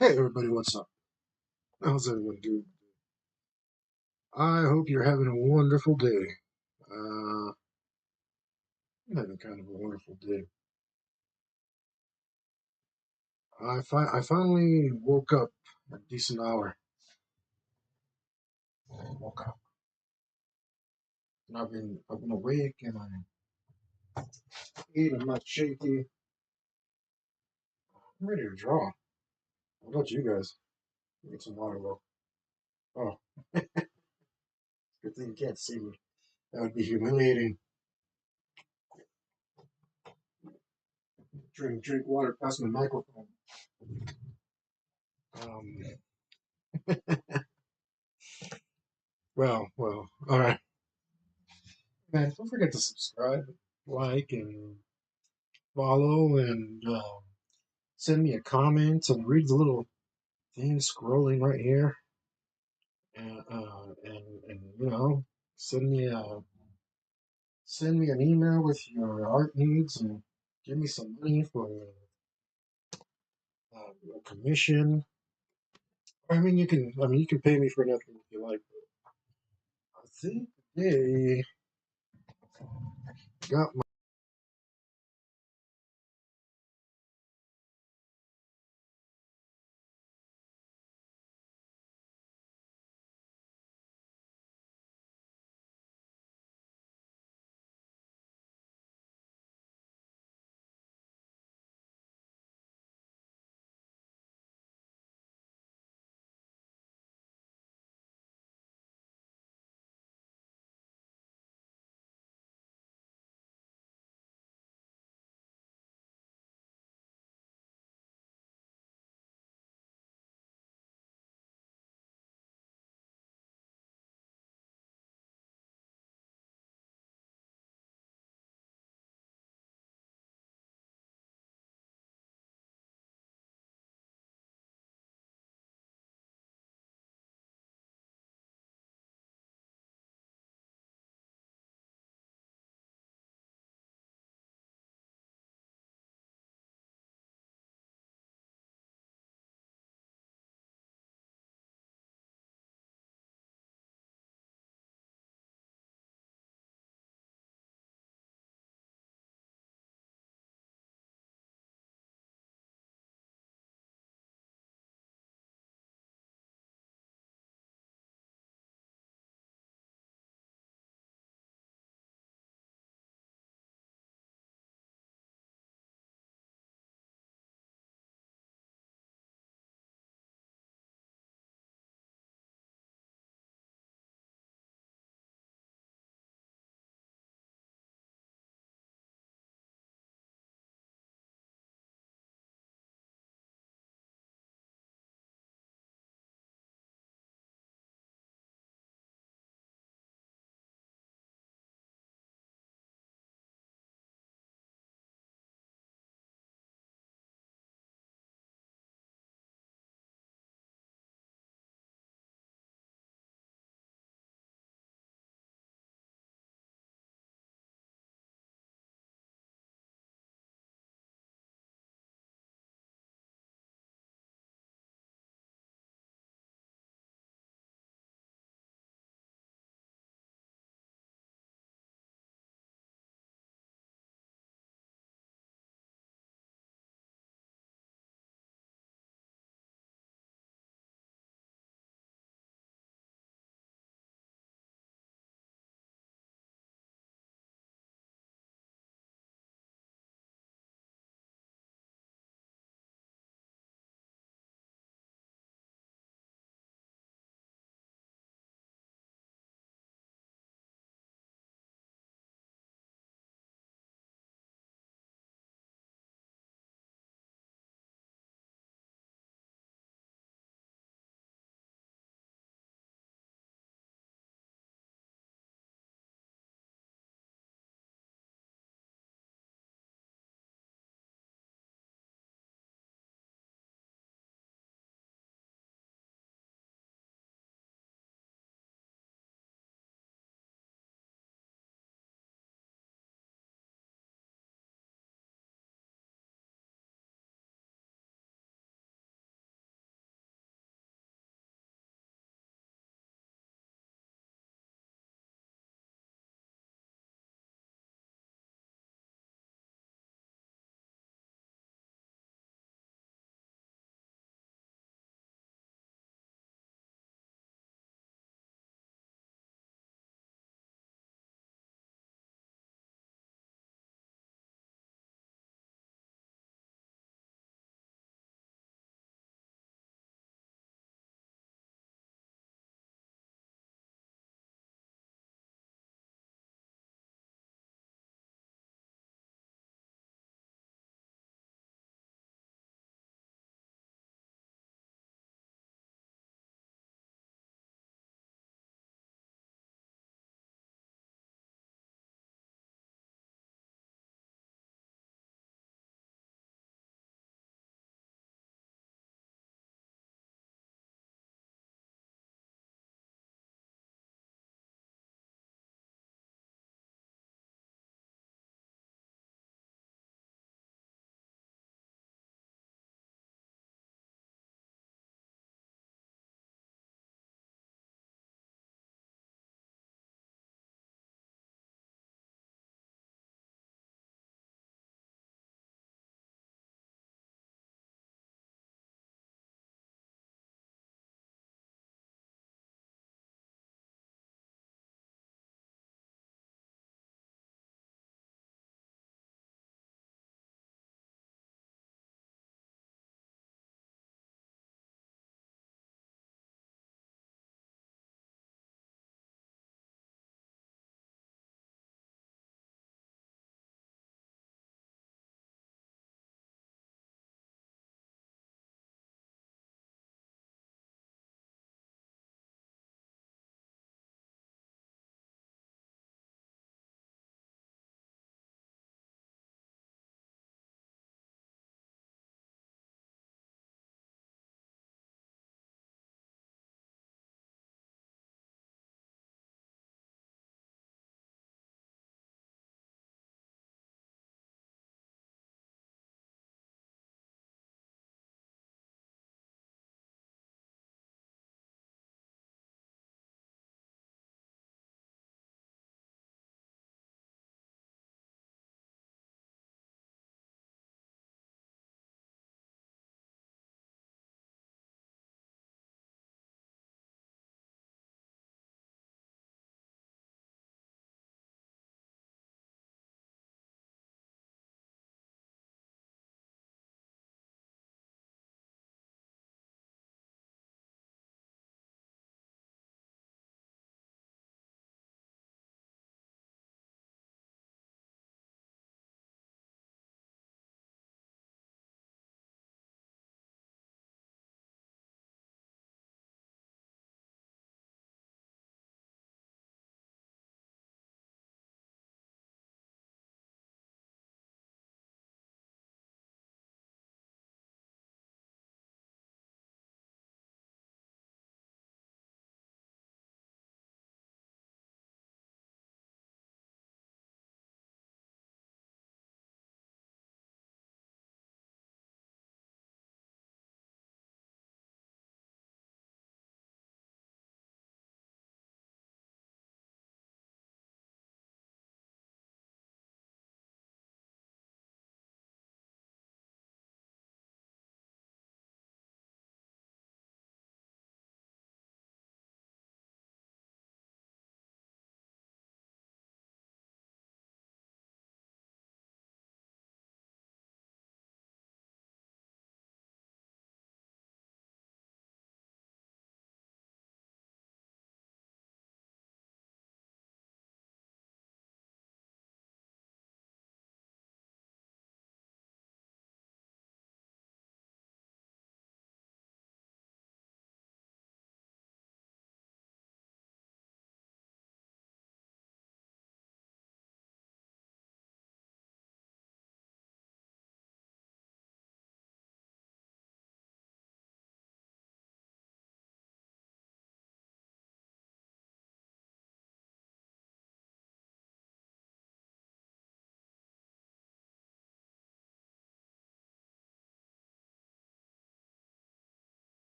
Hey everybody, what's up? How's everyone doing? I hope you're having a wonderful day. I'm having kind of a wonderful day. I finally woke up a decent hour. Woke up. And I've been awake and I'm I'm not shaky. I'm ready to draw. What about you guys? Get some water though. Oh, good thing you can't see me. That would be humiliating. Drink water past my microphone. Um, well. All right, man. Don't forget to subscribe, like, and follow, and send me a comment and read the little thing scrolling right here, and send me an email with your art needs and give me some money for a commission. You can pay me for nothing if you like. But I think they got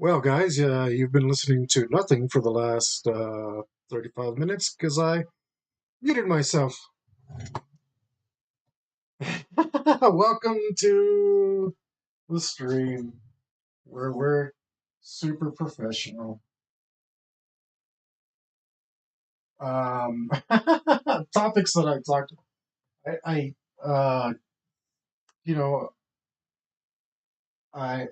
Well, guys, you've been listening to nothing for the last 35 minutes because I muted myself. Welcome to the stream where we're super professional. Topics that I talked, I you know, I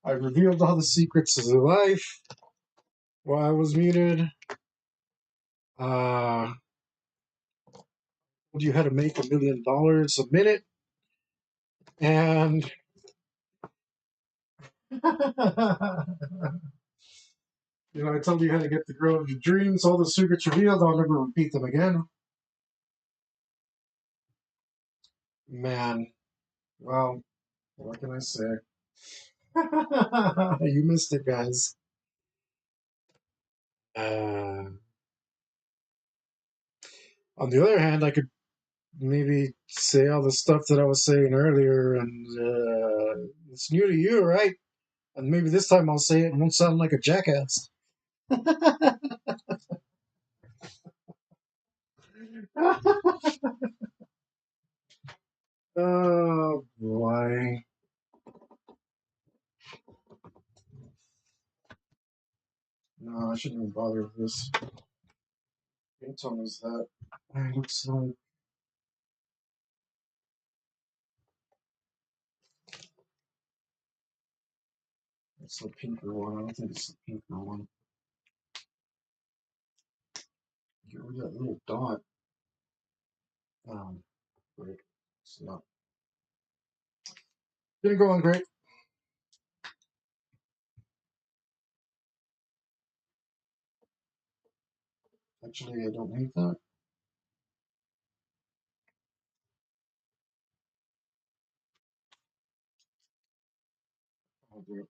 I revealed all the secrets of life while I was muted. Uh, told you how to make $1 million a minute, and I told you how to get the girl of your dreams. All the secrets revealed. I'll never repeat them again. Man, well, what can I say? You missed it, guys. Uh, on the other hand, I could maybe say all the stuff that I was saying earlier, and it's new to you, right? And maybe this time I'll say it and won't sound like a jackass. Oh boy. No, I shouldn't even bother with this. What tone is that? It looks like it's the pinker one. I don't think it's the pinker one. Get rid of that little dot. Great. It's not. Didn't go on great. Actually, I don't need that. I'll do it.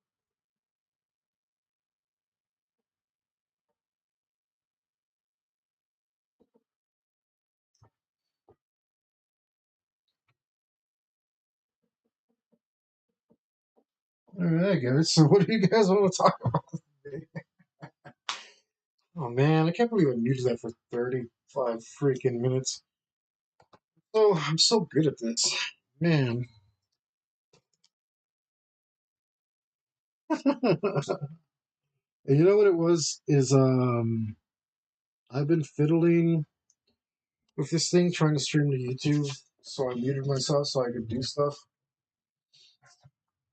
There you go. So, what do you guys want to talk about today? Oh man, I can't believe I muted that for 35 freaking minutes. Oh, I'm so good at this, man. And you know what it was? Is I've been fiddling with this thing, trying to stream to YouTube. So I muted myself so I could do stuff.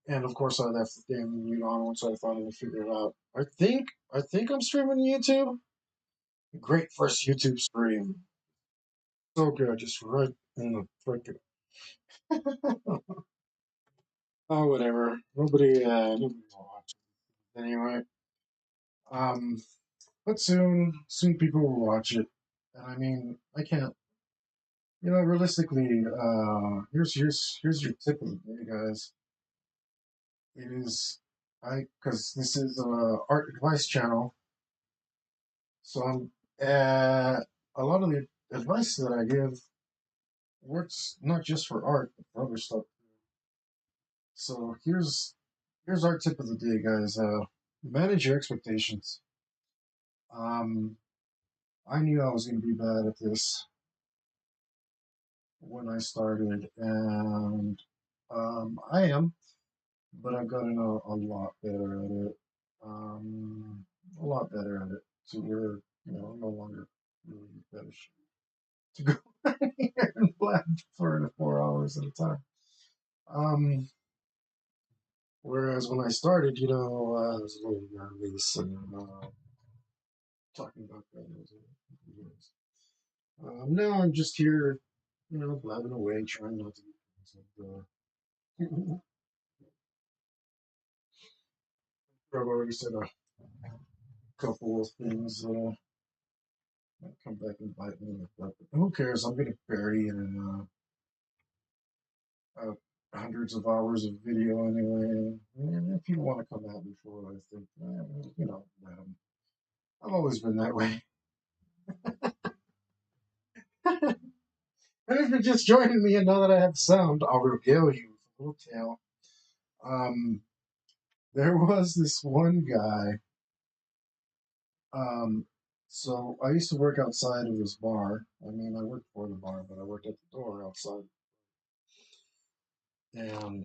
And of course, I left the damn mute on once I finally figured it out. I think I'm streaming YouTube. Great first YouTube stream. So good, just right in the frickin'. Oh, whatever. Nobody will watch it anyway. Um, but soon people will watch it. And I mean, I can't. Realistically, here's your tip of the day, guys. It is because this is a art advice channel, so a lot of the advice that I give works not just for art but for other stuff. So here's our tip of the day, guys. Manage your expectations. Um, I knew I was going to be bad at this when I started, and I am, but I've gotten a lot better at it. A lot better at it to where I'm no longer really fetish to go here and blab for 4 hours at a time. Um, Whereas when I started, I was a little nervous and talking about that. Now I'm just here, blabbing away, trying not to get things. I've already said a couple of things that come back and bite me. But who cares? I'm gonna bury it in hundreds of hours of video anyway. And if people want to come at me for it, I think, let 'em. I've always been that way. you're just joining me, and now that I have sound, I'll regale you with a little tale. Um, there was this one guy. Um, so I used to work outside of this bar. I mean, I worked for the bar, but I worked at the door outside, and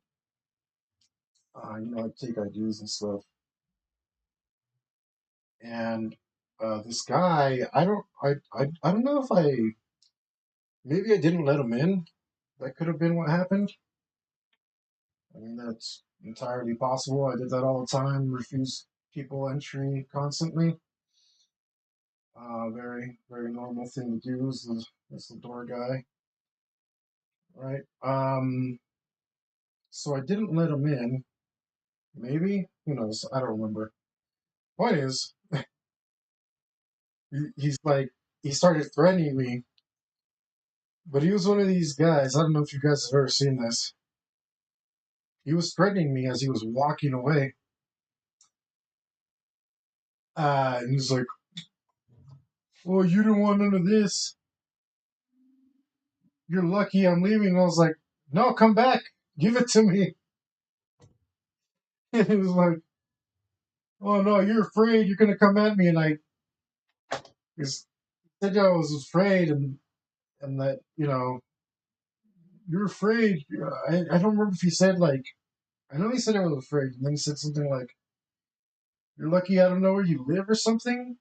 I take IDs and stuff. And this guy, I don't know if maybe I didn't let him in. That could have been what happened. I mean, that's entirely possible. I did that all the time, refuse people entry constantly. Very, very normal thing to do as the door guy, right? So I didn't let him in. Maybe, who knows? I don't remember. Point is, he's like, he started threatening me, but he was one of these guys. I don't know if you guys have ever seen this. He was threatening me as he was walking away. And he was like, "Well, you don't want none of this. You're lucky I'm leaving." And I was like, "No, come back. Give it to me." And he was like, "Oh no, you're afraid. You're gonna come at me." And he said I was afraid, and that you're afraid. I don't remember if he said like, I know he said I was afraid, and then he said something like, "You're lucky I don't know where you live" or something.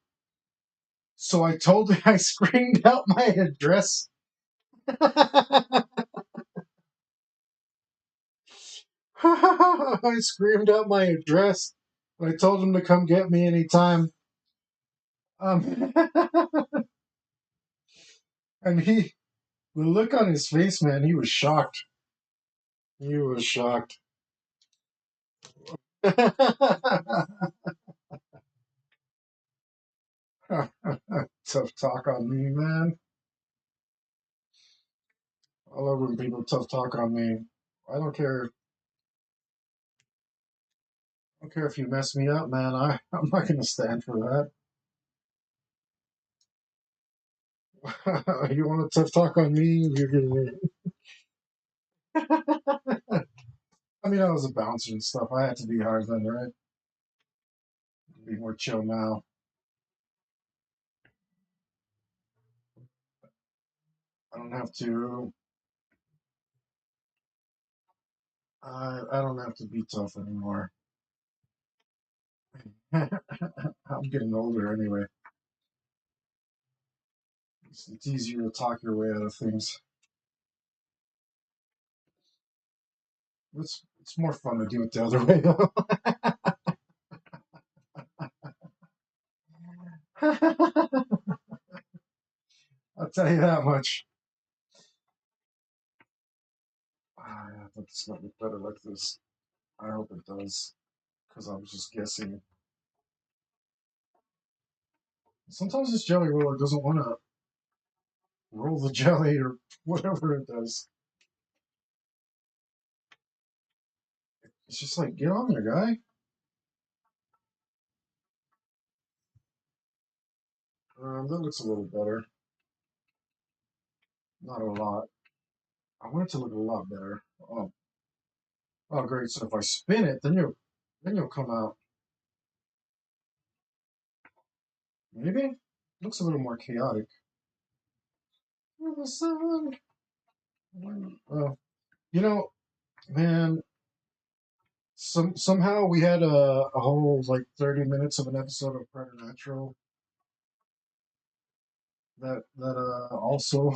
So I told him, I screamed out my address. I screamed out my address. I told him to come get me anytime. Um, and the look on his face, man, he was shocked. He was shocked. Tough talk on me, man. I love when people tough talk on me. I don't care. I don't care if you mess me up, man. I'm not gonna stand for that. You want to tough talk on me? You're gonna. I mean, I was a bouncer and stuff. I had to be hard then, right? Be more chill now. I don't have to. I don't have to be tough anymore. I'm getting older anyway. It's easier to talk your way out of things. It's more fun to do it the other way though. I'll tell you that much. I think it's gonna get better like this. I hope it does, because I was just guessing. Sometimes this jelly roller doesn't want to roll the jelly or whatever it does. It's just like, get on there, guy. That looks a little better. Not a lot. I want it to look a lot better. Oh, great. So if I spin it, then you'll come out. Maybe? Looks a little more chaotic. For the sun. Well, you know, man, somehow we had a whole like 30 minutes of an episode of Preternatural that also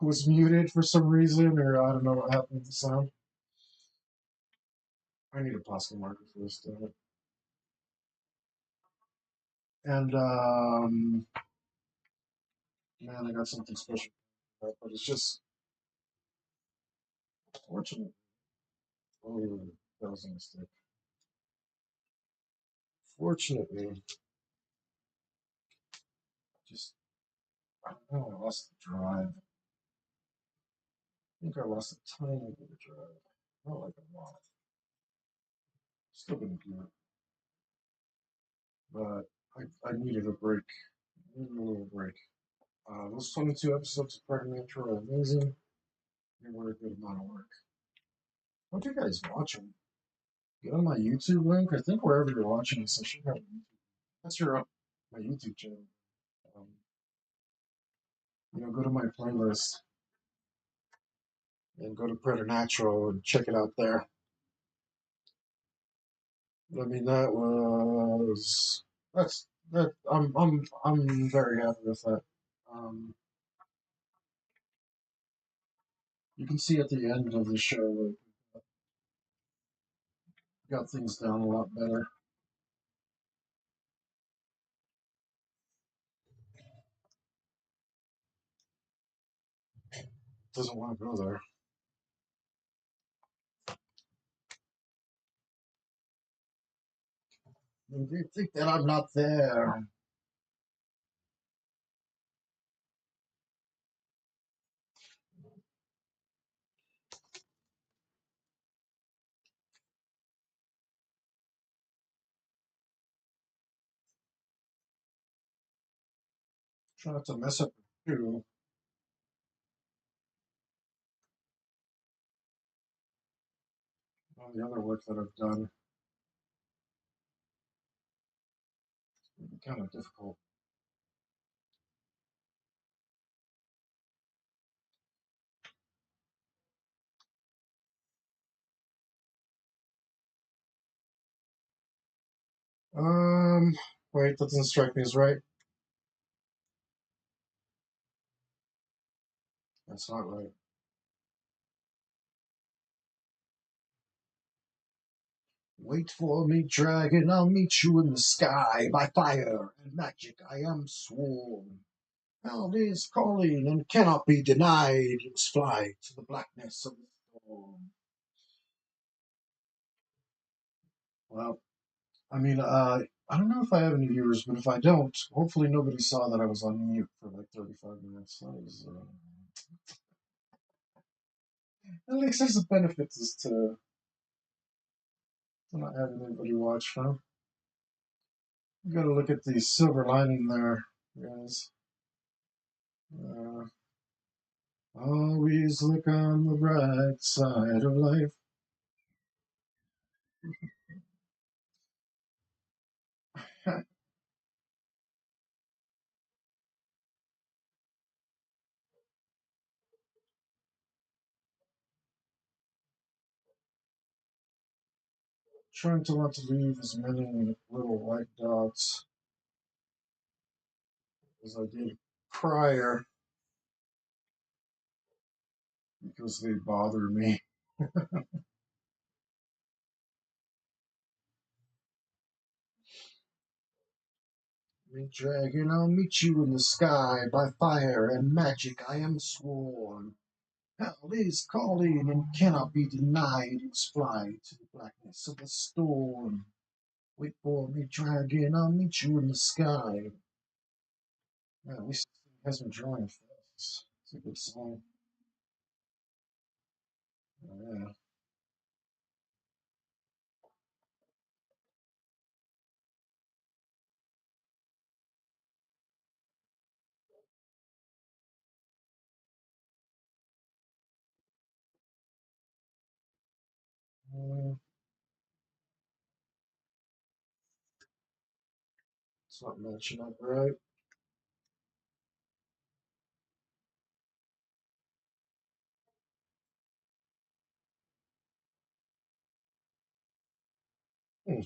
was muted for some reason, or I don't know what happened with the sound. I need a pasta marker for this thing. And man, I got something special, but it's just fortunate. Oh, that was a mistake. Fortunately, just I don't know. I lost the drive. I think I lost a tiny bit of drive. Not like a lot. Still gonna do it, but I needed a break. I needed a little break. Those 22 episodes of Preternatural are amazing. They were a good amount of work. What do you guys watching? Get on my YouTube link. I think wherever you're watching this, I should have. That's your my YouTube channel. Um, go to my playlist and go to Preternatural and check it out there. I mean, that's that. I'm very happy with that. Um, you can see at the end of the show, like, got things down a lot better. Doesn't want to go there. They think that I'm not there. Try not to mess up too. All the other work that I've done can be kind of difficult. Um, Wait, that doesn't strike me as right. That's not right. Wait for me, dragon, I'll meet you in the sky. By fire and magic I am sworn. Hell is calling and cannot be denied. Let's fly to the blackness of the storm. Well, I mean, I don't know if I have any viewers, but if I don't, hopefully nobody saw that I was on mute for like 35 minutes. That was, at least there's a benefit to not having anybody watch, huh? You gotta look at the silver lining there, guys. Uh, Always look on the bright side of life. Trying to not to leave as many little white dots as I did prior because they bother me. Me dragon, I'll meet you in the sky. By fire and magic I am sworn. Hell is calling and cannot be denied. Let's fly to the blackness of the storm. Wait for me, dragon, I'll meet you in the sky. Yeah, at least it has been drawing fast. It's a good song. Yeah. It's not matching up right. Hmm.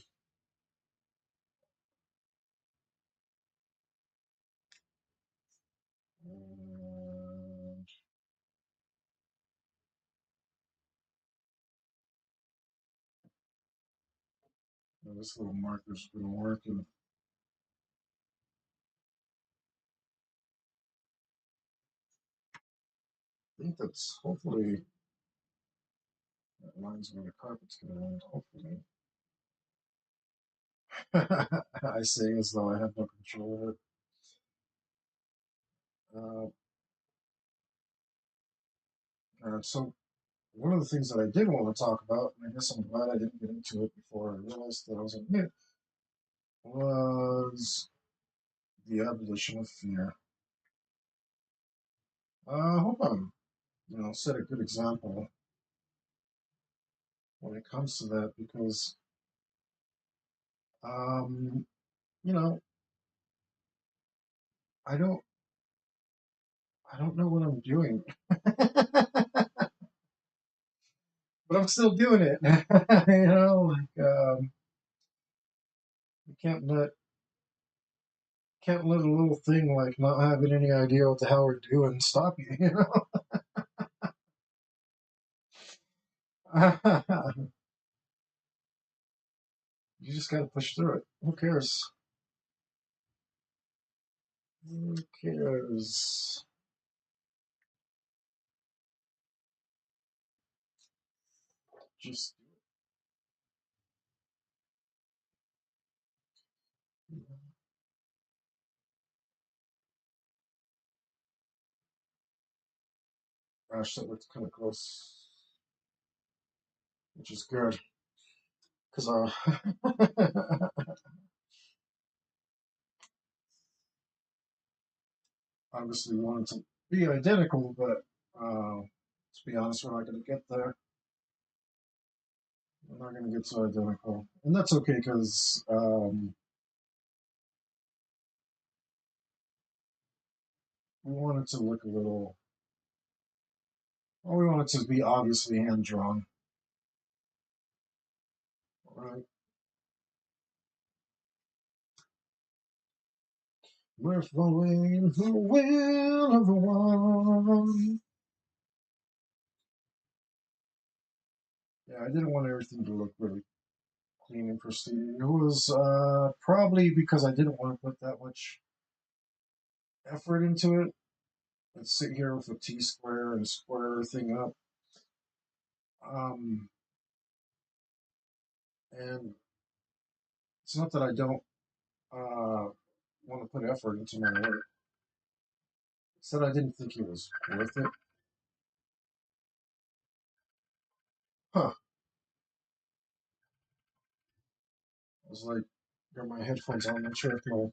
And this little marker's been working. I think that's hopefully that line's where the carpet's going to land. Hopefully. I say as though I have no control of it. So one of the things that I did want to talk about, and I guess I'm glad I didn't get into it before I realized that I was on mute, was the abolition of fear. I hope I'm, set a good example when it comes to that because, um, you know, I don't, I don't know what I'm doing, but I'm still doing it. You can't let a little thing like not having any idea what the hell we're doing stop you. You just got to push through it. Who cares? Who cares? Just gosh, that looks kind of close, which is good because obviously wanted to be identical, but to be honest, we're not going to get there. We're not going to get so identical, and that's okay because we want it to look a little. Well, we want it to be obviously hand drawn, right? We're following the will of the one. Yeah, I didn't want everything to look really clean and pristine. It was probably because I didn't want to put that much effort into it and sit here with a T square and square everything up. Um, and it's not that I don't want to put effort into my work. It's that I didn't think it was worth it. Huh. I was like, got my headphones on, not sure if my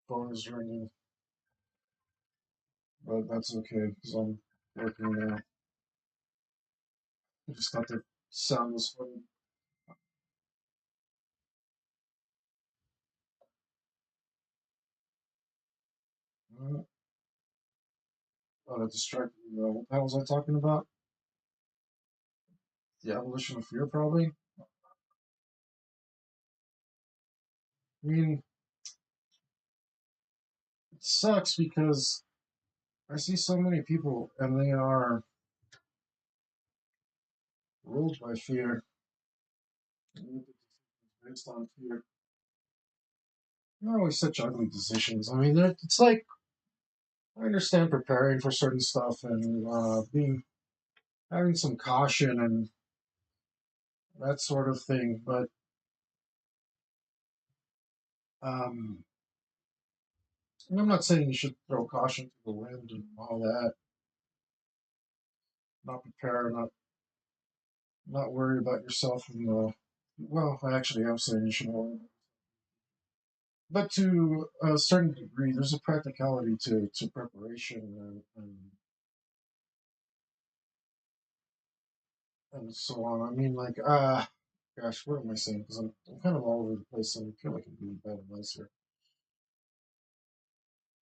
phone is ringing, but that's okay because I'm working now. I just thought the sound was funny. Oh, that distracted me. What the hell was I talking about? The abolition of fear, probably. I mean, it sucks because I see so many people and they are ruled by fear, based on fear. Not always such ugly decisions. I mean, it's like I understand preparing for certain stuff and being having some caution and that sort of thing, but um, and I'm not saying you should throw caution to the wind and all that. Not prepare, not worry about yourself and well, I actually am saying you should worry, but to a certain degree, there's a practicality to preparation and so on. I mean, like, gosh, what am I saying? Because I'm kind of all over the place, and I feel like I'm being bad advice here.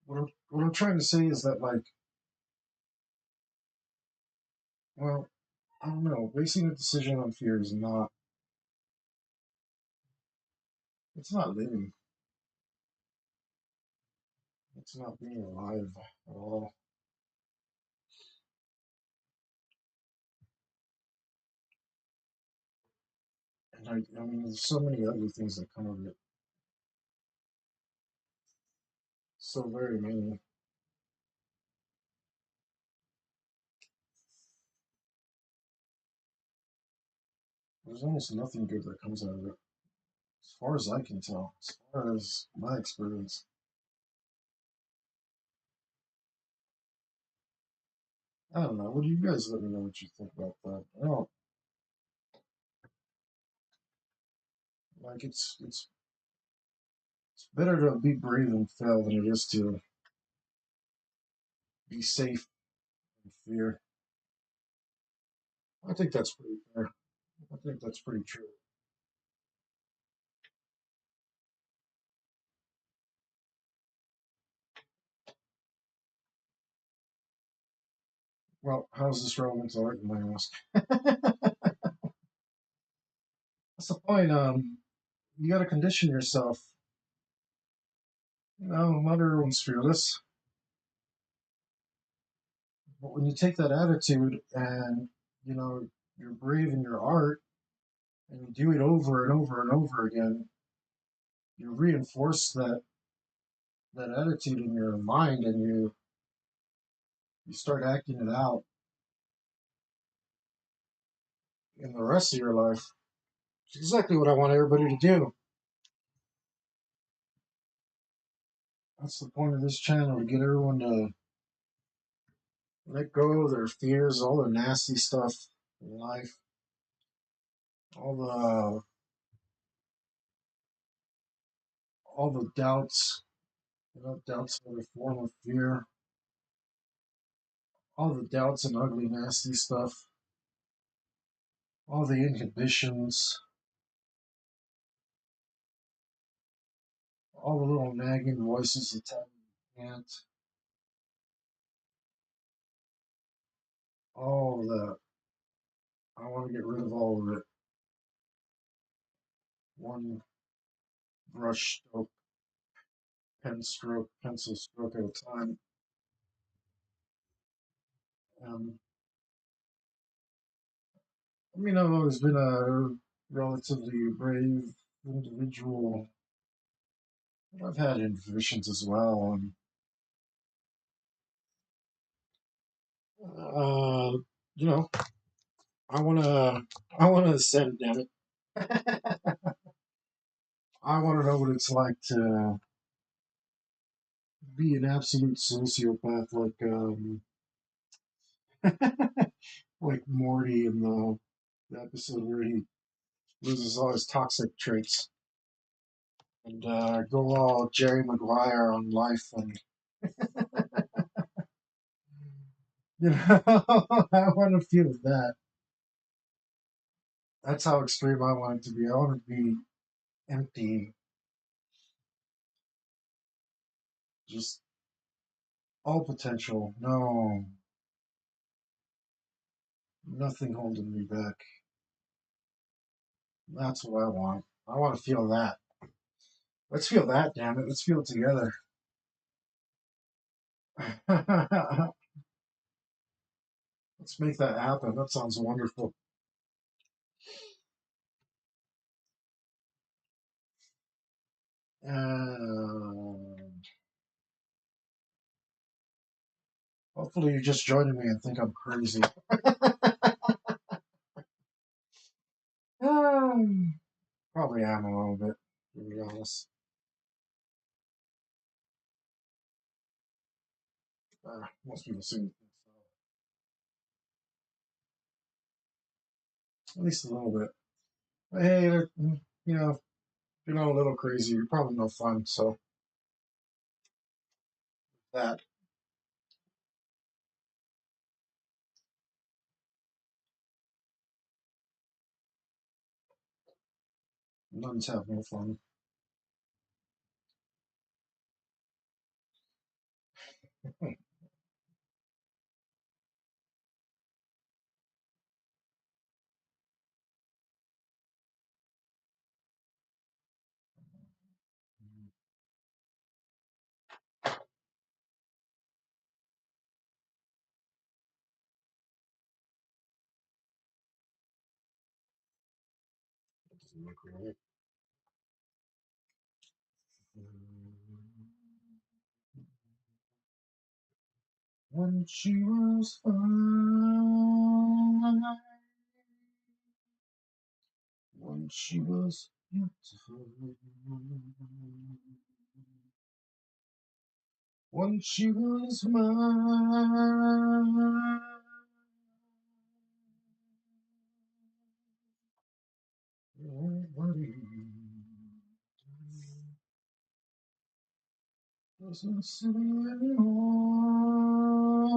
What I'm trying to say is that, like, well, I don't know, basing a decision on fear is not, it's not living, it's not being alive at all. And I mean, there's so many other things that come of it, so very many. There's almost nothing good that comes out of it, as far as I can tell, as far as my experience. I don't know. What do you guys let me know what you think about that? I don't like it's better to be brave and fail than it is to. be safe from fear. I think that's pretty fair. I think that's pretty true. Well, how's this relevant to art, you might ask? That's the point. You got to condition yourself. Not everyone's fearless, but when you take that attitude and you know you're brave in your art and you do it over and over and over again, you reinforce that attitude in your mind, and you start acting it out in the rest of your life. It's exactly what I want everybody to do. That's the point of this channel, to get everyone to let go of their fears, all the nasty stuff in life, all the all the doubts. Doubts are a form of fear. All the doubts and ugly, nasty stuff. All the inhibitions. All the little nagging voices that tell you can't. All of that. I want to get rid of all of it. One brush stroke, pen stroke, pencil stroke at a time. Um, I've always been a relatively brave individual. I've had inhibitions as well. And, uh, you know, I wanna, I wanna ascend. Damn it! I want to know what it's like to be an absolute sociopath, like Morty in the episode where he loses all his toxic traits, and go all Jerry Maguire on life, and I want to feel that. That's how extreme I want it to be. I want to be empty, just all potential. No, nothing holding me back. That's what I want. I want to feel that. Let's feel that, damn it. Let's feel it together. Let's make that happen. That sounds wonderful. And hopefully you're just joining me and think I'm crazy. Probably am a little bit, to be honest. Most people seem to think so. At least a little bit. But hey, you know, if you're not a little crazy, you're probably no fun. So that nuns have no fun. It doesn't look right. When she was fine, when she was beautiful, when she was mine. Nobody doesn't see me anymore.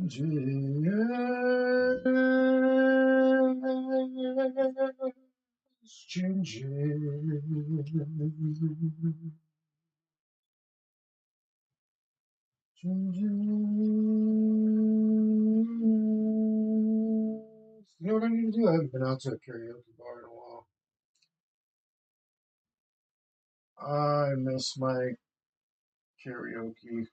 You know what I need to do? I haven't been out to a karaoke bar in a while. I miss my karaoke.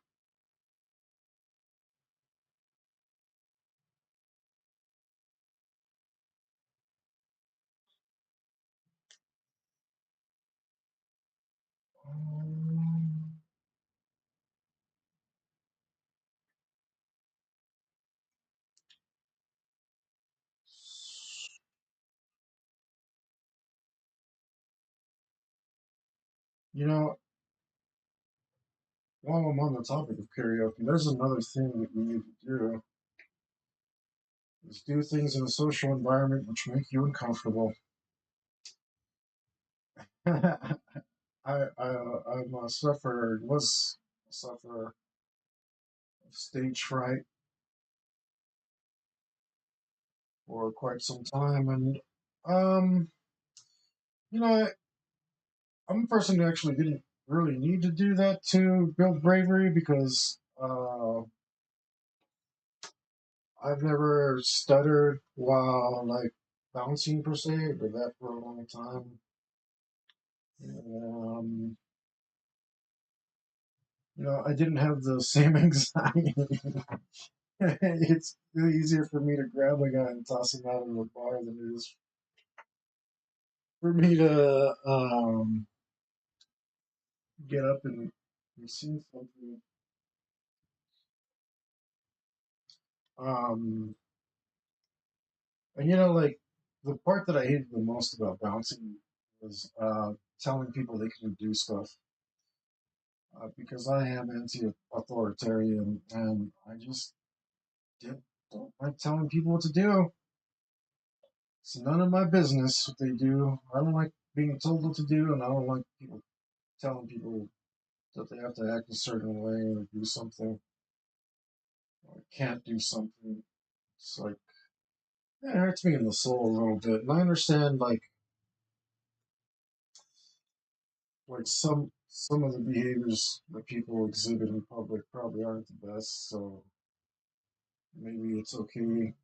Um, you know, while I'm on the topic of karaoke, there's another thing that we need to do is do things in a social environment which make you uncomfortable. I'm a sufferer, was a sufferer of stage fright for quite some time, and um, you know, I'm a person who actually didn't really need to do that to build bravery because I've never stuttered while like bouncing per se. I did that for a long time. Um, I didn't have the same anxiety. It's really easier for me to grab a guy and toss him out of the bar than it is for me to get up and see something. Um, and like the part that I hated the most about bouncing was telling people they couldn't do stuff because I am anti-authoritarian and I just don't like telling people what to do. It's none of my business what they do. I don't like being told what to do, and I don't like people telling people that they have to act a certain way or do something or can't do something. It's like it hurts me in the soul a little bit. And I understand like some of the behaviors that people exhibit in public probably aren't the best, so maybe it's okay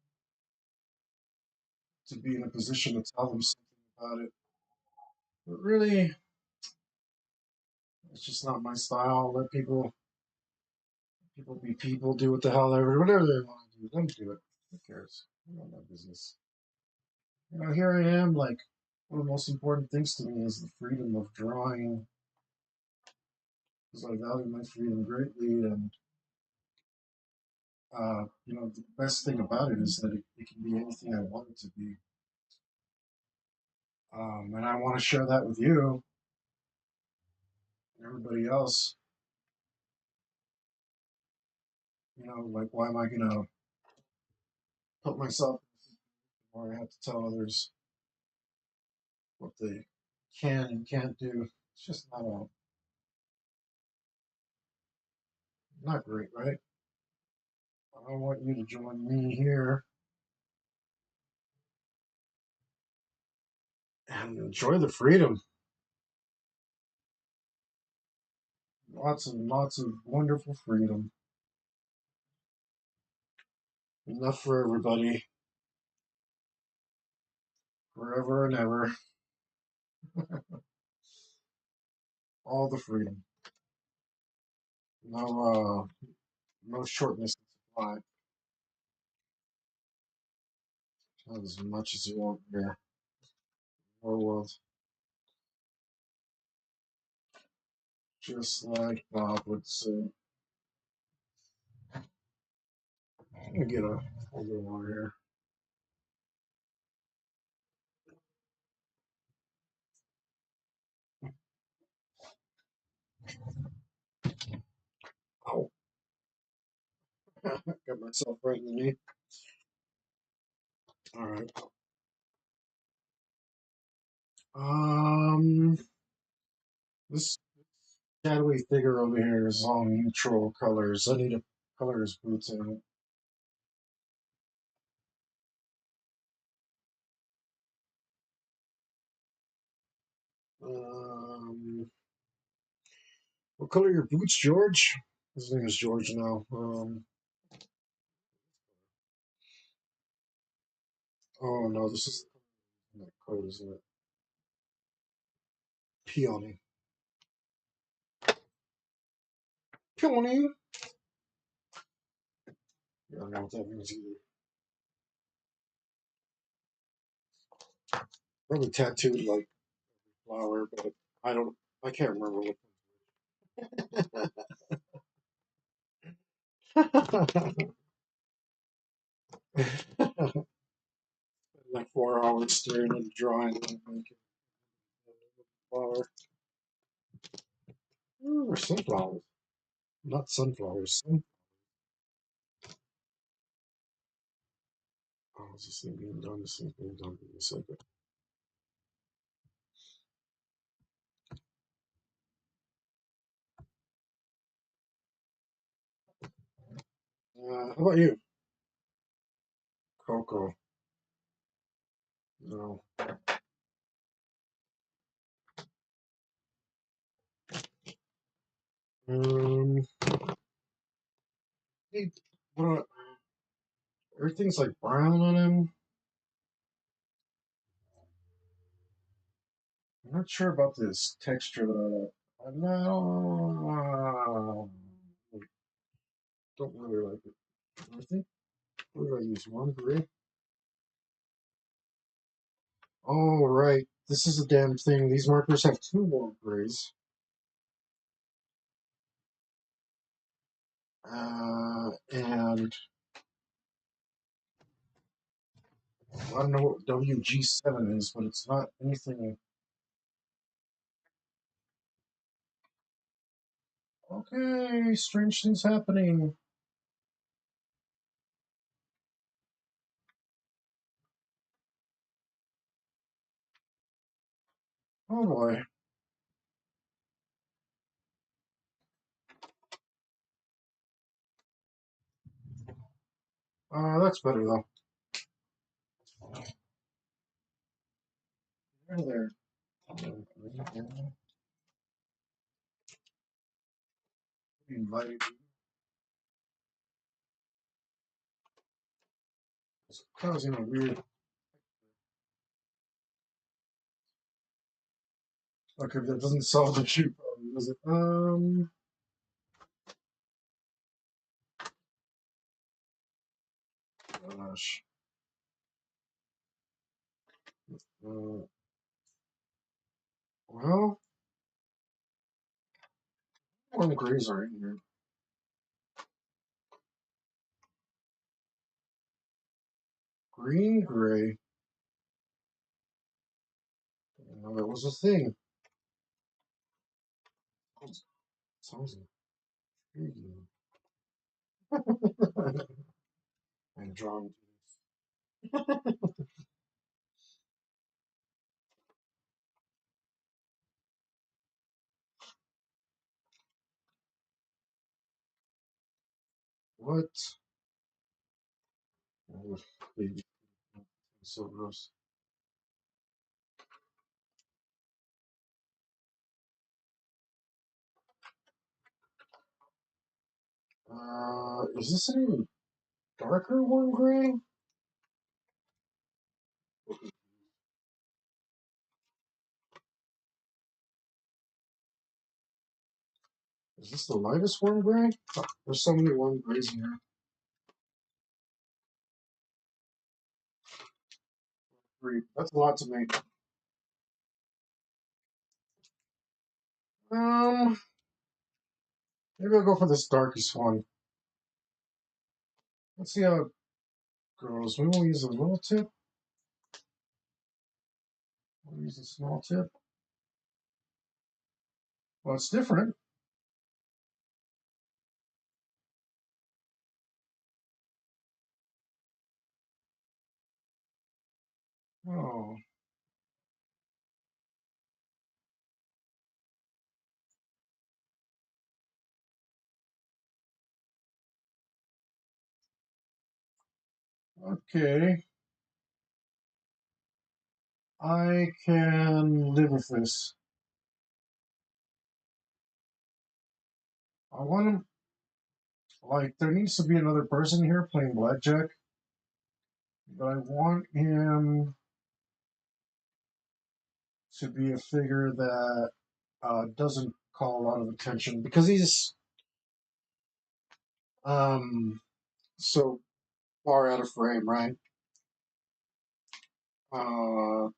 to be in a position to tell them something about it. But really, it's just not my style. Let people be people, do what the hell ever, whatever they want to do. Let them do it. Who cares? Not my business. Here I am. Like one of the most important things to me is the freedom of drawing, because I value my freedom greatly. And the best thing about it is that it can be anything I want it to be. And I want to share that with you and everybody else. Like why am I gonna put myself where I have to tell others what they can and can't do? It's just not great, right? I want you to join me here and enjoy the freedom. Lots and lots of wonderful freedom. Enough for everybody, forever and ever. All the freedom. No shortness of supply. Have as much as you want here. Whole world. Just like Bob would say. Let me get a little water here. Oh, got myself right in the knee. All right. Um, this shadowy figure over here is all neutral colors. I need to color his boots in it. What color are your boots, George? His name is George now. Oh no, this is that code, isn't it? Peony. Peony. Yeah, I don't know what that means either. Probably tattooed like flower, but I don't. I can't remember what. Like 4 hours staring at the drawing and thinking, flower. Oh, or sunflowers. Not sunflowers. Oh, is this thing being done? This thing's being done in a second. How about you? Coco. No. Um, hey, what, everything's like brown on him. I'm not sure about this texture that I no, don't really like it. I think what did I use? One gray. Oh right, this is a damn thing. These markers have two warm grays. And I don't know what WG7 is, but it's not anything. Okay, strange things happening. Oh boy. That's better though. There, there. Invited. It's causing a weird. Okay, that doesn't solve the shoe problem, does it? Gosh. Uh, well, one of the grays are in here. Green gray. Didn't know that was a thing. Sounds intriguing. I'm drawn to what? Oh, baby. So gross. Is this any darker one gray? Is this the lightest one gray? Oh, there's so many one grays in here. Three. That's a lot to make. Um, Maybe I'll go for this darkest one. Let's see how it goes. We will use a little tip. We'll use a small tip. Well, it's different. Oh, okay. I can live with this. I want him, like, there needs to be another person here playing blackjack, but I want him to be a figure that doesn't call a lot of attention because he's so far out of frame, right? Uh,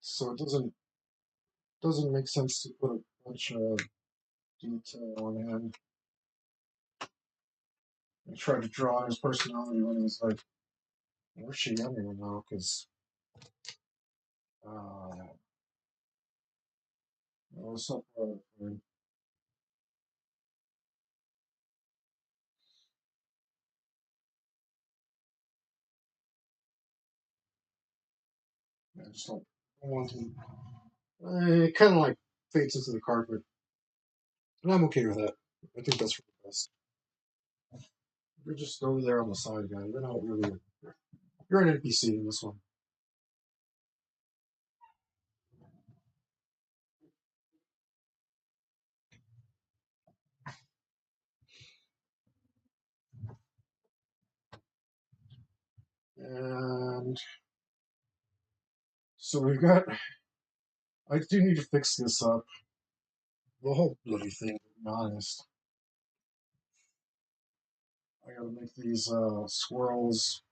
so it doesn't make sense to put a bunch of detail on him and try to draw his personality when he's like, where's she? I don't even know because it was so far out of frame. I just don't want him. It kind of like fades into the carpet, and I'm okay with that. I think that's for the best. You're just over there on the side, guy. You're not really. You're an NPC in this one. And so we've got. I do need to fix this up. The whole bloody thing, to be honest. I gotta make these swirls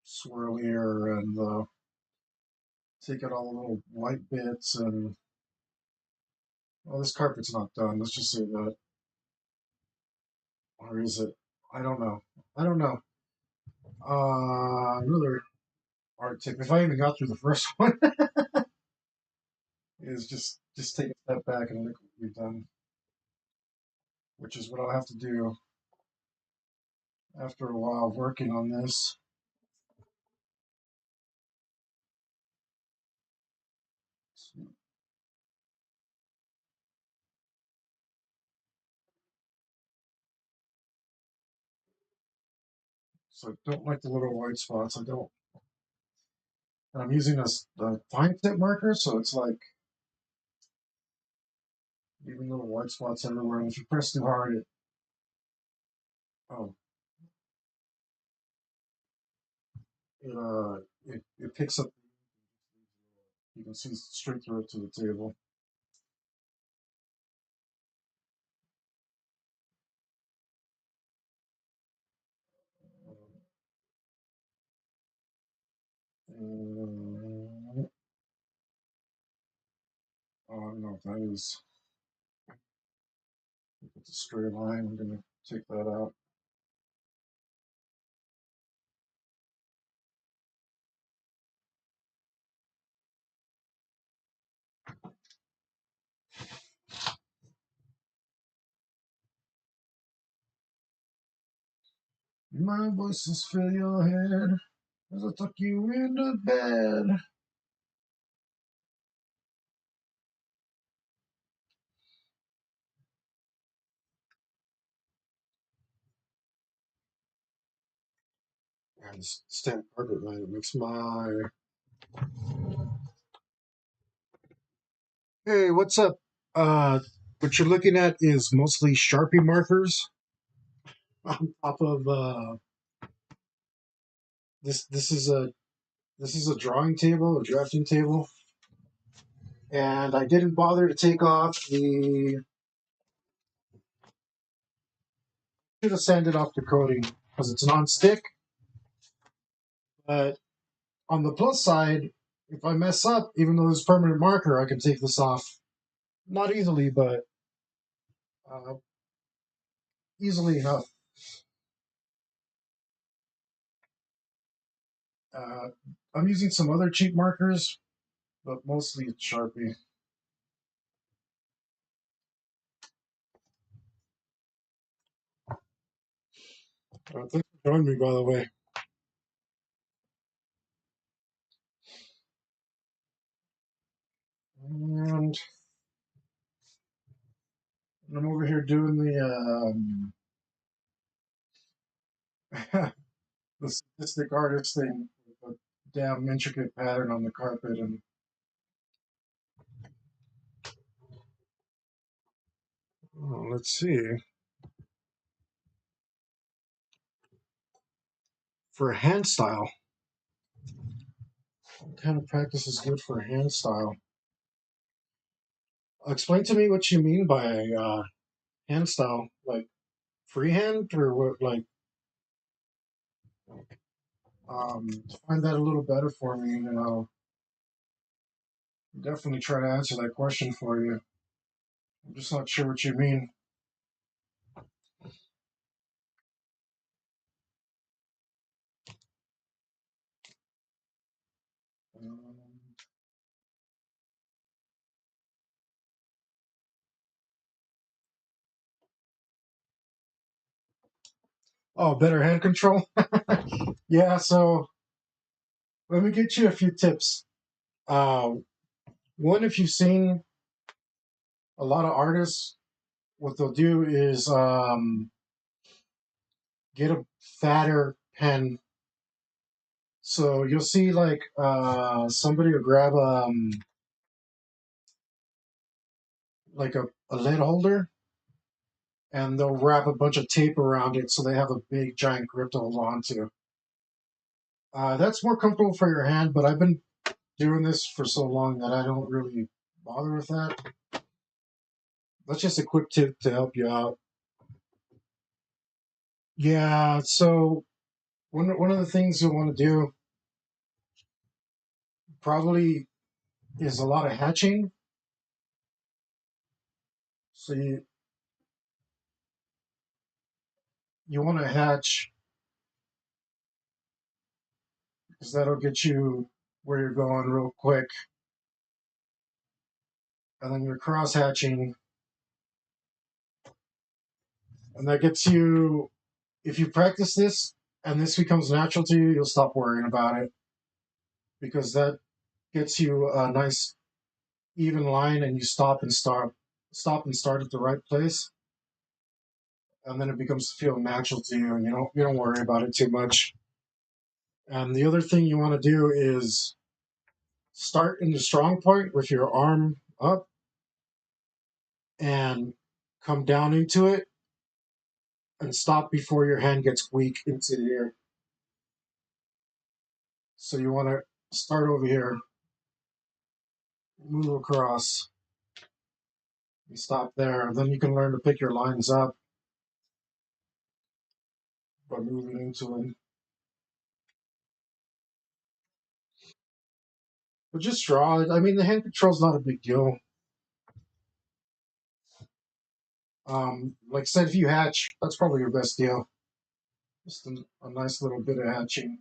swirlier and take out all the little white bits and. Well, this carpet's not done. Let's just say that. Or is it? I don't know. I don't know. Another art tip. If I even got through the first one, is just take a step back and look what we've done, which is what I'll have to do after a while of working on this. So I don't like the little white spots. I don't. And I'm using a fine tip marker, so it's like leaving little white spots everywhere. And if you press too hard, oh, it picks up. You can see straight through it to the table. Uh, I don't know if that is. It's a straight line. I'm gonna take that out. My voices fill your head as I tuck you into bed. And this stamp carpet line makes my. Hey, what's up? What you're looking at is mostly Sharpie markers on top of this. This is a drawing table, a drafting table, and I didn't bother to take off the. Should have sanded off the coating because it's non-stick. But on the plus side, if I mess up, even though it's permanent marker, I can take this off. Not easily, but uh, easily enough. Uh, I'm using some other cheap markers, but mostly it's Sharpie. Thanks for joining me, by the way. And I'm over here doing the sadistic artist thing with a damn intricate pattern on the carpet, Oh, let's see. For hand style, what kind of practice is good for hand style? Explain to me what you mean by hand style. Like freehand or what? Like, find that a little better for me, and I'll definitely try to answer that question for you. I'm just not sure what you mean. Um, oh, better hand control. Yeah. So let me get you a few tips. Uh, One, if you've seen a lot of artists, what they'll do is get a fatter pen. So you'll see like somebody will grab like a lid holder and they'll wrap a bunch of tape around it so they have a big giant grip to hold on to. That's more comfortable for your hand, but I've been doing this for so long that I don't really bother with that. That's just a quick tip to help you out. Yeah, so one of the things you'll want to do probably is a lot of hatching. So you want to hatch because that'll get you where you're going real quick. And then you're cross hatching, and that gets you. If you practice this and this becomes natural to you, you'll stop worrying about it because that gets you a nice even line, and you stop and start at the right place, and then it becomes to feel natural to you, and you don't worry about it too much. And the other thing you want to do is start in the strong point with your arm up and come down into it and stop before your hand gets weak into the air. So you want to start over here, move across, and stop there. And then you can learn to pick your lines up by moving into it. But just draw it. I mean, the hand control's not a big deal. Like I said, if you hatch, that's probably your best deal. Just a nice little bit of hatching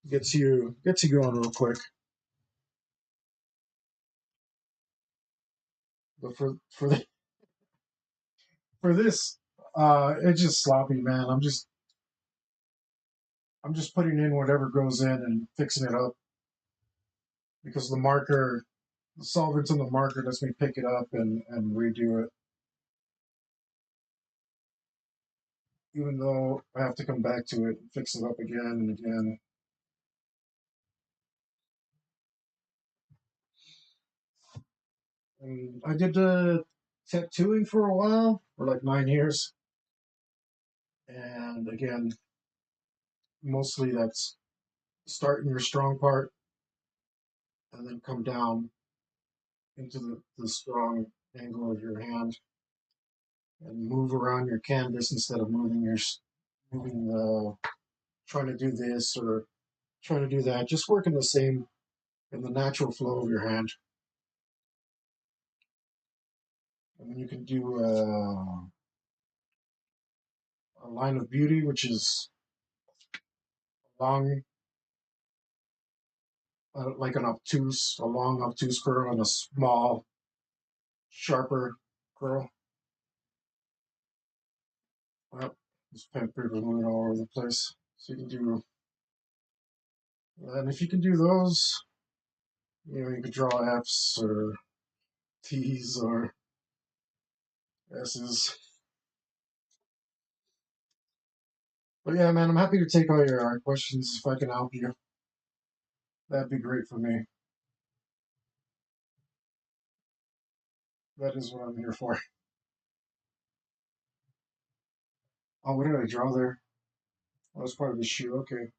gets you going real quick. But for this, it's just sloppy, man. I'm just putting in whatever goes in and fixing it up because the solvents in the marker lets me pick it up and redo it, even though I have to come back to it and fix it up again and again. And I did tattooing for a while, for like 9 years, and again, mostly that's start in your strong part and then come down into the strong angle of your hand and move around your canvas instead of moving trying to do this or trying to do that. Just working the same in the natural flow of your hand. And then you can do a line of beauty, which is long, like a long obtuse curl and a small, sharper curl. Well, this pen paper moving all over the place. So you can do, and if you can do those, you could draw F's or T's or S's. But yeah, man, I'm happy to take all your art questions if I can help you. That'd be great for me. That is what I'm here for. Oh, what did I draw there? Oh, that's part of the shoe. Okay.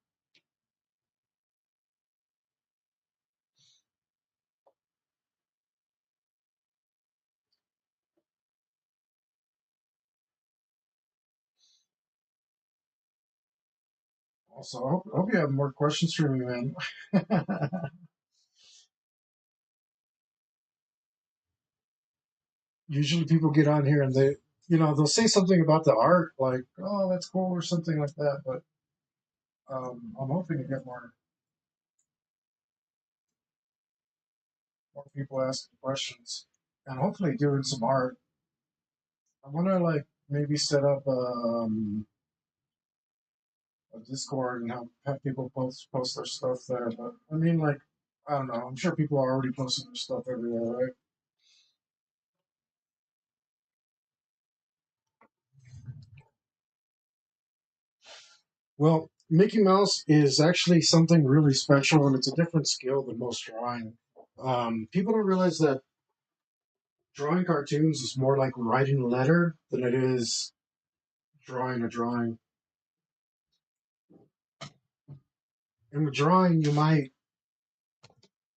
Also, I hope you have more questions for me, man. Usually people get on here and they'll say something about the art, like, oh, that's cool, or something like that. But I'm hoping to get more people asking questions and hopefully doing some art. I want to, like, maybe set up a Discord and have people post their stuff there. But I mean, like, I don't know. I'm sure people are already posting their stuff everywhere, right? Well, Mickey Mouse is actually something really special, and it's a different skill than most drawing. People don't realize that drawing cartoons is more like writing a letter than it is drawing a drawing. In the drawing, you might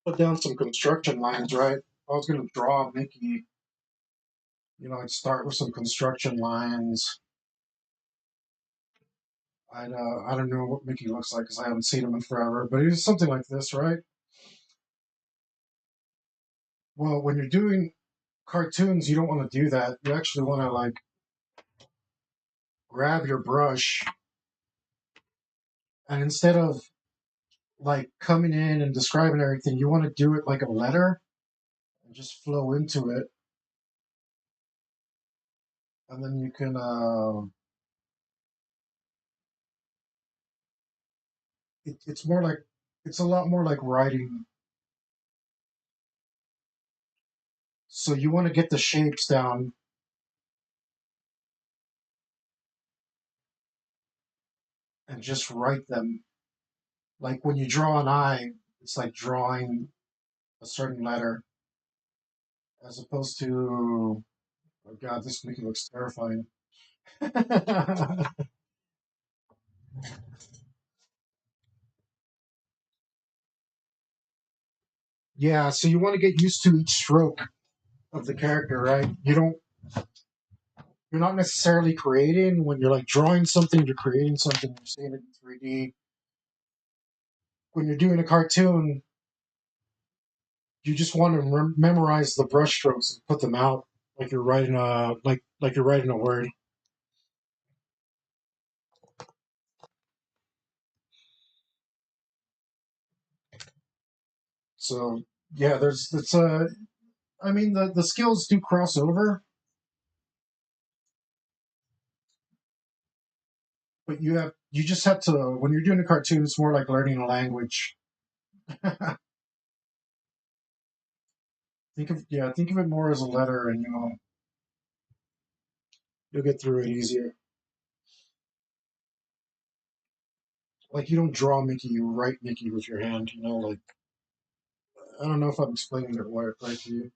put down some construction lines, right? If I was going to draw Mickey, I'd start with some construction lines. I don't know what Mickey looks like because I haven't seen him in forever, but he's something like this, right? Well, when you're doing cartoons, you don't want to do that. You actually want to, like, grab your brush and instead of like coming in and describing everything, you want to do it like a letter and just flow into it, and then you can. It's more like it's a lot more like writing. So you want to get the shapes down and just write them. Like when you draw an eye, it's like drawing a certain letter, as opposed to. Oh God, this Mickey looks terrifying. Yeah, so you want to get used to each stroke of the character, right? You're not necessarily creating when you're like drawing something, you're creating something, you're seeing it in 3D. When you're doing a cartoon, you just want to memorize the brushstrokes and put them out like you're writing like you're writing a word. So yeah, there's it's I mean the skills do cross over, but you just have to when you're doing a cartoon, it's more like learning a language. Think of it more as a letter, and you'll get through it easier. Like you don't draw Mickey, you write Mickey with your hand. Like I don't know if I'm explaining it right to you.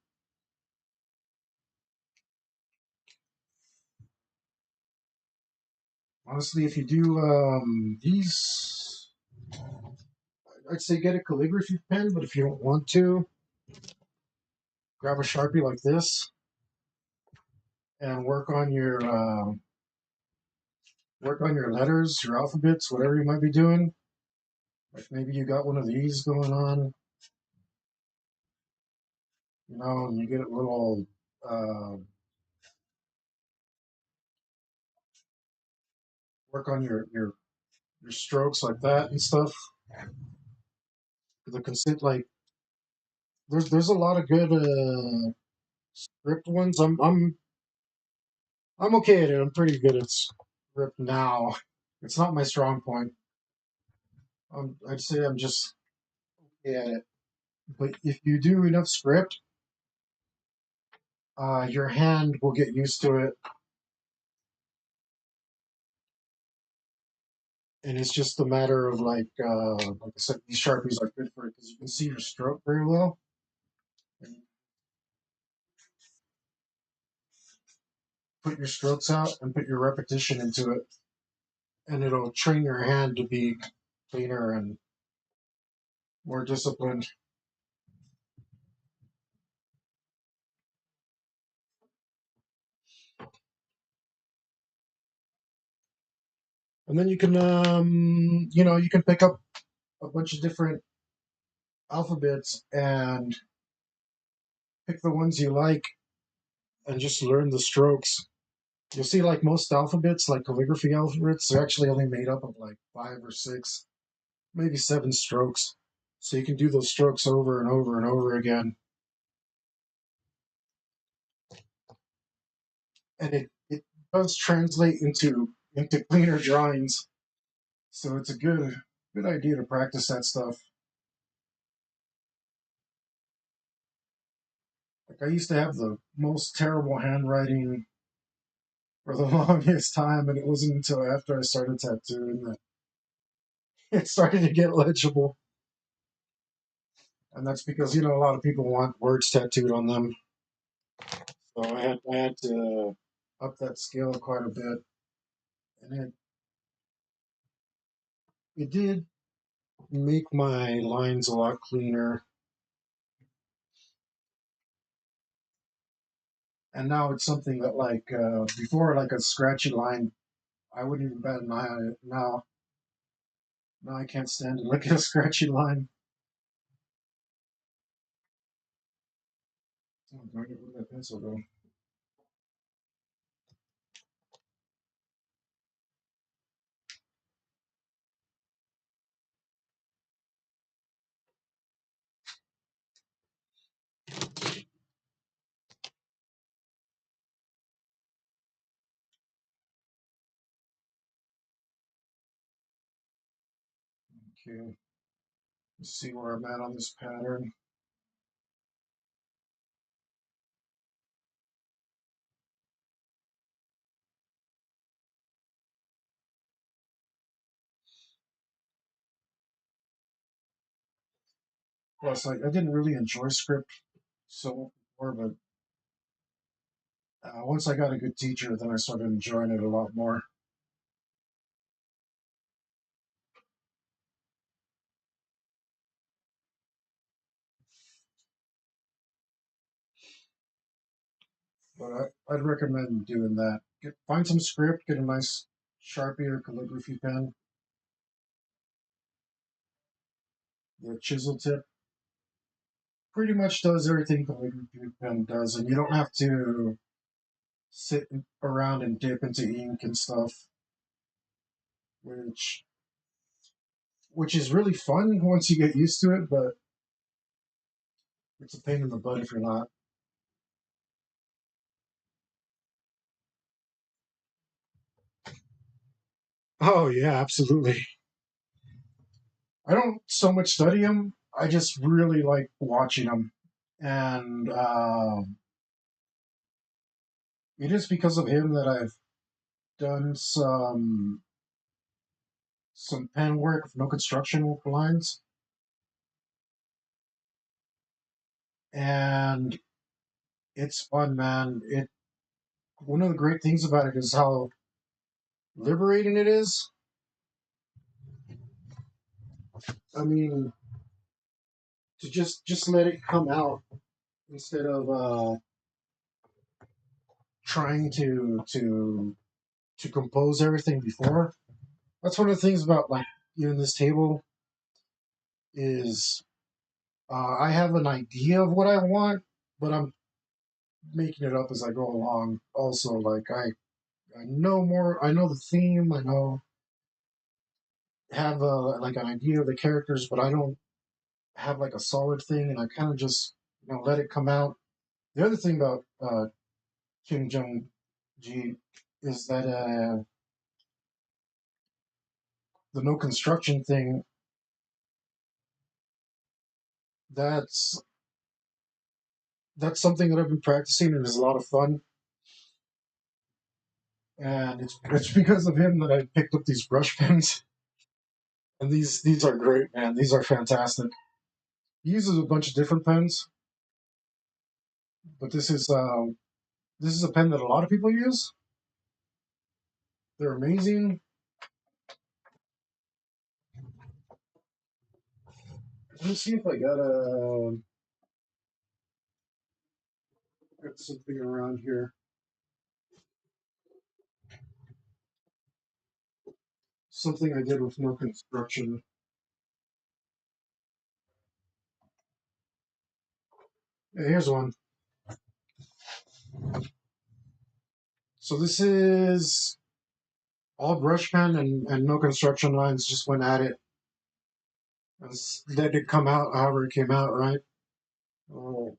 Honestly, if you do these, I'd say get a calligraphy pen. But if you don't want to, grab a sharpie like this and work on your letters, your alphabets, whatever you might be doing. Like maybe you got one of these going on, and you get a little work on your strokes like that and stuff. The consent like there's a lot of good script ones. I'm okay at it. I'm pretty good at script now. It's not my strong point. I'd say I'm just okay at it. But if you do enough script, your hand will get used to it, and it's just a matter of like I said, these sharpies are good for it because you can see your stroke very well. And put your strokes out and put your repetition into it, and it'll train your hand to be cleaner and more disciplined. And then you can, you can pick up a bunch of different alphabets and pick the ones you like and just learn the strokes. You'll see, like most alphabets, like calligraphy alphabets, they're actually only made up of like 5 or 6, maybe 7 strokes. So you can do those strokes over and over and over again. And it does translate into cleaner drawings. So it's a good idea to practice that stuff. Like I used to have the most terrible handwriting for the longest time, and it wasn't until after I started tattooing that it started to get legible. And that's because a lot of people want words tattooed on them. So I had to up that skill quite a bit, and it did make my lines a lot cleaner. And now it's something that before, like a scratchy line, I wouldn't even bat an eye on it. Now I can't stand to look at a scratchy line. Oh, darn it, where'd that pencil go? Okay, let's see where I'm at on this pattern. Plus, I didn't really enjoy script so much before, but once I got a good teacher, then I started enjoying it a lot more. But I'd recommend doing that. Find some script, get a nice Sharpie or calligraphy pen, the chisel tip. Pretty much does everything calligraphy pen does, and you don't have to sit around and dip into ink and stuff, which which is really fun once you get used to it, but it's a pain in the butt if you're not. Oh yeah, absolutely. I don't so much study them. I just really like watching them, and it is because of him that I've done some pen work, no construction lines, and it's fun, man. It One of the great things about it is how liberating it is. I mean, to just let it come out instead of trying to compose everything before. That's one of the things about like even this table is I have an idea of what I want, but I'm making it up as I go along. Also, like I know more. I know the theme. I know have like an idea of the characters, but I don't have like a solid thing, and I kind of just let it come out. The other thing about Kim Jong Ji is that the no construction thing. That's that's something that I've been practicing, and is a lot of fun. And it's because of him that I picked up these brush pens, and these are great, man. These are fantastic. He uses a bunch of different pens, but this is This is a pen that a lot of people use. They're amazing. Let me see if I got something around here. Something I did with no construction. Yeah, here's one. So this is all brush pen and no construction lines. Just went at it. Let it come out however it came out, right? Oh,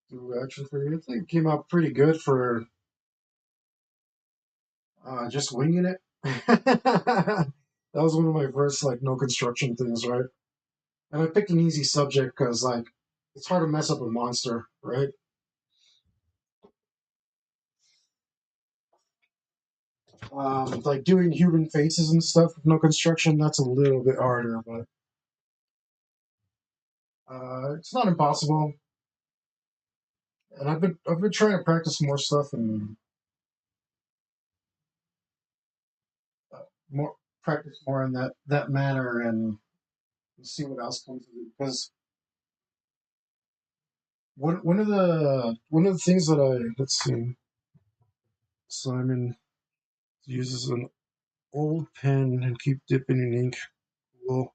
do action for you. I think it came out pretty good for just winging it. That was one of my first like no construction things, right? And I picked an easy subject because like it's hard to mess up a monster, right? Like doing human faces and stuff with no construction, that's a little bit harder, but it's not impossible. And I've been trying to practice more stuff and more practice more in that manner and see what else comes of it. Because one of the things that I let's see, Simon uses an old pen and keep dipping in ink. Well,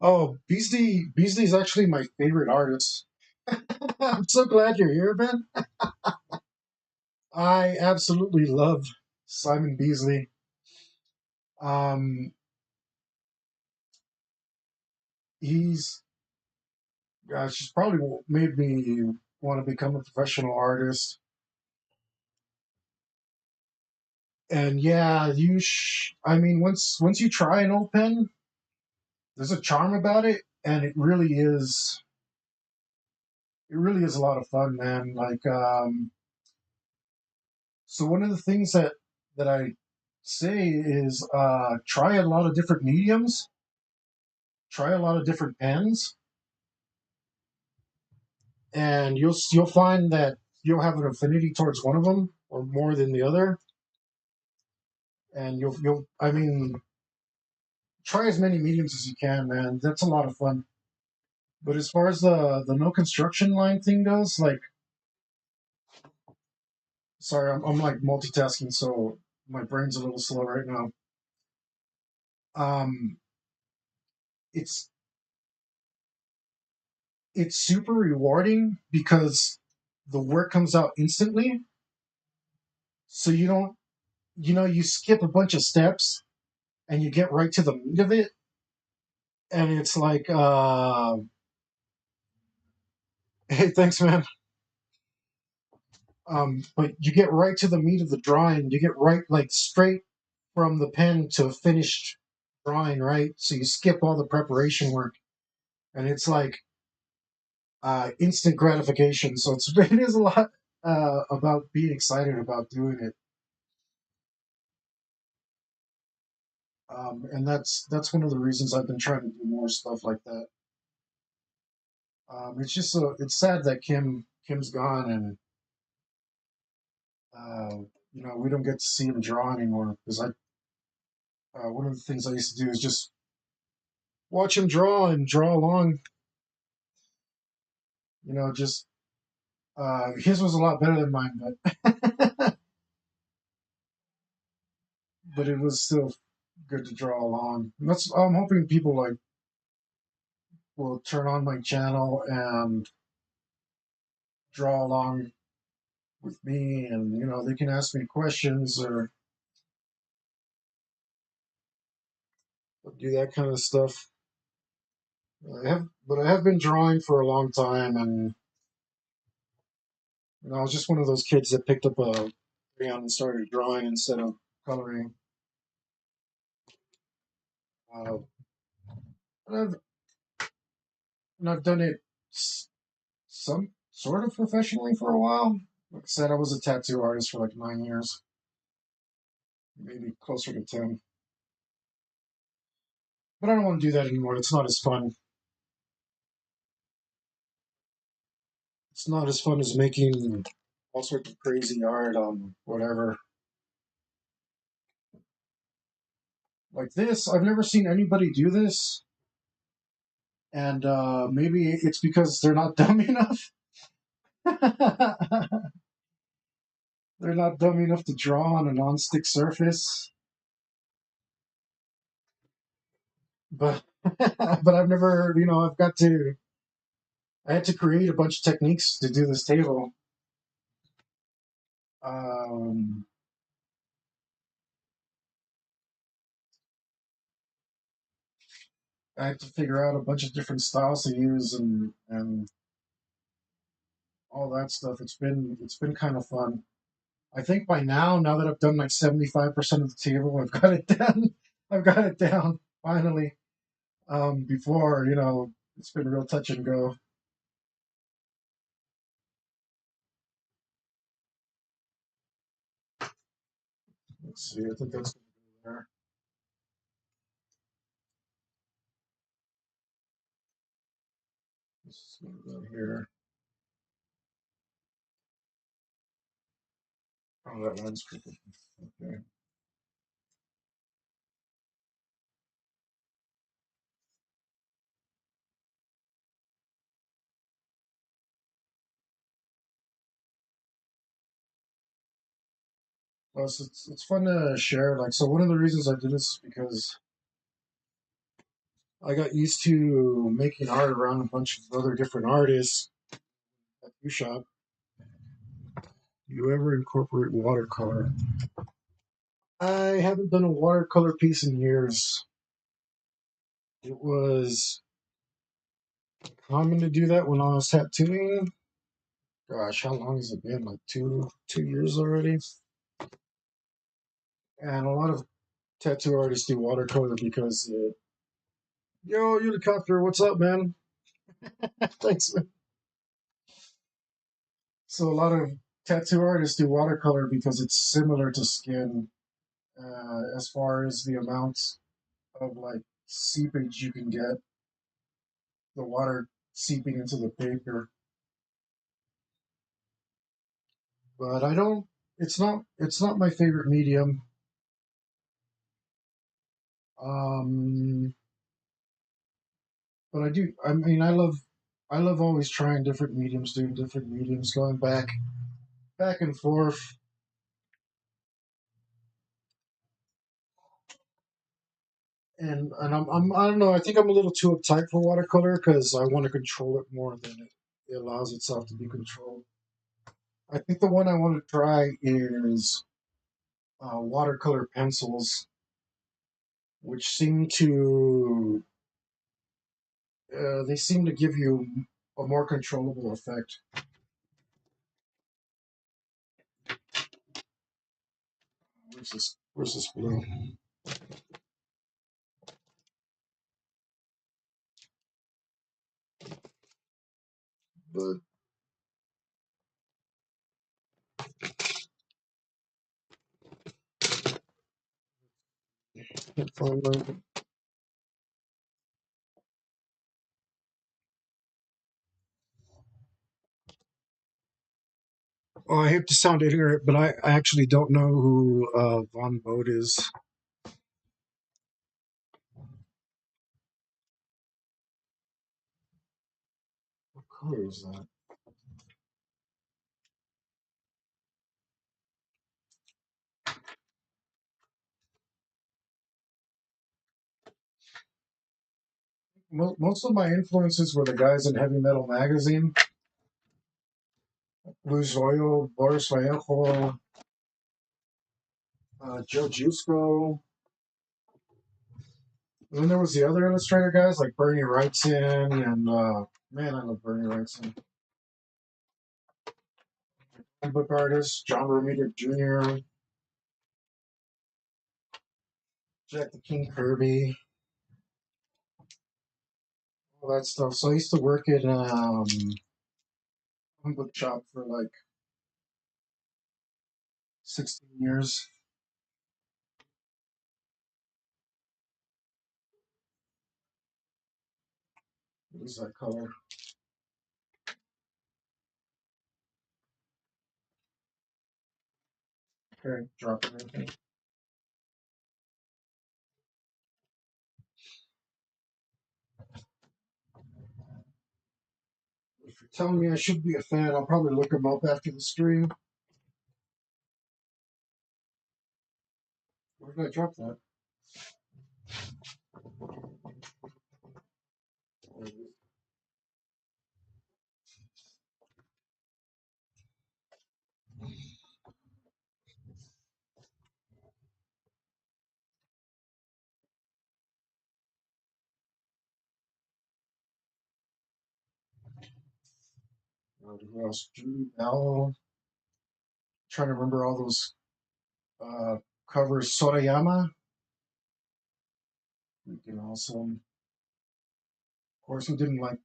oh, Beasley is actually my favorite artist. I'm so glad you're here, Ben. I absolutely love Simon Beasley. Um, he's gosh, he's probably made me want to become a professional artist. And yeah, I mean, once you try an old pen, there's a charm about it, and it really is a lot of fun, man. Like, so one of the things that I say is try a lot of different mediums, try a lot of different pens, and you'll find that you'll have an affinity towards one of them or more than the other, and you'll I mean try as many mediums as you can, man. That's a lot of fun. But as far as the no construction line thing goes, like, sorry, I'm like multitasking, so my brain's a little slow right now. Um, it's it's super rewarding because the work comes out instantly, so you don't you skip a bunch of steps and you get right to the meat of it, and it's like, hey, thanks, man. But you get right to the meat of the drawing. You get right, like, straight from the pen to finished drawing, right? So you skip all the preparation work, and it's like instant gratification. So it is a lot about being excited about doing it, and that's one of the reasons I've been trying to do more stuff like that. It's just it's sad that Kim's gone, and uh, we don't get to see him draw anymore because I one of the things I used to do is just watch him draw and draw along. Just his was a lot better than mine, but it was still good to draw along. And that's I'm hoping people like will turn on my channel and draw along with me, and they can ask me questions or do that kind of stuff. But I have been drawing for a long time, and I was just one of those kids that picked up a crayon and started drawing instead of coloring. Uh, and I've done it some sort of professionally for a while. Like I said, I was a tattoo artist for like 9 years, maybe closer to 10. But I don't want to do that anymore. It's not as fun. It's not as fun as making all sorts of crazy art on whatever. Like this, I've never seen anybody do this, and maybe it's because they're not dumb enough. They're not dumb enough to draw on a non-stick surface. But but I've never, I had to create a bunch of techniques to do this table. Um, I had to figure out a bunch of different styles to use and all that stuff. It's been kind of fun. I think by now that I've done like 75% of the table, I've got it done. I've got it down finally. Before, it's been real touch and go. Let's see. I think that's gonna go there. This is gonna go here. Oh, that line's crooked. Okay. Plus, it's fun to share. Like, so one of the reasons I did this is because I got used to making art around a bunch of other different artists at U Shop. Do you ever incorporate watercolor? I haven't done a watercolor piece in years. It was common to do that when I was tattooing. Gosh, how long has it been? Like two years already. And a lot of tattoo artists do watercolor because, yo, Unicopter, what's up, man? Thanks, man. So a lot of tattoo artists do watercolor because it's similar to skin as far as the amount of like seepage you can get, the water seeping into the paper. But I don't. It's not my favorite medium. Um, but I do. I mean, I love always trying different mediums, doing different mediums, going back and forth. I don't know. I think I'm a little too uptight for watercolor because I want to control it more than it allows itself to be controlled. I think the one I want to try is watercolor pencils, which seem to give you a more controllable effect. Where's this blue? But can't find my. Oh, I hate to sound ignorant, but I actually don't know who Von Bode is. What color is that? Most of my influences were the guys in Heavy Metal Magazine: Lou Zoil, Boris Vallejo, Joe Jusko. And then there was the other illustrator guys like Bernie Wrightson and man, I love Bernie Wrightson. Book artist John Romita Jr., Jack the King Kirby, all that stuff. So I used to work in comic book shop for like 16 years. What is that color? Okay, drop everything. If you're telling me I should be a fan, I'll probably look them up after the stream. Where did I drop that? Who else? Judy Bell. Trying to remember all those uh, covers. Sorayama. Freaking awesome. Of course, who didn't like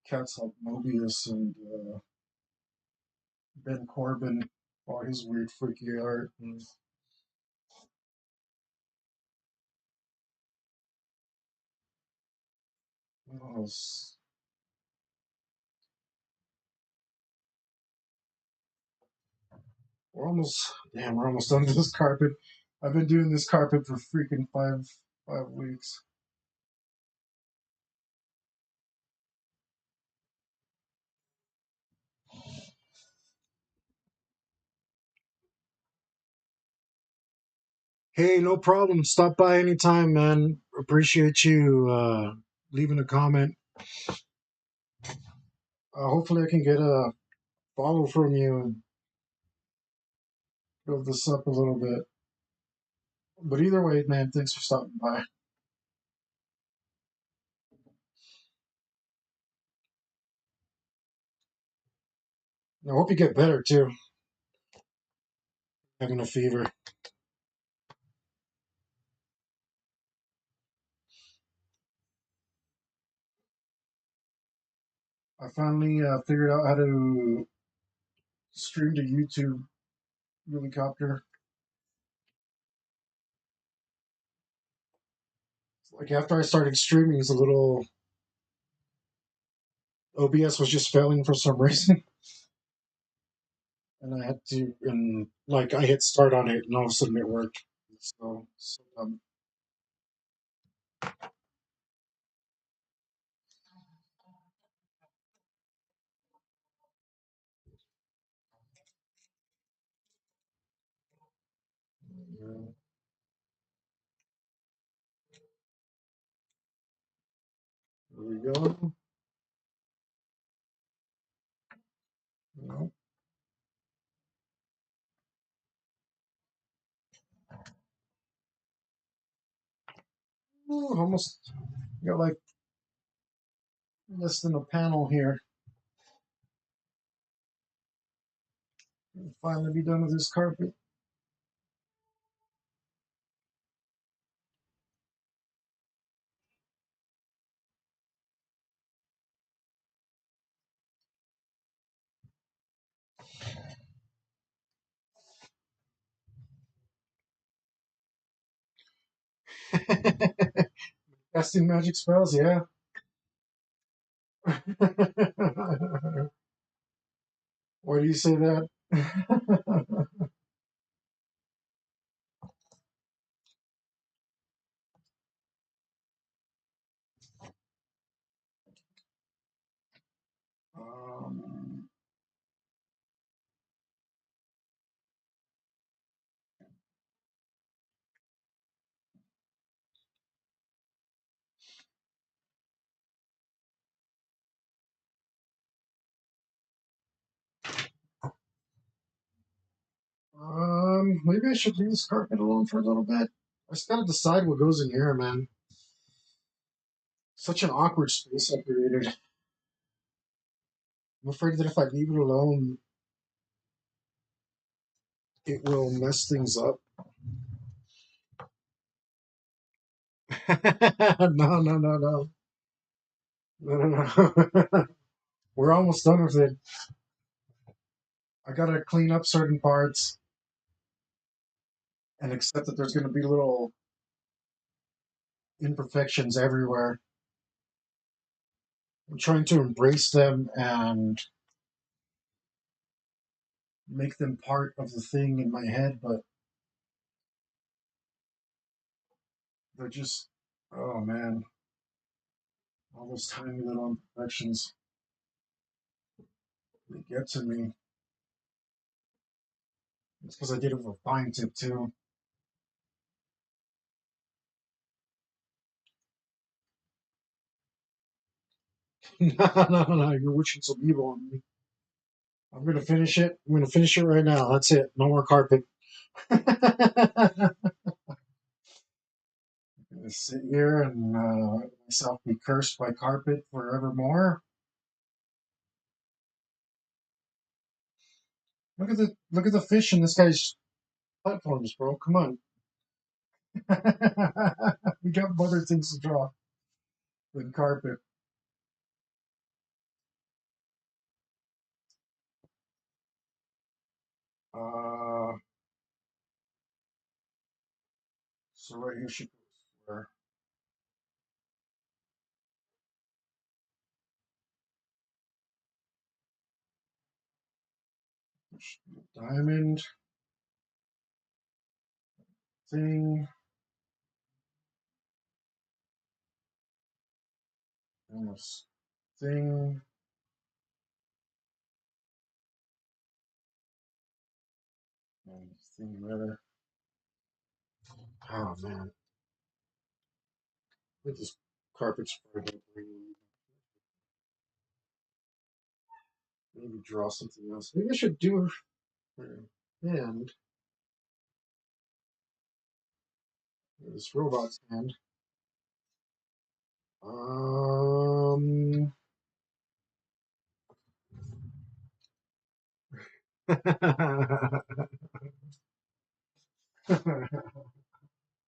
cats like Mobius and Ben Corbin, all his weird, freaky art. And what else? We're almost done with this carpet. I've been doing this carpet for freaking five weeks. Hey, no problem. Stop by anytime, man. Appreciate you leaving a comment. Hopefully, I can get a follow from you and build this up a little bit. But either way, man, thanks for stopping by. I hope you get better too. Having a fever. I finally figured out how to stream to YouTube Helicopter. Like after I started streaming, it's a little OBS was just failing for some reason, and I had to and like I hit start on it, and all of a sudden it worked. So yeah, there we go. No. Oh, almost got like less than a panel here. We'll finally be done with this carpet. Casting magic spells, yeah. Why do you say that? um, maybe I should leave this carpet alone for a little bit. I just gotta decide what goes in here, man. Such an awkward space I created. I'm afraid that if I leave it alone, it will mess things up. No, no, no, no. No, no, no. We're almost done with it. I gotta clean up certain parts and accept that there's gonna be little imperfections everywhere. I'm trying to embrace them and make them part of the thing in my head, but They're just, oh man, all those tiny little imperfections, they get to me. It's because I did it with a fine tip too. No, you're wishing some evil on me. I'm gonna finish it. I'm gonna finish it right now. That's it. No more carpet. I'm gonna sit here and let myself be cursed by carpet forevermore. Look at the fish in this guy's platforms, bro. Come on. We got other things to draw than carpet. Uh, so right here should be square. Diamond thing. Almost thing. And thing rather. Oh man. Look at this carpet spread. Maybe draw something else. Maybe I should do and this robot's hand. Um.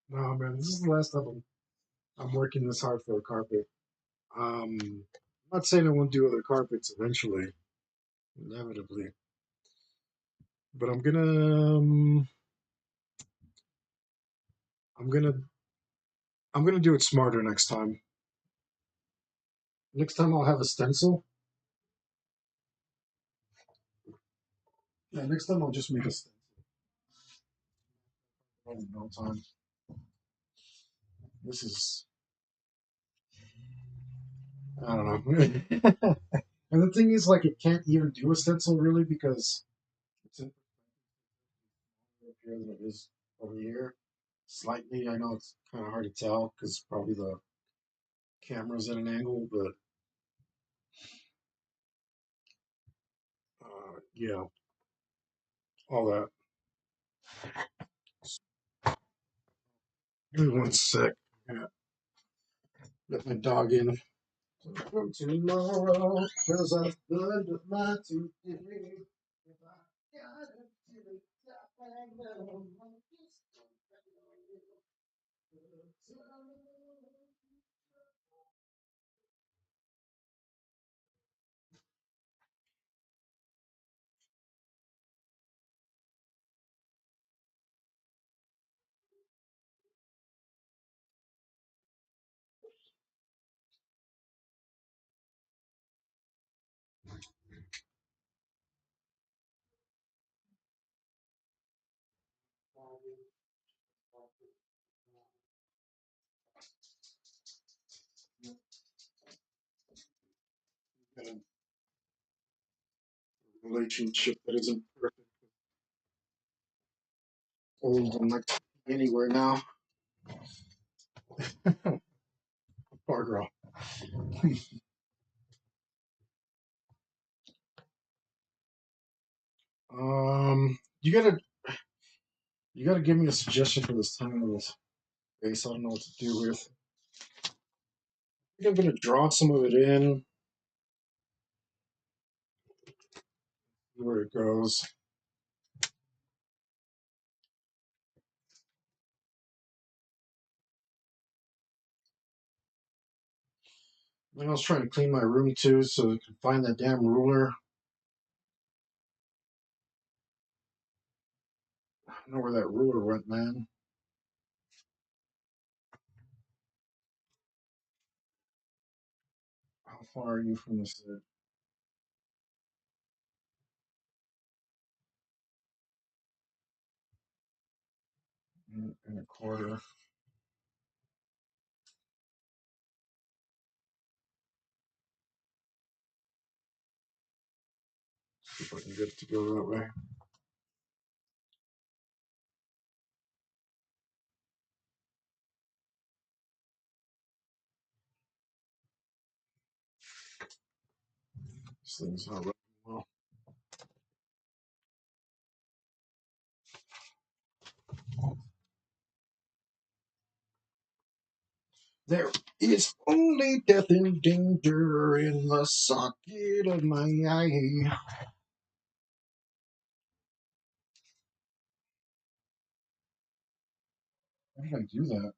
No man, this is the last of them. I'm working this hard for a carpet. I'm not saying I won't do other carpets eventually, inevitably, but I'm gonna I'm gonna do it smarter next time. Next time I'll have a stencil. Yeah, next time I'll just make a stencil. No time. This is I don't know. And the thing is, like, it can't even do a stencil really because it's in up here than it is over here. Slightly, I know it's kind of hard to tell because probably the camera's at an angle, but yeah, all that. Give me 1 sec. Yeah, let my dog in. From tomorrow, cause I've done my today. If I got it to the top, I know my relationship that isn't perfect, old and like anywhere now. Poor girl. You gotta give me a suggestion for this tiny little space. I don't know what to do with. I think I'm gonna draw some of it in, see where it goes. Then I was trying to clean my room too, so I can find that damn ruler. I don't know where that ruler went, man. How far are you from this in a quarter? See if I can get it to go that way. This thing's not running well. There is only death and danger in the socket of my eye. How did I do that?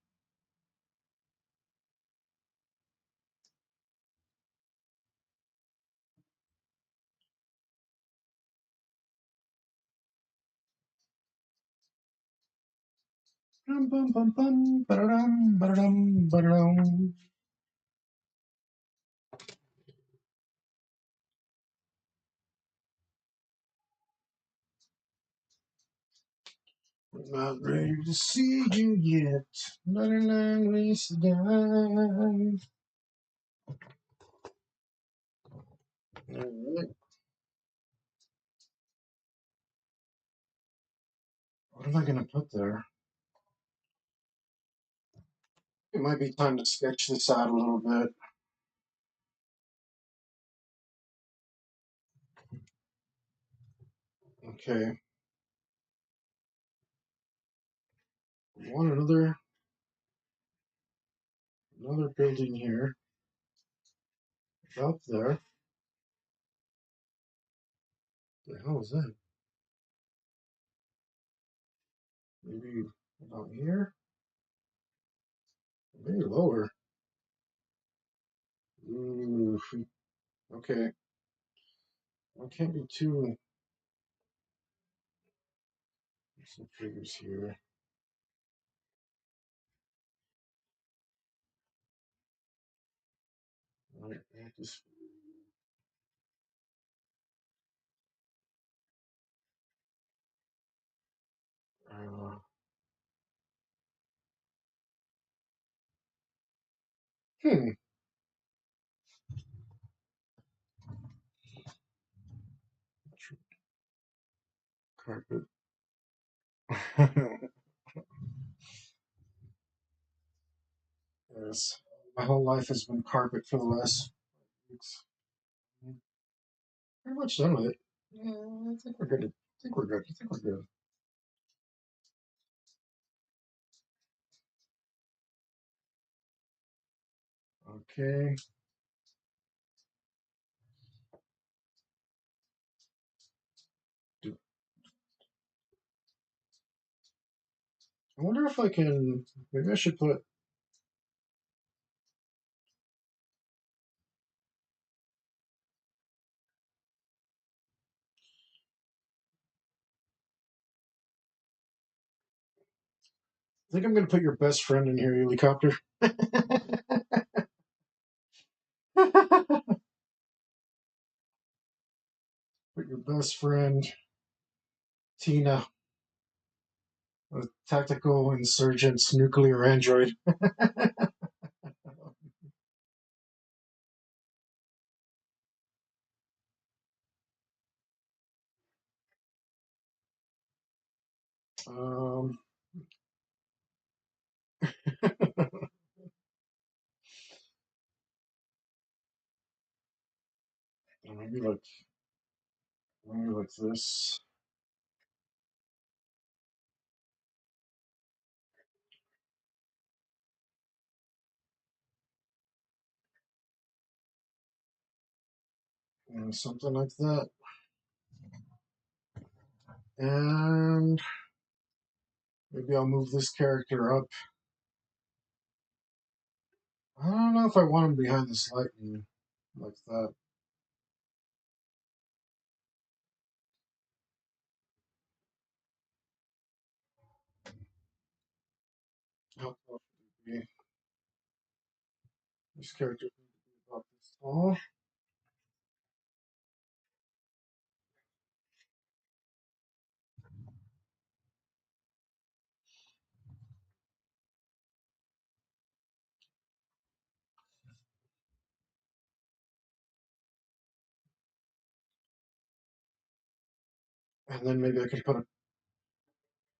Bum, bum, bum, bum, ba-da-dum, ba-da-dum, ba-da-dum. I'm not ready to see you yet. Not a long ways to die. Alright, what am I going to put there? It might be time to sketch this out a little bit. Okay. I want another building here. Up there. The hell is that? Maybe about here? Maybe lower. Ooh, okay. I can't be too. Some figures here. Right, this. Uh, hmm. Carpet. Yes. My whole life has been carpet for the last weeks. Pretty much done with it. Yeah, I think we're good. I think we're good. I think we're good. Okay. I wonder if I can. Maybe I should put. I think I'm going to put your best friend in here, helicopter. Put your best friend, Tina, a tactical insurgents nuclear android. Um, maybe like this. Something like that. And maybe I'll move this character up. I don't know if I want him behind this lightning like that. How tall should he be? This character needs to be about this tall. And then maybe I could put a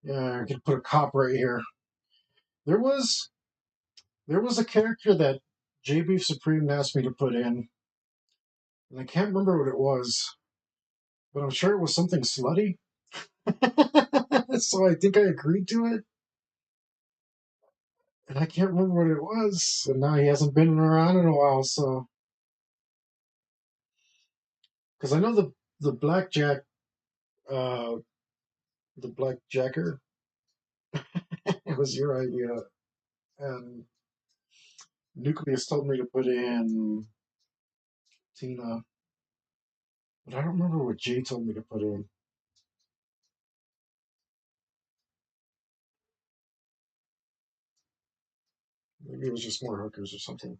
yeah, I could put a cop right here. There was there was a character that J Beef Supreme asked me to put in, and I can't remember what it was, but I'm sure it was something slutty. So I think I agreed to it, and I can't remember what it was. And now he hasn't been around in a while, so because I know the blackjack, uh, the blackjacker, it was your idea, and Nucleus told me to put in Tina, but I don't remember what Jay told me to put in. Maybe it was just more hookers or something.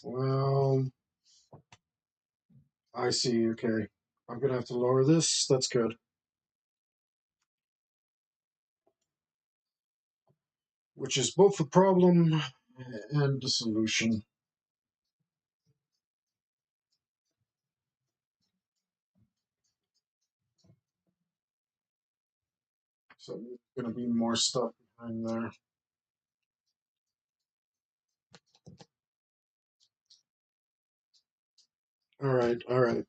Well, I see. Okay. I'm going to have to lower this. That's good. Which is both the problem and the solution. So there's going to be more stuff behind there. All right. All right.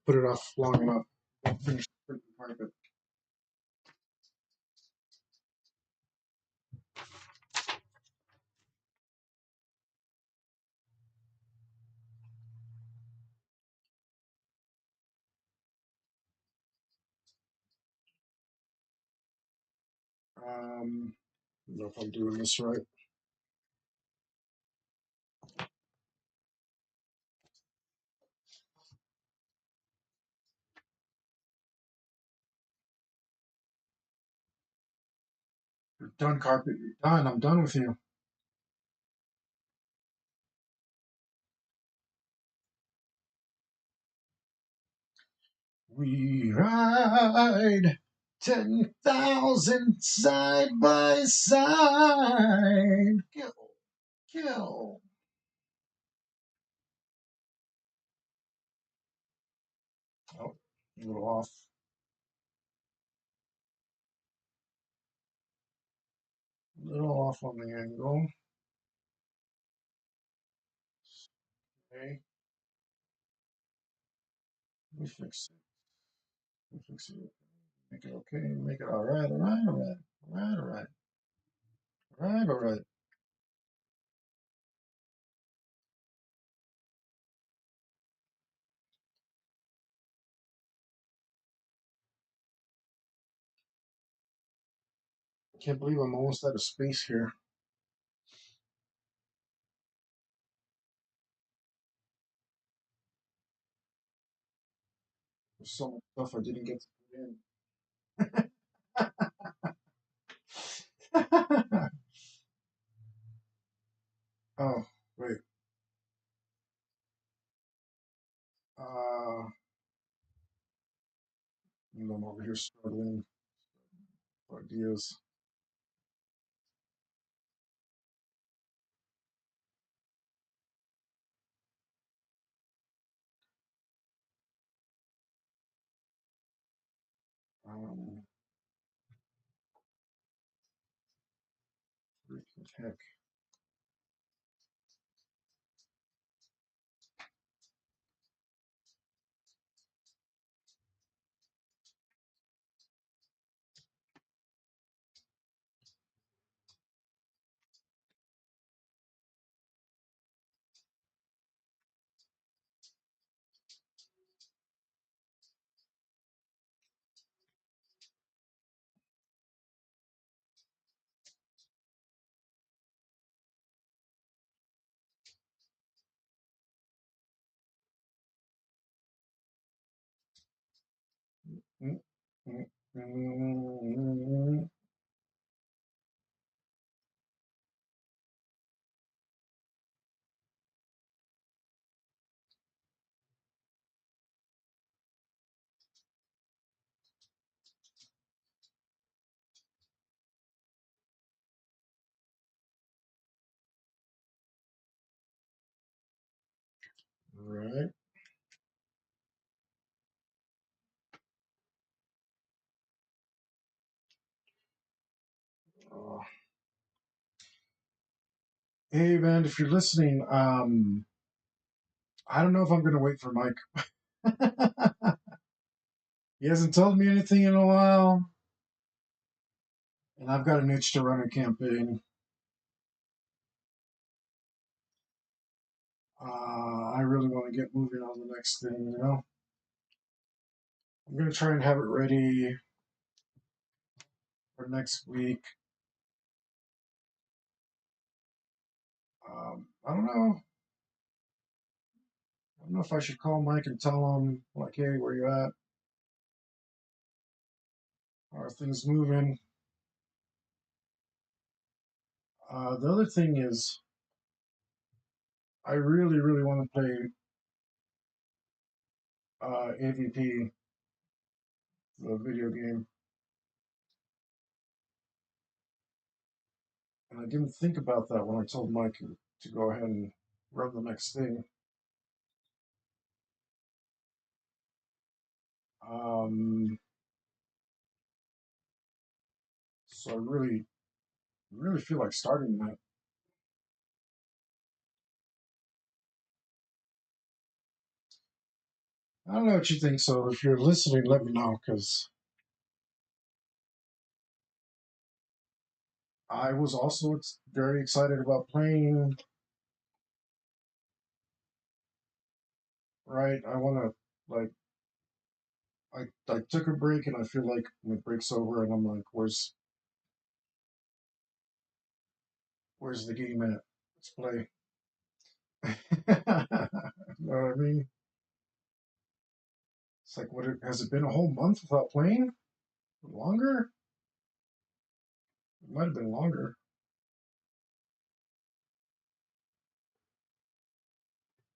Put it off long enough. Don't finish the carpet. I don't know if I'm doing this right. You're done, carpet. You're done. I'm done with you. We ride 10,000 side by side. Kill, kill. Oh, a little off. A little off on the angle. Okay, let me fix it. Let me fix it. Make it okay. Make it all right. All right. All right. All right. All right. All right. All right. I can't believe I'm almost out of space here. There's so much stuff I didn't get to put in. Oh, wait. Uh, I'm over here struggling with ideas. Um, freaking heck. Mm, mm, mm, Right. Uh, hey, man, if you're listening, I don't know if I'm going to wait for Mike. He hasn't told me anything in a while, and I've got an itch to run a campaign. I really want to get moving on the next thing, you know? I'm going to try and have it ready for next week. I don't know. I don't know if I should call Mike and tell him, like, hey, where you at? How are things moving? The other thing is, I really, really want to play AVP, the video game. And I didn't think about that when I told Mike to go ahead and run the next thing. Um, so I really, really feel like starting that. I don't know what you think. So if you're listening, let me know because I was also very excited about playing. Right, I want to like I took a break and I feel like the break's over and I'm like, where's the game at? Let's play. You know what I mean? It's like has it been a whole month without playing? Longer? It might have been longer.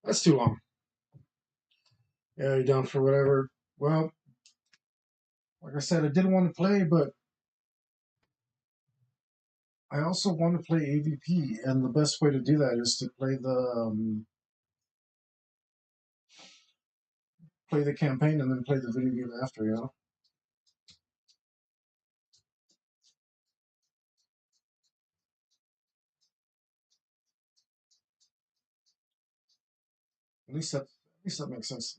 That's too long. Yeah, you're down for whatever. Well, like I said, I didn't want to play, but I also want to play AVP, and the best way to do that is to play the campaign and then play the video game after. You know, at least that makes sense.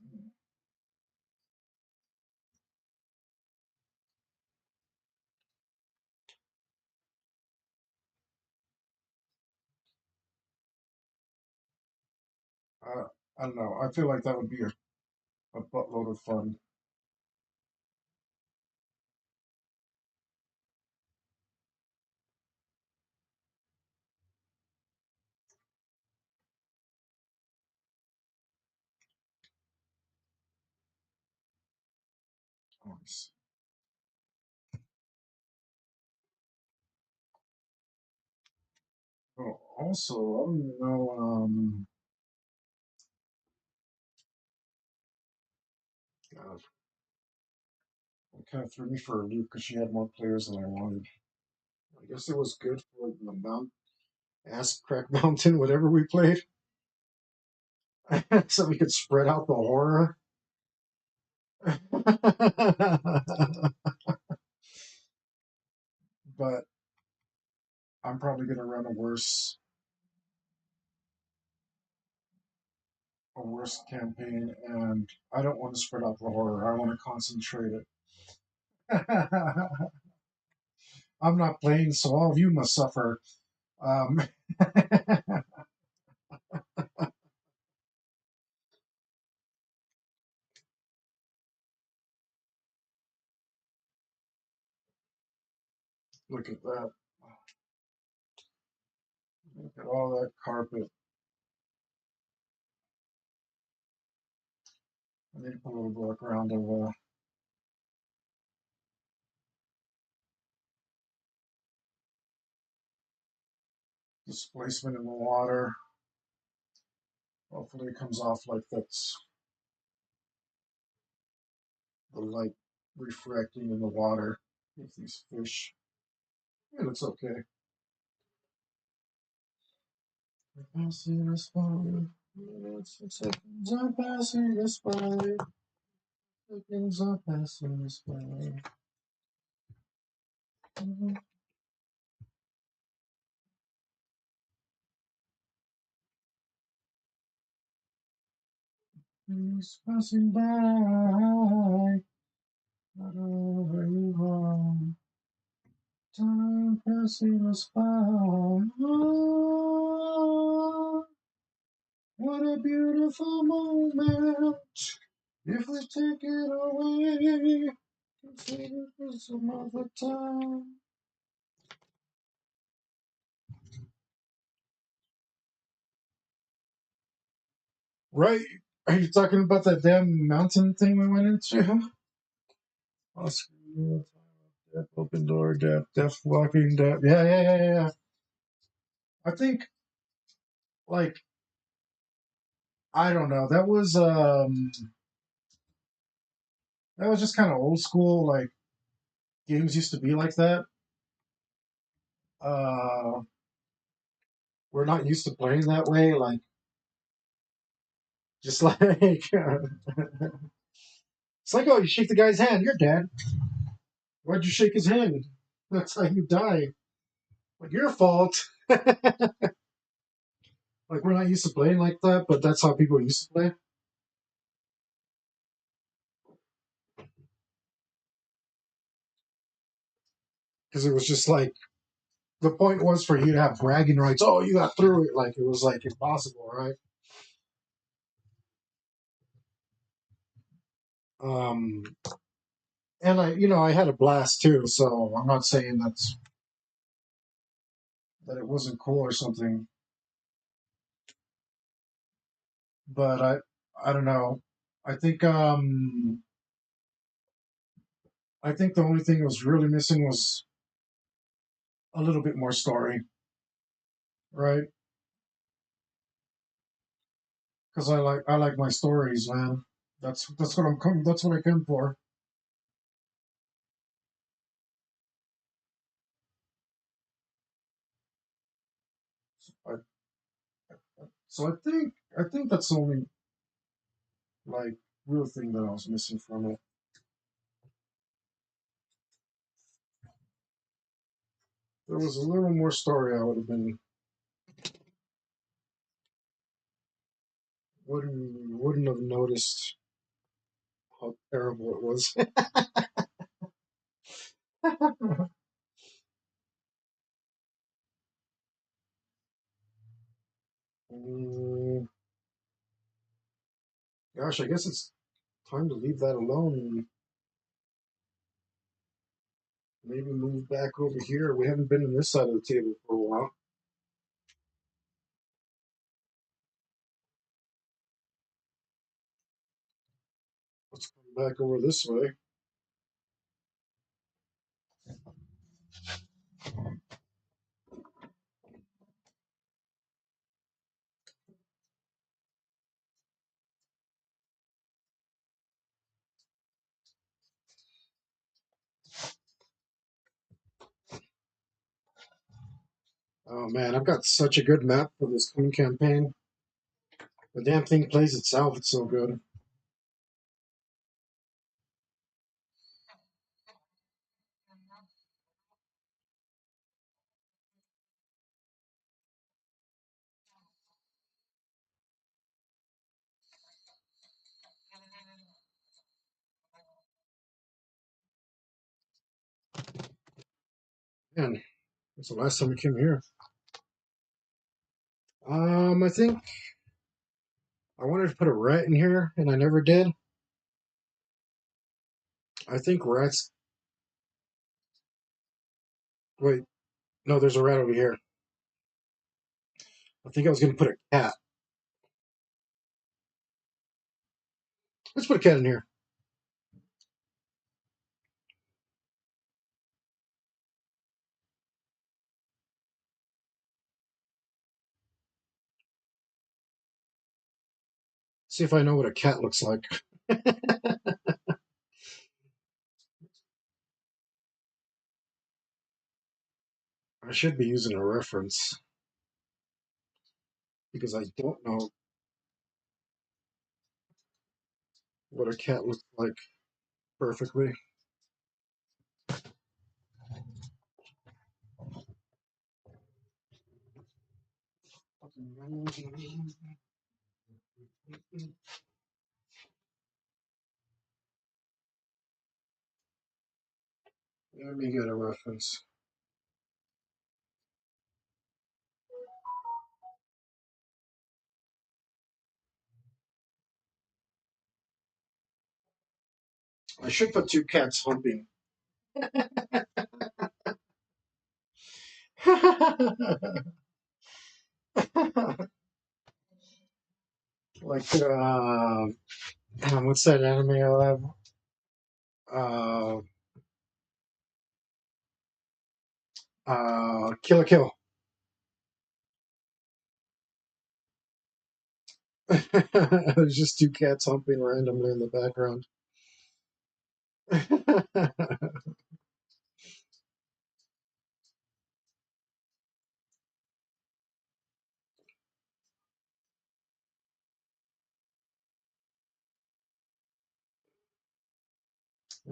Uh, I don't know. I feel like that would be a buttload of fun. Nice. Oh, also, I don't know. God, it kind of threw me for a loop because she had more players than I wanted. I guess it was good for the Ass Crack Mountain, whatever we played, so we could spread out the horror. But I'm probably going to run a worse campaign, and I don't want to spread out the horror. I want to concentrate it. I'm not playing, so all of you must suffer. Um, Look at that. Look at all that carpet. I need to put a little background of displacement in the water. Hopefully, it comes off like that's the light refracting in the water with these fish. It looks okay. Seconds are passing us by. Seconds are passing us by. He's passing by. Not over you are. Time passing us by. Oh, what a beautiful moment. If we take it away, consider it some other time. Right? Are you talking about that damn mountain thing we went into? Oscar, death, open door, death, walking, death. Yeah. I think, like, I don't know. That was just kind of old school. Like games used to be like that. Uh, we're not used to playing that way. Like just like it's like, oh, you shake the guy's hand, you're dead. Why'd you shake his hand? That's how you die. Like your fault. Like we're not used to playing like that, but that's how people used to play. Because it was just like the point was for you to have bragging rights. Oh, you got through it. Like it was like impossible, right? Um, and I had a blast too. So I'm not saying that it wasn't cool or something, but I don't know. I think um, I think the only thing that was really missing was a little bit more story, right? Because I like my stories, man. That's what I'm coming. That's what I come for. I, so I think that's the only like real thing that I was missing from it. There was a little more story. I would have been wouldn't have noticed how terrible it was. Mm, gosh, I guess it's time to leave that alone and maybe move back over here. We haven't been on this side of the table for a while. Let's come back over this way. Oh man, I've got such a good map for this Queen campaign. The damn thing plays itself. It's so good. Man, that's the last time we came here. I think I wanted to put a rat in here, and I never did. I think rats. Wait, no, there's a rat over here. I think I was going to put a cat. Let's put a cat in here. See if I know what a cat looks like. I should be using a reference because I don't know. what a cat looks like perfectly. Let me get a reference. I should put two cats humping. Like, what's that anime I love? Uh, Kill la Kill. There's just two cats humping randomly in the background.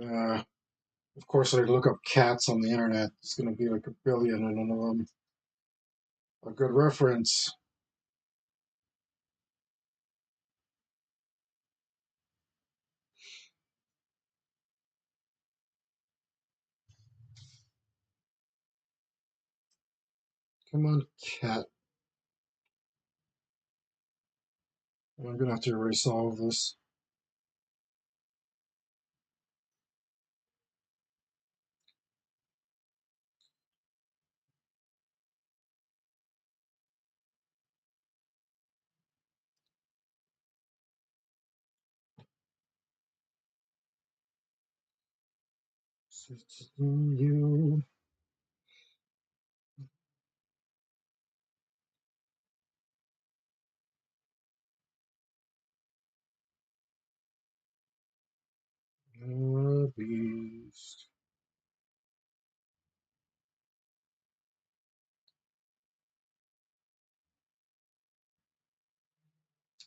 uh, of course, I look up cats on the internet. It's going to be like a billion, and none of them a good reference. Come on, cat. I'm going to have to erase all of this. You. Beast.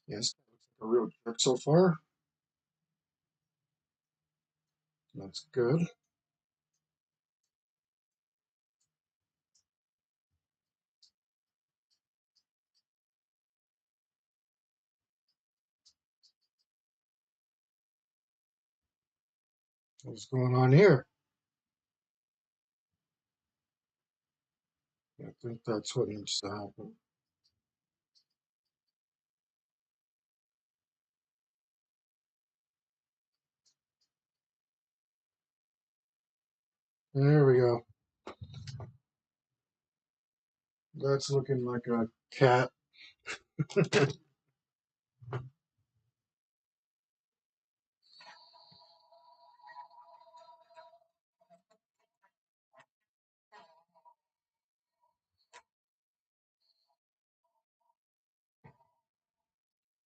Yes, looks like a real jerk so far. That's good. What's going on here? I think that's what needs to happen. There we go. That's looking like a cat.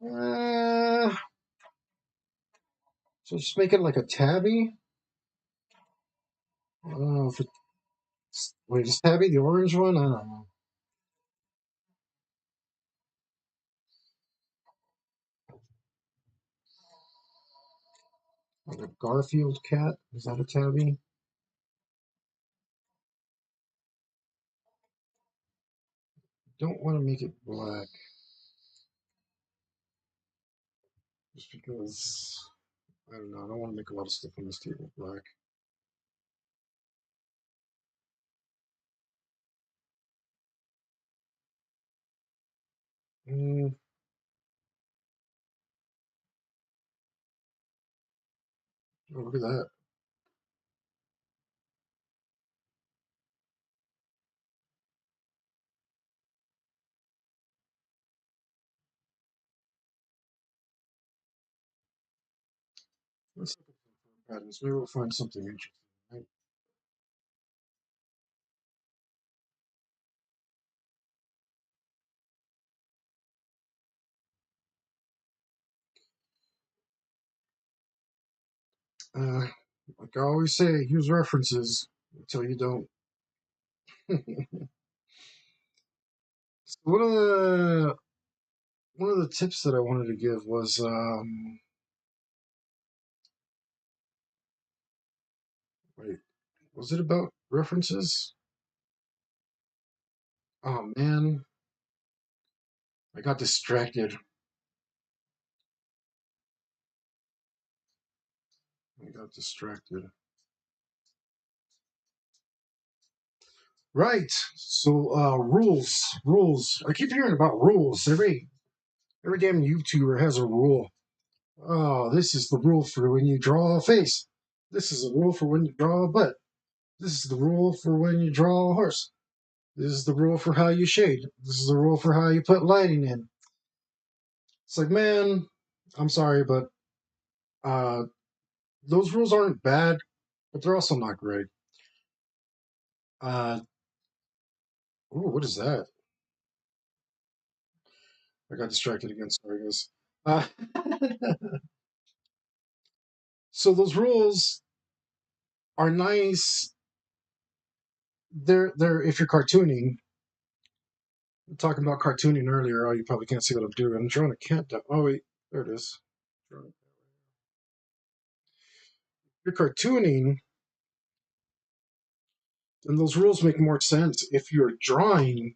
uh, so just make it like a tabby. I don't know if it's. Wait, is tabby the orange one? I don't know. Like a Garfield cat? Is that a tabby? Don't want to make it black. Just because. I don't know. I don't want to make a lot of stuff on this table black. Mm, oh, look at that. Let's look at some patterns. Maybe we'll find something interesting. Right? Uh, like I always say, use references until you don't. one of the one of the tips that I wanted to give was Was it about references? Oh man, I got distracted. I got distracted. Right. So rules. I keep hearing about rules. Every damn YouTuber has a rule. Oh, this is the rule for when you draw a face. This is the rule for when you draw a butt. This is the rule for when you draw a horse. This is the rule for how you shade. This is the rule for how you put lighting in. It's like, man, I'm sorry, but uh, those rules aren't bad, but they're also not great. Uh, ooh, what is that? I got distracted again. Sorry, guys. Uh, so those rules are nice. They're if you're cartooning. Talking about cartooning earlier. Oh, you probably can't see what I'm doing. I'm drawing a cat down. Oh wait, there it is. If you're cartooning, then those rules make more sense. If you're drawing,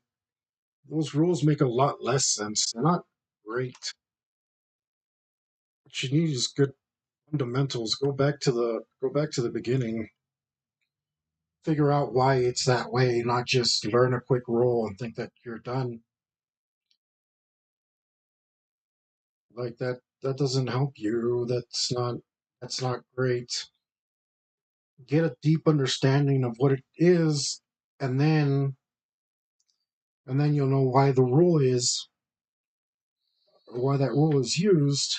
those rules make a lot less sense. They're not great. What you need is good fundamentals. Go back to the beginning. Figure out why it's that way, not just learn a quick rule and think that you're done. Like that doesn't help you. That's not great. Get a deep understanding of what it is, and then you'll know why the rule is, or why that rule is used,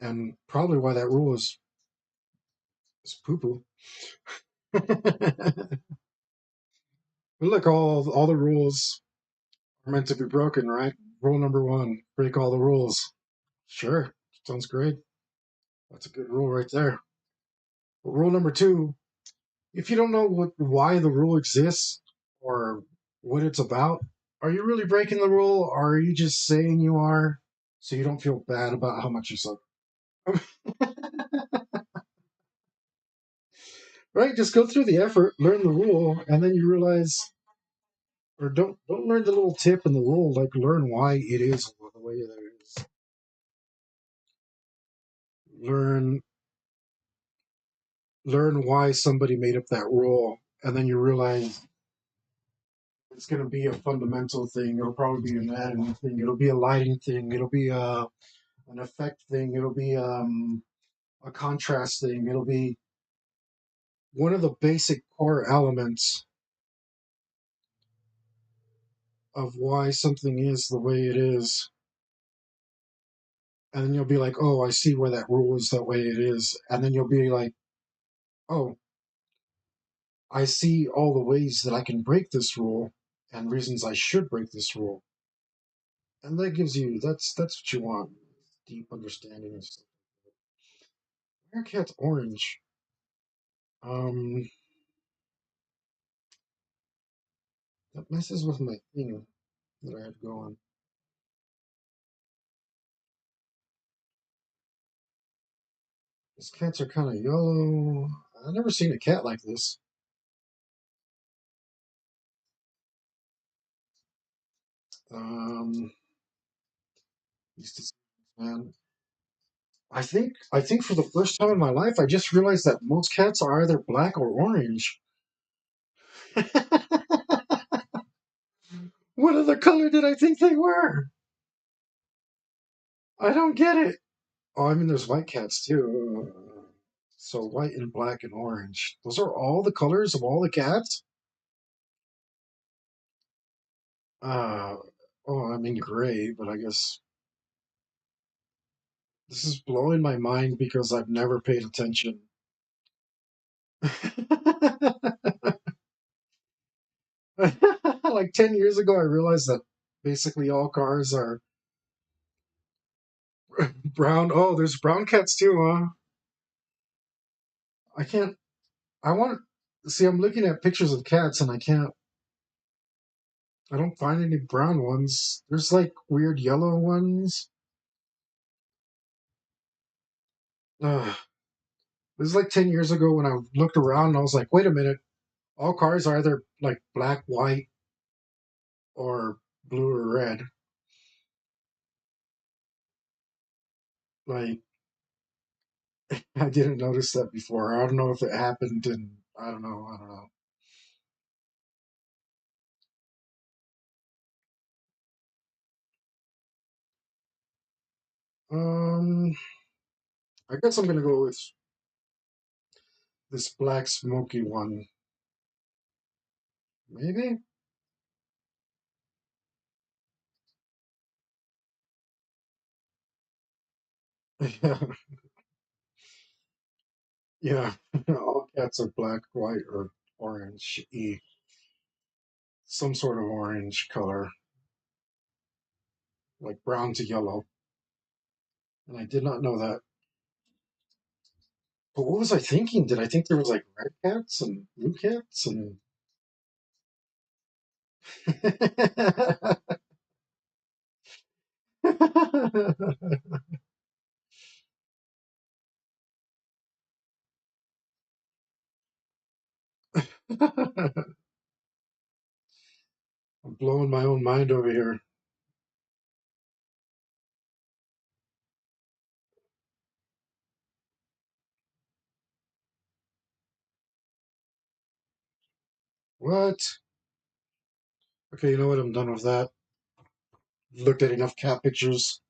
and probably why that rule is poo poo. Look, all the rules are meant to be broken, right? Rule number one: break all the rules. Sure, sounds great. That's a good rule right there. But rule number two: if you don't know why the rule exists or what it's about, are you really breaking the rule, or are you just saying you are so you don't feel bad about how much you suck? Right? Just go through the effort, learn the rule, and then you realize, or don't learn the little tip in the rule. Like learn why it is the way it is. Learn learn why somebody made up that rule, and then you realize it's going to be a fundamental thing. It'll probably be an anatomy thing. It'll be a lighting thing. It'll be an effect thing. It'll be a contrast thing. It'll be one of the basic core elements of why something is the way it is. And then you'll be like, oh, I see why that rule is that way it is. And then you'll be like, oh, I see all the ways that I can break this rule and reasons I should break this rule. And that gives you that's what you want. Deep understanding of stuff. Bearcat's orange. Um that messes with my thing that I had going. These cats are kind of yellow. I've never seen a cat like this. Um, these decisions, man. I think for the first time in my life, I just realized that most cats are either black or orange. What other color did I think they were? I don't get it. Oh, I mean, there's white cats too. So white and black and orange. Those are all the colors of all the cats? Uh, oh, I mean gray, but I guess this is blowing my mind because I've never paid attention. Like 10 years ago, I realized that basically all cars are brown. Oh, there's brown cats too, huh? I can't. I want. See, I'm looking at pictures of cats and I can't. I don't find any brown ones. There's like weird yellow ones. Ugh. was like 10 years ago when I looked around and I was like, wait a minute, all cars are either like black, white, or blue or red. Like, I didn't notice that before. I don't know if it happened, and I don't know. I don't know. Um, I guess I'm gonna go with this black smoky one. Maybe. Yeah, yeah. All cats are black, white, or orange. Some sort of orange color, like brown to yellow. And I did not know that. But what was I thinking? Did I think there was like red cats and blue cats and? I'm blowing my own mind over here. What? Okay, you know what? I'm done with that. Looked at enough cat pictures.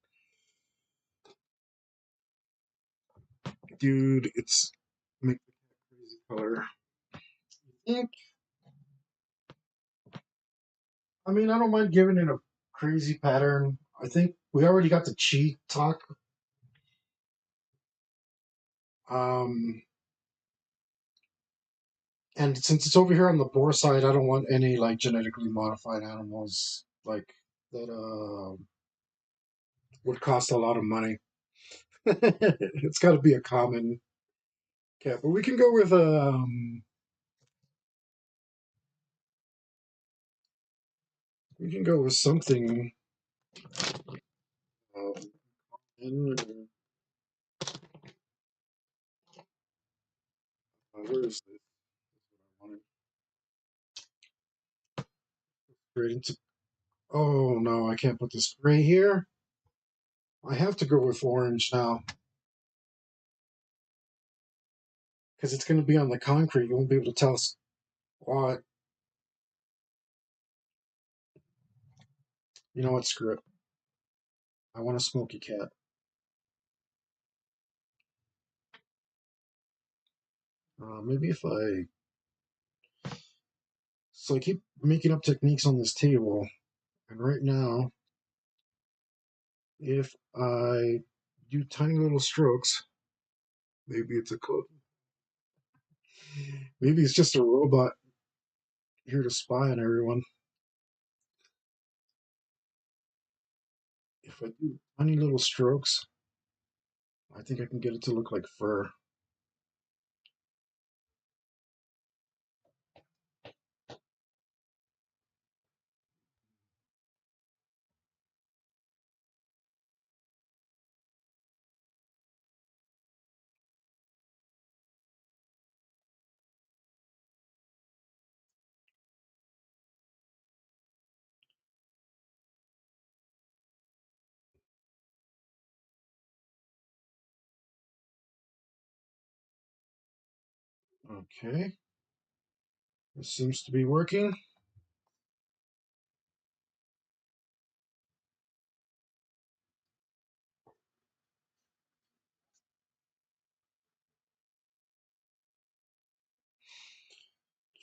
Dude, it's make the cat crazy color. Mm, I mean, I don't mind giving it a crazy pattern. I think we already got the cheek talk. Um, and since it's over here on the boar side, I don't want any like genetically modified animals like that would cost a lot of money. It's got to be a common cat, but we can go with something. Um, where is this? I wanted straight into. Oh no, I can't put this gray here. I have to go with orange now because it's going to be on the concrete. You won't be able to tell us what. You know what? Screw it. I want a smoky cat. Maybe if I. So I keep making up techniques on this table, and right now, if I do tiny little strokes, maybe it's a code. Maybe it's just a robot here to spy on everyone. If I do tiny little strokes, I think I can get it to look like fur. Okay, this seems to be working.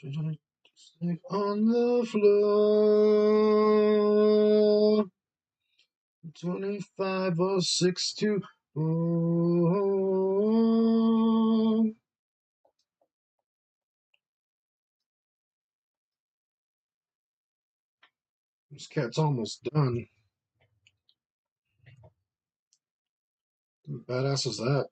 'Sleep on the floor. 25062. Oh, this cat's almost done. How badass is that?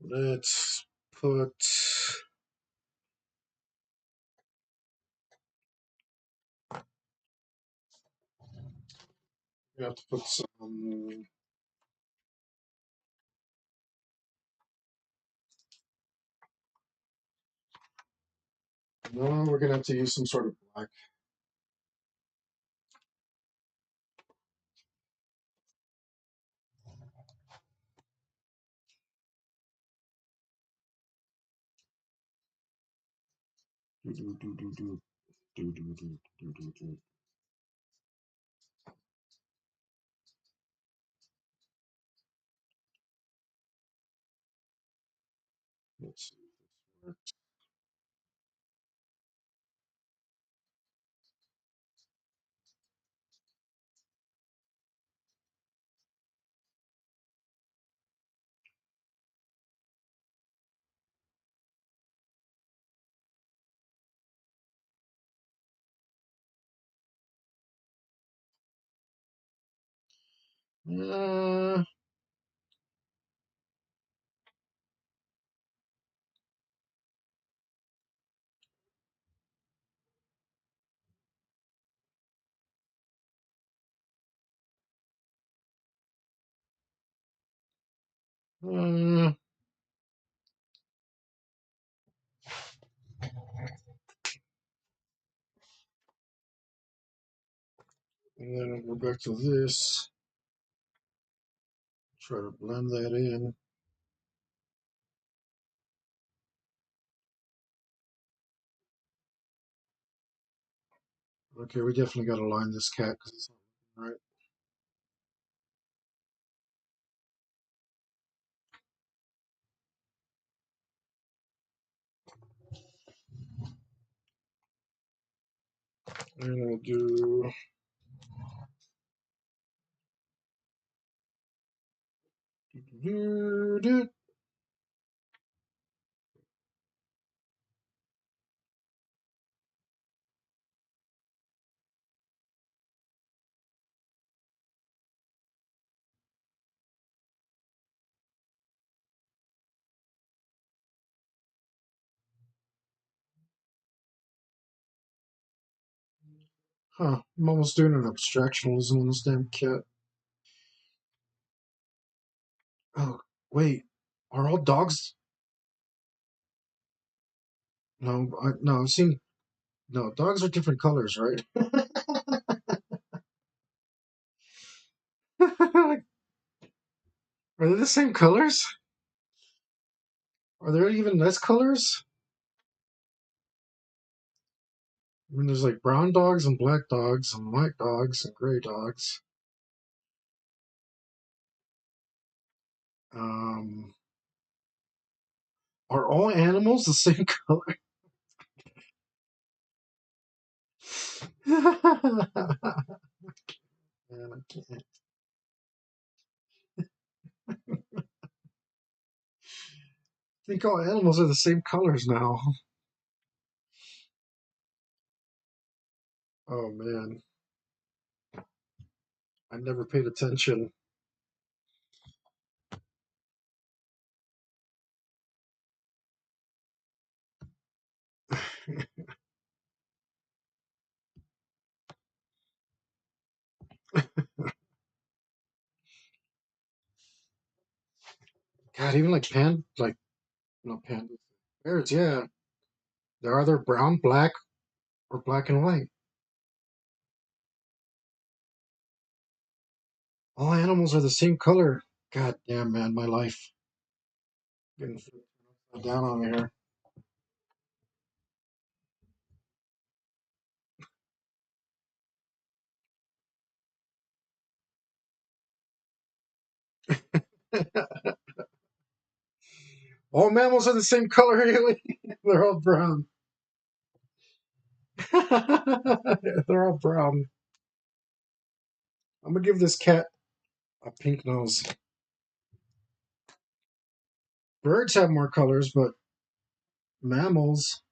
Let's put You have to put some. No, we're gonna have to use some sort of black. Do do do do do do do do do do do. Let's see if this works. Uh, uh, and then I'll go back to this. Try to blend that in. Okay, we definitely got to line this cat because it's not right. And we'll do. Do, do, Huh, I'm almost doing an abstractionalism on this damn cat. Oh, wait. Are all dogs? No, no, I've seen. No, dogs are different colors, right? Are they the same colors? Are there even less colors? I mean, there's like brown dogs and black dogs and white dogs and gray dogs. Um, are all animals the same color? Man, I can't. I think all animals are the same colors now. Oh man, I never paid attention. God, even like no pandas, bears. Yeah, they're either brown, black, or black and white. All animals are the same color. God damn, man, my life getting down on here. All mammals are the same color, Haley. They're all brown. They're all brown. I'm gonna give this cat a pink nose. Birds have more colors, but mammals,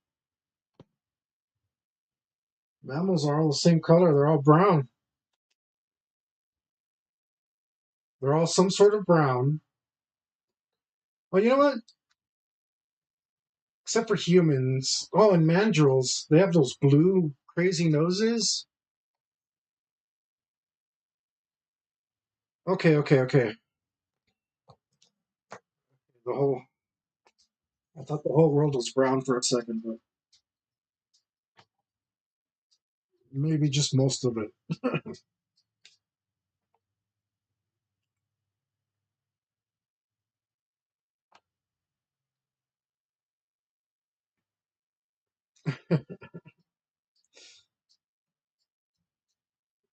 mammals are all the same color. They're all brown. They're all some sort of brown. Well, you know what? Except for humans. Oh, and mandrills. They have those blue crazy noses. Okay, okay, okay. The whole I thought the whole world was brown for a second, but maybe just most of it.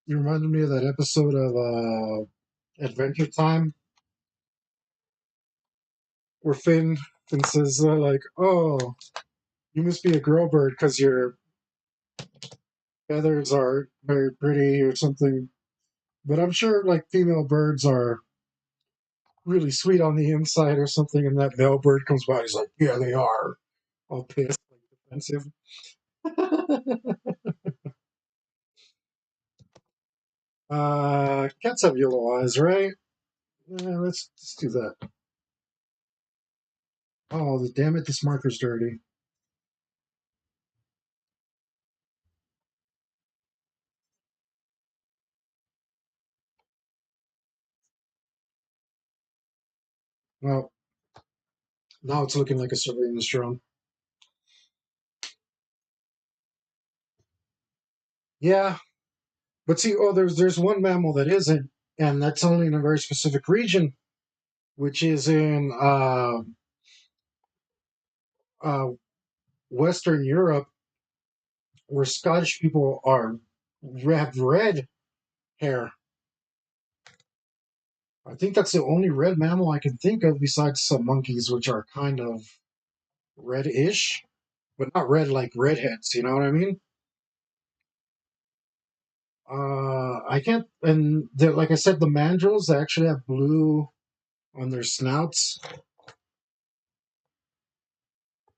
You reminded me of that episode of Adventure Time where Finn says like, "Oh, you must be a girl bird because your feathers are very pretty or something." But I'm sure like female birds are really sweet on the inside or something, and that male bird comes by, he's like, "Yeah, they are," all pissed, like defensive. Cats have yellow eyes, right? Yeah, let's do that. Oh, damn it! This marker's dirty. Well, now it's looking like a surveillance drone. Yeah, but see, oh, there's one mammal that isn't, and that's only in a very specific region, which is in uh, Western Europe, where Scottish people have red hair. I think that's the only red mammal I can think of besides some monkeys, which are kind of reddish, but not red like redheads. You know what I mean? I can't. And like I said, the mandrills they actually have blue on their snouts.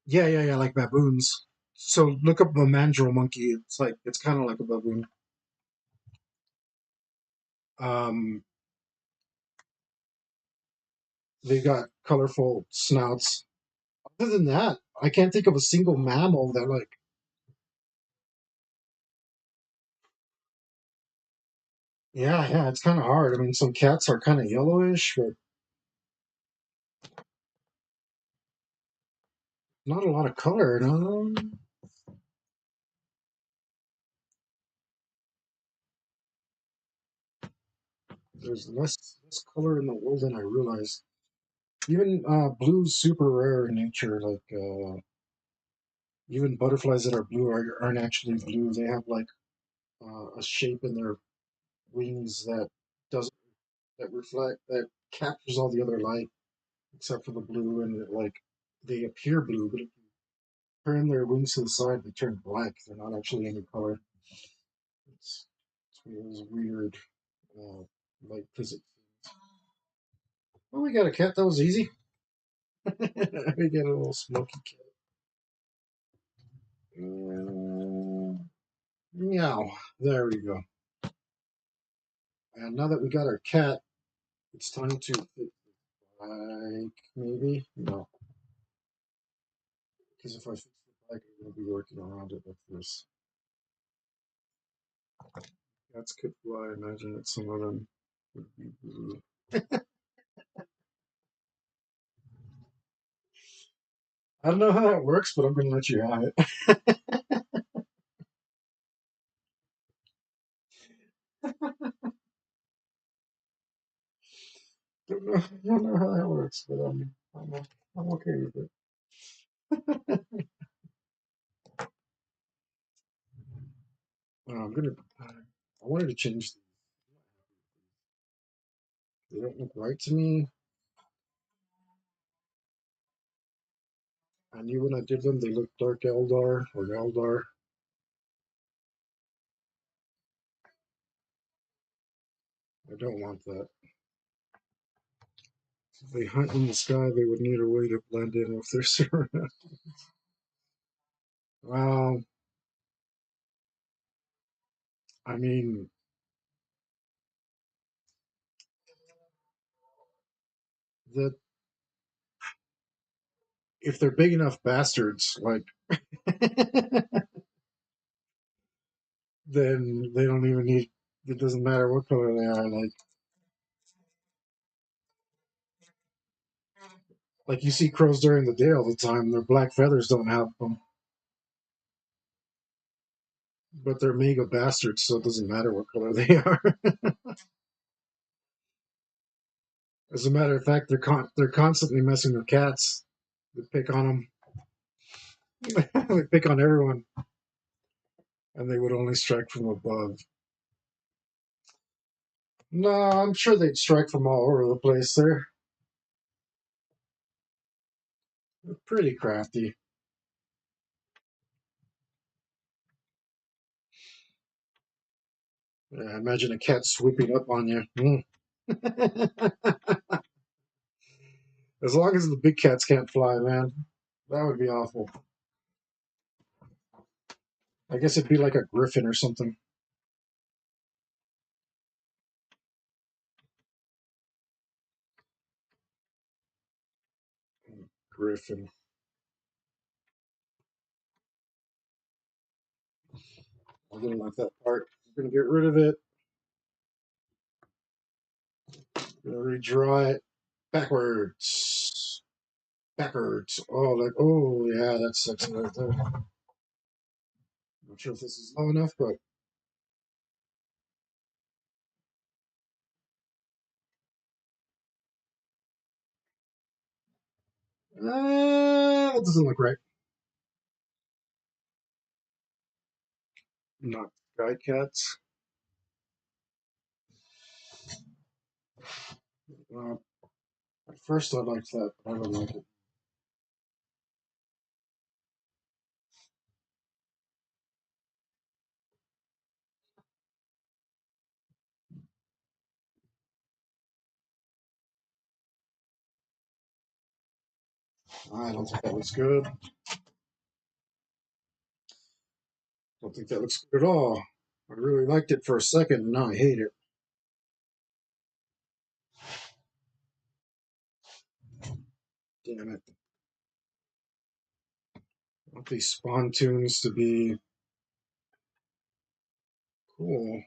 Yeah, yeah, yeah, like baboons. So look up a mandrill monkey. It's kind of like a baboon. Um, they got colorful snouts. Other than that, I can't think of a single mammal that like. Yeah, yeah, it's kind of hard. I mean, some cats are kind of yellowish, but not a lot of color. No, there's less color in the world than I realized. Even blue's super rare in nature. Like even butterflies that are blue aren't actually blue. They have like a shape in their wings doesn't that reflect that captures all the other light except for the blue, and like they appear blue, but if you turn their wings to the side, they turn black. They're not actually any color. It's, it's one of those weird uh, light physics. Well, we got a cat. That was easy. We got a little smoky cat. Meow. There we go. And now that we got our cat, it's time to like maybe no, because if I fix the bike, I'm gonna be working around it with this. Cats could fly. I imagine that some of them would be blue. I don't know how that works, but I'm gonna let you have it. Don't know how that works, but I'm okay with it. I'm gonna. I wanted to change. They don't look right to me. I knew when I did them, they looked dark Eldar or Eldar. I don't want that. If they hunt in the sky, they would need a way to blend in with their surroundings. Well, I mean, that if they're big enough bastards, like, then they don't even need. It doesn't matter what color they are. Like, Like you see crows during the day all the time. Their black feathers don't have them, but they're mega bastards, so it doesn't matter what color they are. As a matter of fact, they're constantly messing with cats. They pick on them. They pick on everyone, and they would only strike from above. No, I'm sure they'd strike from all over the place. They're pretty crafty. Yeah, imagine a cat swooping up on you. As long as the big cats can't fly, man, that would be awful. I guess it'd be like a griffin or something. Griffin. I didn't like that part. I'm gonna get rid of it. I'm gonna redraw it backwards. Backwards. Oh, like oh yeah, that's sexy right there. Not sure if this is low enough, but that doesn't look right. Not sky cats. Uh, at first I liked that, but I don't like it. I don't think that looks good. Don't think that looks good at all. I really liked it for a second, and now I hate it. Damn it. I want these spawn tunes to be cool.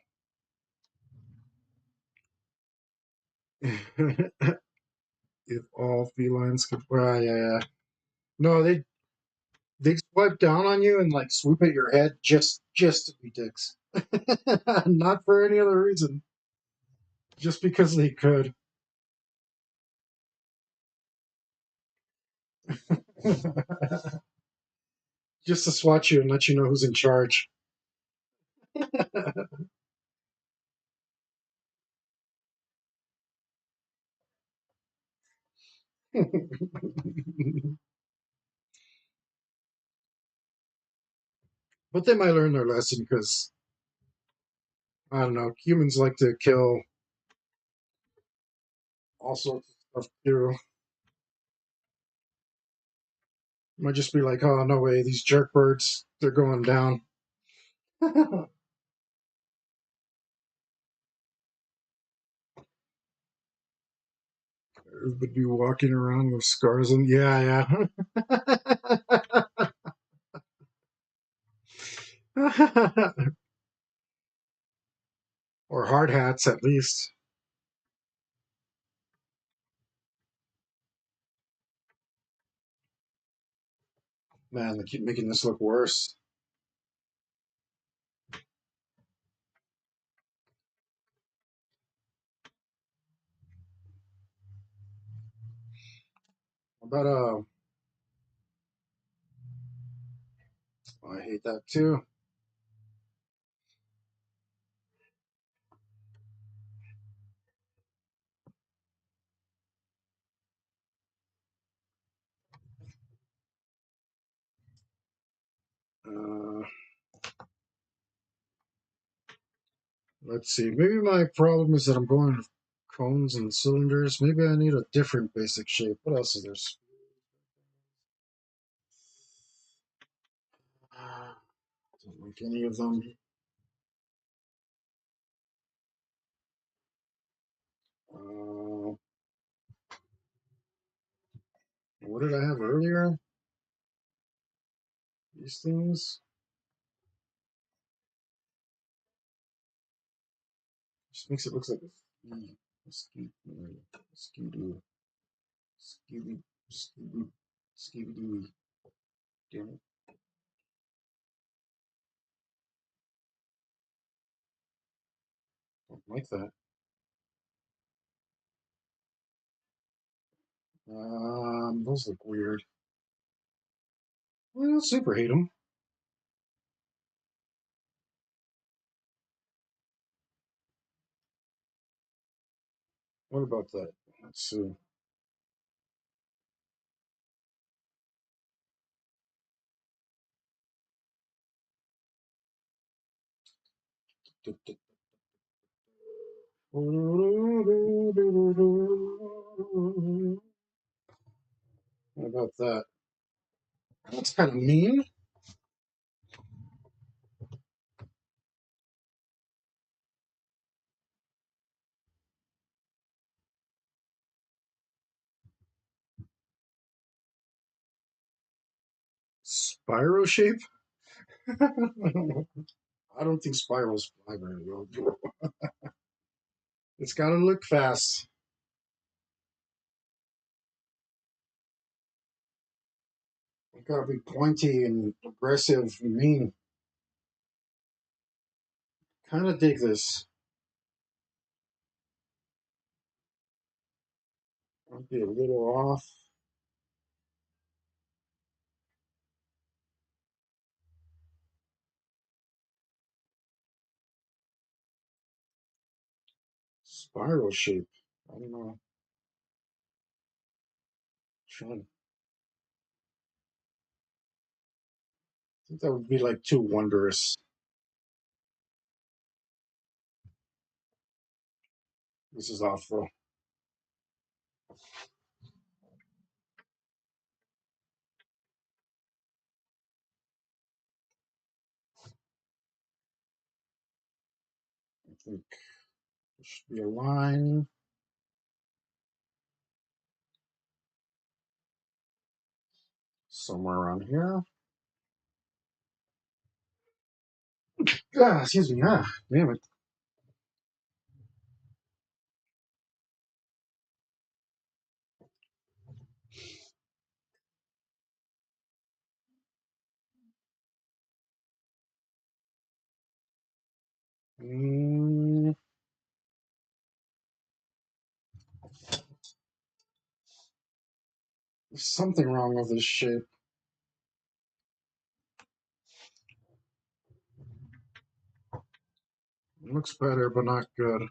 If all felines could. Well, yeah, yeah. No, they swipe down on you and like swoop at your head just to be dicks. Not for any other reason. Just because they could. Just to swat you and let you know who's in charge. But they might learn their lesson because I don't know. Humans like to kill all sorts of stuff too. Might just be like, oh no way, these jerk birds, they're going down. Would be walking around with scars and yeah, yeah. Or hard hats at least. Man, they keep making this look worse. How about I hate that too. Uh, let's see. Maybe my problem is that I'm going with cones and cylinders. Maybe I need a different basic shape. What else is there? Don't like any of them. Uh, what did I have earlier? These things. Just makes it look like a ski. A ski. Scooby. Scooby. Scooby-Doo. Damn it. Don't like that. Those look weird. I don't super hate them. What about that? Let's see. What about that? That's kind of mean. Spyro shape? I don't think Spyro's fly very well. It's got to look fast. It's got to be pointy and aggressive and mean. Kind of dig this. Might be a little off. Spiral shape. I don't know. Trying. I think that would be like too wondrous. This is awful. I think there should be a line somewhere around here. Ah, excuse me. Ah, damn it. Mm, there's something wrong with this shape. It looks better, but not good.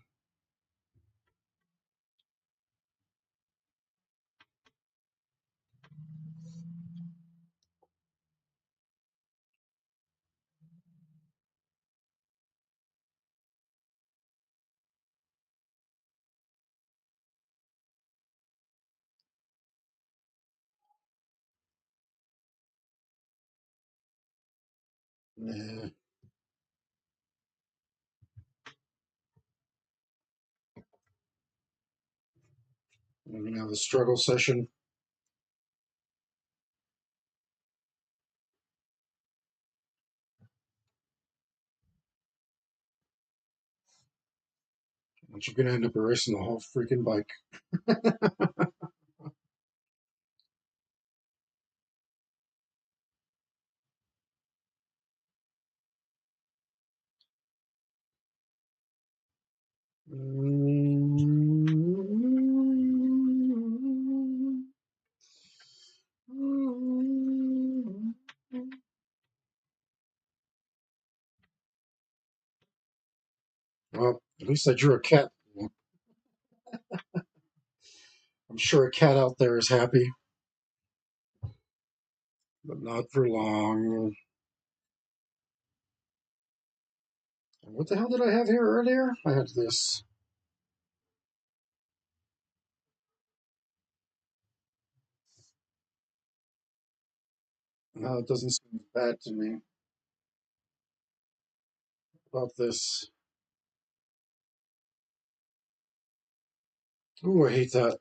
Nah. We're gonna have a struggle session. But you're gonna end up erasing the whole freaking bike. Well, at least I drew a cat. I'm sure a cat out there is happy, but not for long. What the hell did I have here earlier? I had this. No, it doesn't seem bad to me. About this. Ooh, I hate that.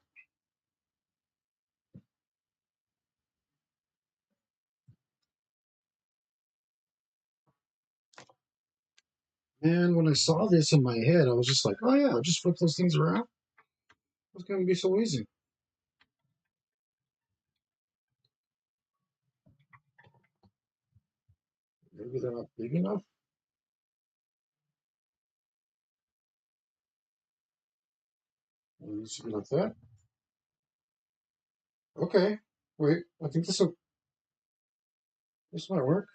And when I saw this in my head, I was just like, oh yeah, just flip those things around. It's going to be so easy. Maybe they're not big enough. Maybe it should be like that. Okay. Wait, I think this might work.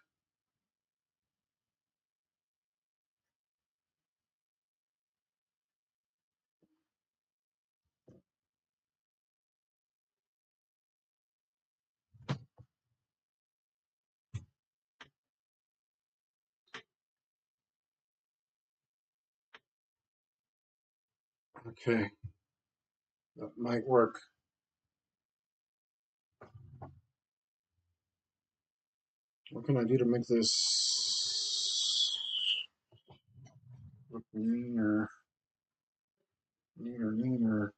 Okay, that might work. What can I do to make this look neater? Neater.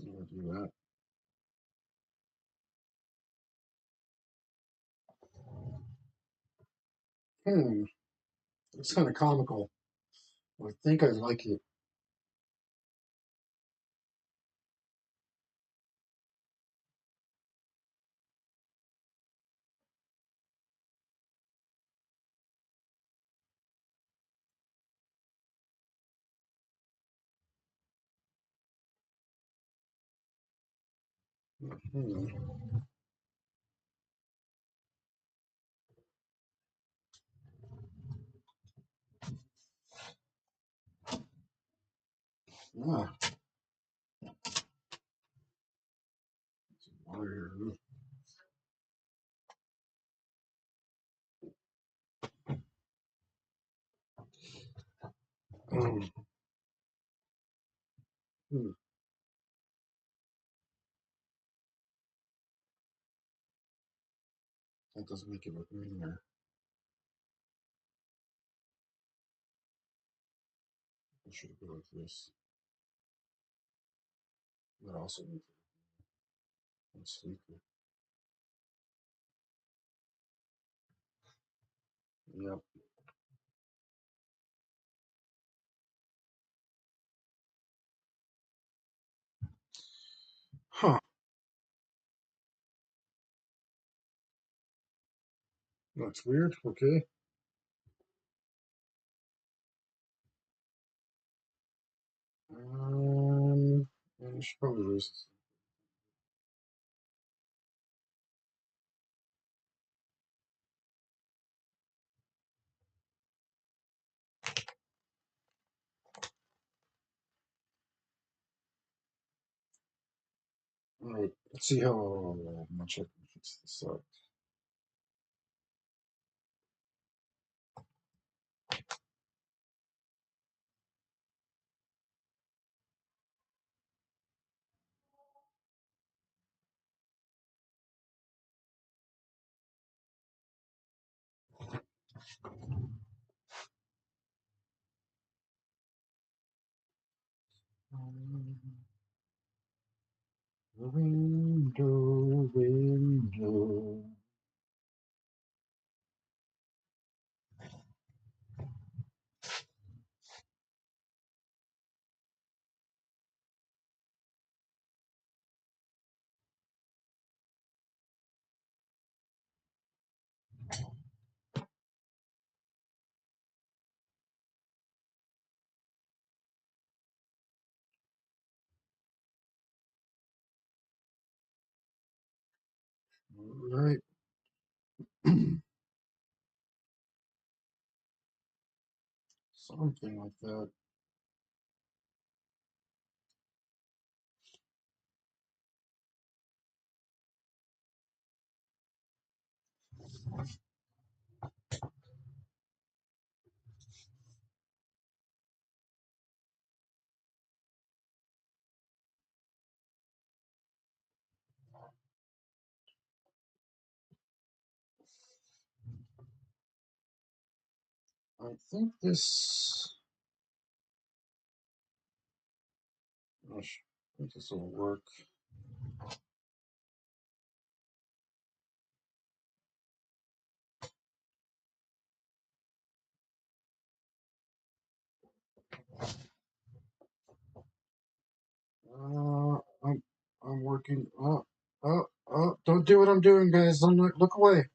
I'll do that. It's kind of comical. I think I like it. Hmm. Ah, water. Um, hmm, that doesn't make it look neater. It should go like this. That also makes it sleeker. Yep. Huh. That's weird. Okay. I should probably raise this. All right. Let's see how much I can fix this up. Window. All right. Something like that. I think this. Gosh. think this will work. I'm working. Don't do what I'm doing, guys. Don't look away.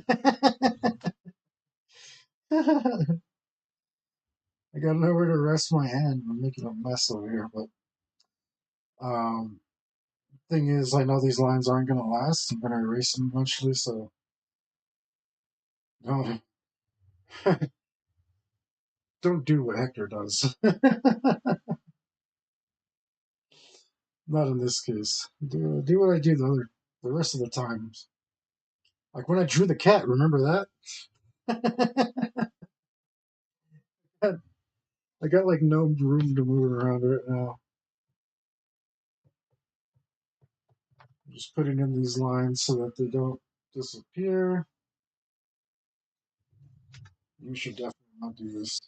I got nowhere to rest my hand. I'm making a mess over here, but um, thing is, I know these lines aren't going to last. I'm going to erase them eventually, so don't don't do what Hector does. Not in this case. Do what I do the rest of the times. Like when I drew the cat, remember that? I got like no room to move around right now. I'm just putting in these lines so that they don't disappear. You should definitely not do this.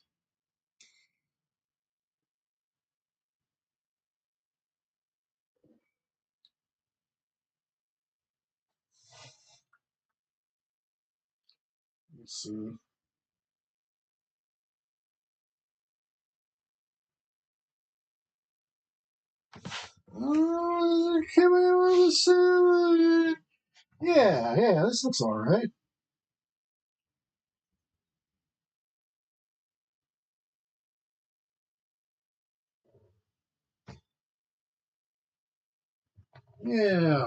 Let's see. Yeah, this looks all right. Yeah,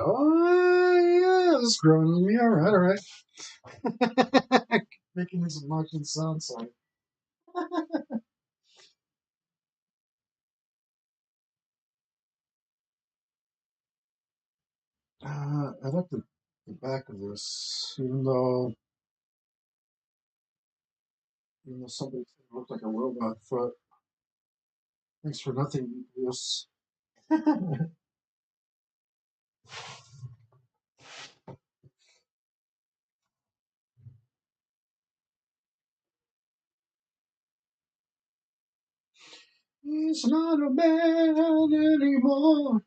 yeah, this is growing on me. All right. Making this obnoxious sound like. I like the back of this, even though somebody said it looked like a robot foot. Thanks for nothing, yes. He's not a man anymore.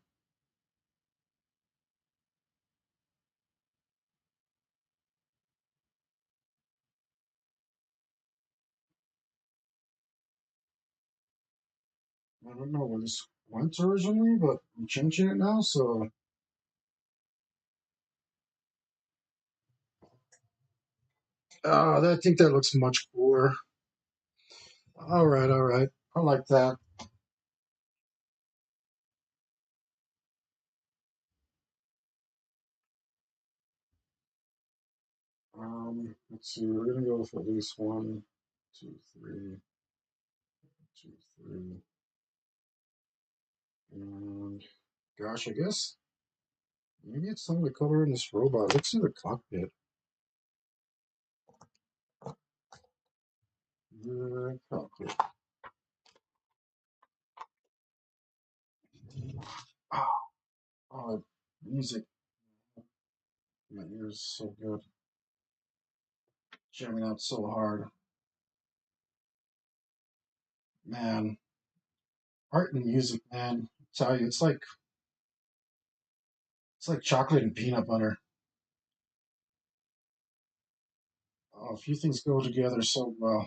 I don't know where this went originally, but I'm changing it now, so. I think that looks much cooler. All right. I like that. Let's see. We're gonna go with at least one, two, three, two, three, and gosh, I guess maybe it's time to color in this robot. Let's see the cockpit. The cockpit. Oh, oh, music. My ears so good. Jamming out so hard. Man, art and music, man. I tell you, it's like chocolate and peanut butter. Oh, a few things go together so well.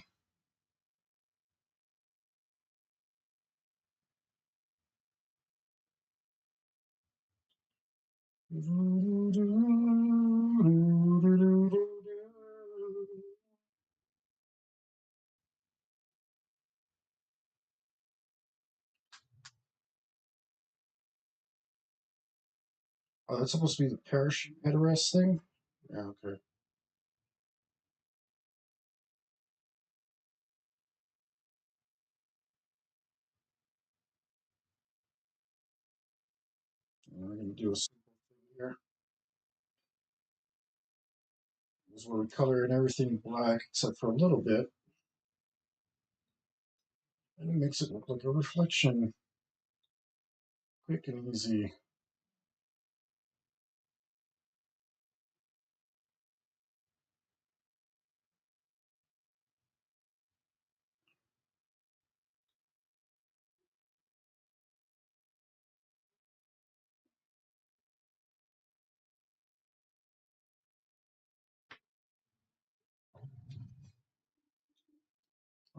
Oh, that's supposed to be the parachute headrest thing? Yeah, okay. We're going to do a simple thing here. This is where we color in everything black except for a little bit. And it makes it look like a reflection. Quick and easy.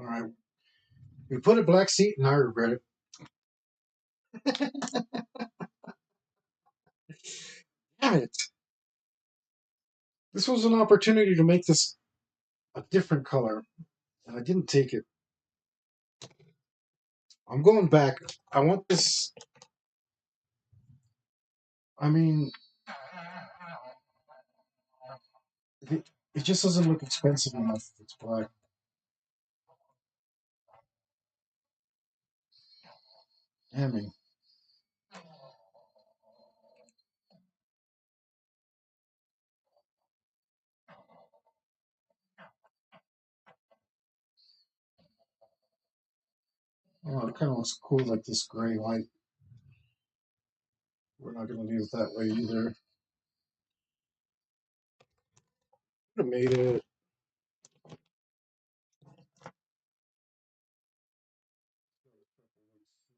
All right. We put a black seat and I regret it. Damn it. This was an opportunity to make this a different color, and I didn't take it. I'm going back. I want this. I mean, it just doesn't look expensive enough if it's black. Damn me. Oh, it kind of looks cool like this gray light. We're not going to leave it that way either. Could have made it.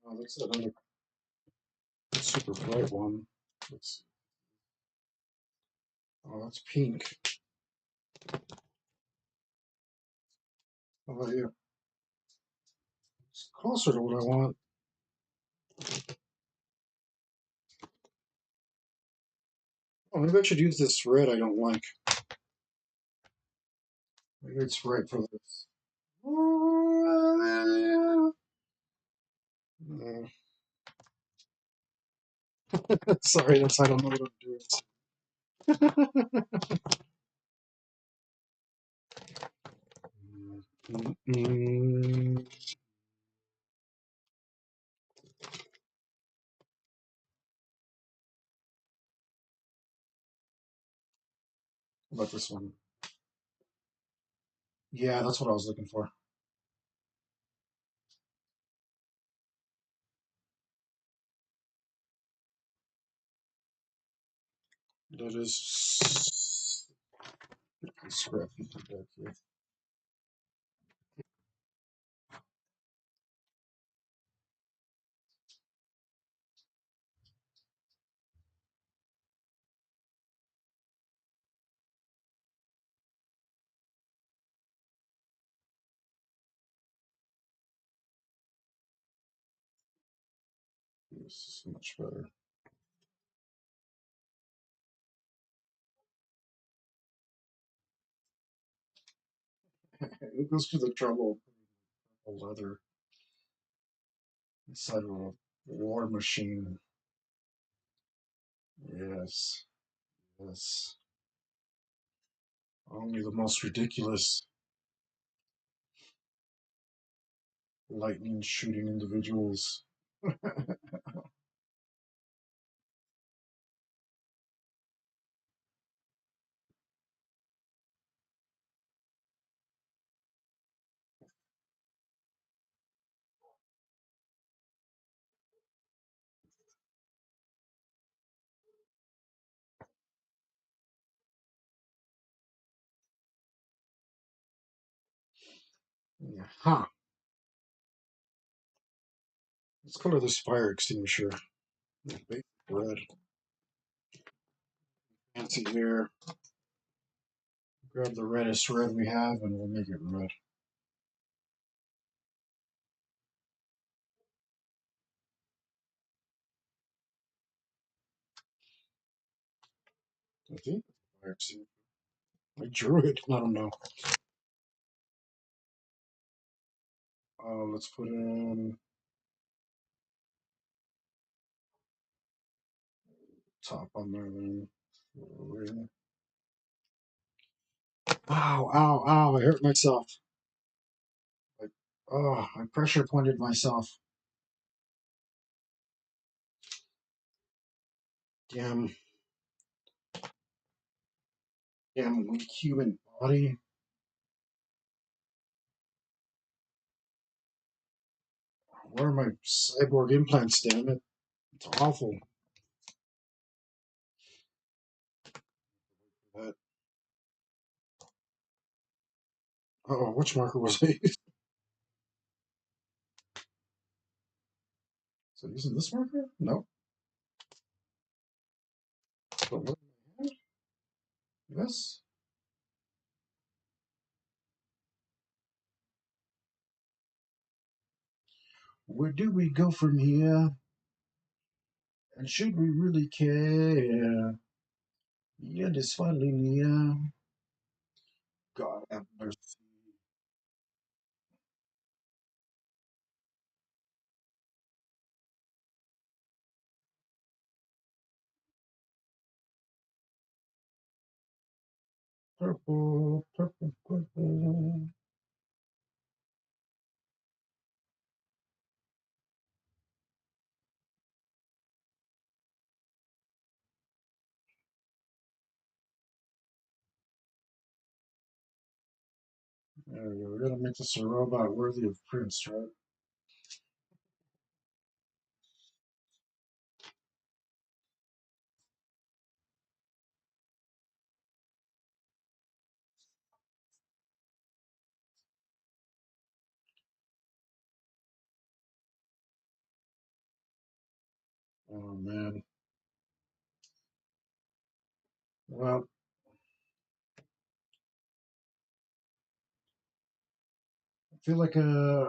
Oh, that's another super bright one. Let's, oh, that's pink. How about you? It's closer to what I want. Oh, maybe I should use this red I don't like. Maybe it's right for this. Mm. Sorry, that's I don't know what I'm doing. Mm. How about this one? Yeah, that's what I was looking for. That is scrappy back here. This is much better. It goes through the trouble of leather inside of a war machine. Yes, yes. Only the most ridiculous lightning shooting individuals. Huh. Let's color this fire extinguisher. Basic red. Fancy here. Grab the reddest red we have and we'll make it red. I think fire extinguisher. I drew it. I don't know. Let's put in top on there then. Ow, ow, ow. I hurt myself. Like, oh, I pressure pointed myself. Damn, damn weak human body. Where are my cyborg implants, damn it? It's awful. That, oh, which marker was I using? So using this marker? No. But what? This? Where do we go from here? And should we really care? The end is finally near. God have mercy. Purple, purple, purple. There we go. We're gonna make this a robot worthy of Prince, right? Oh man. Well, I feel like I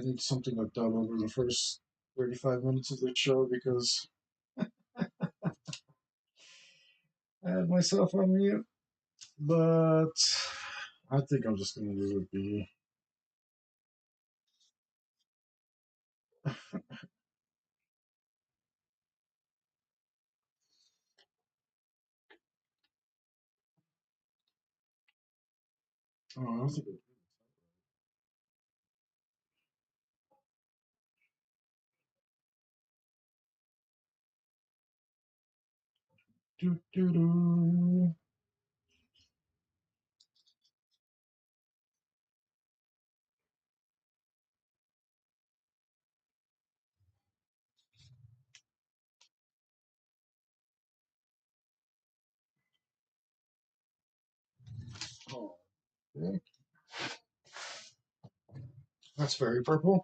need something like done over the first 35 minutes of the show because I had myself on mute. But I think I'm just gonna leave it be. Oh, I don't think it. Do, do, do. Oh, okay. That's very purple.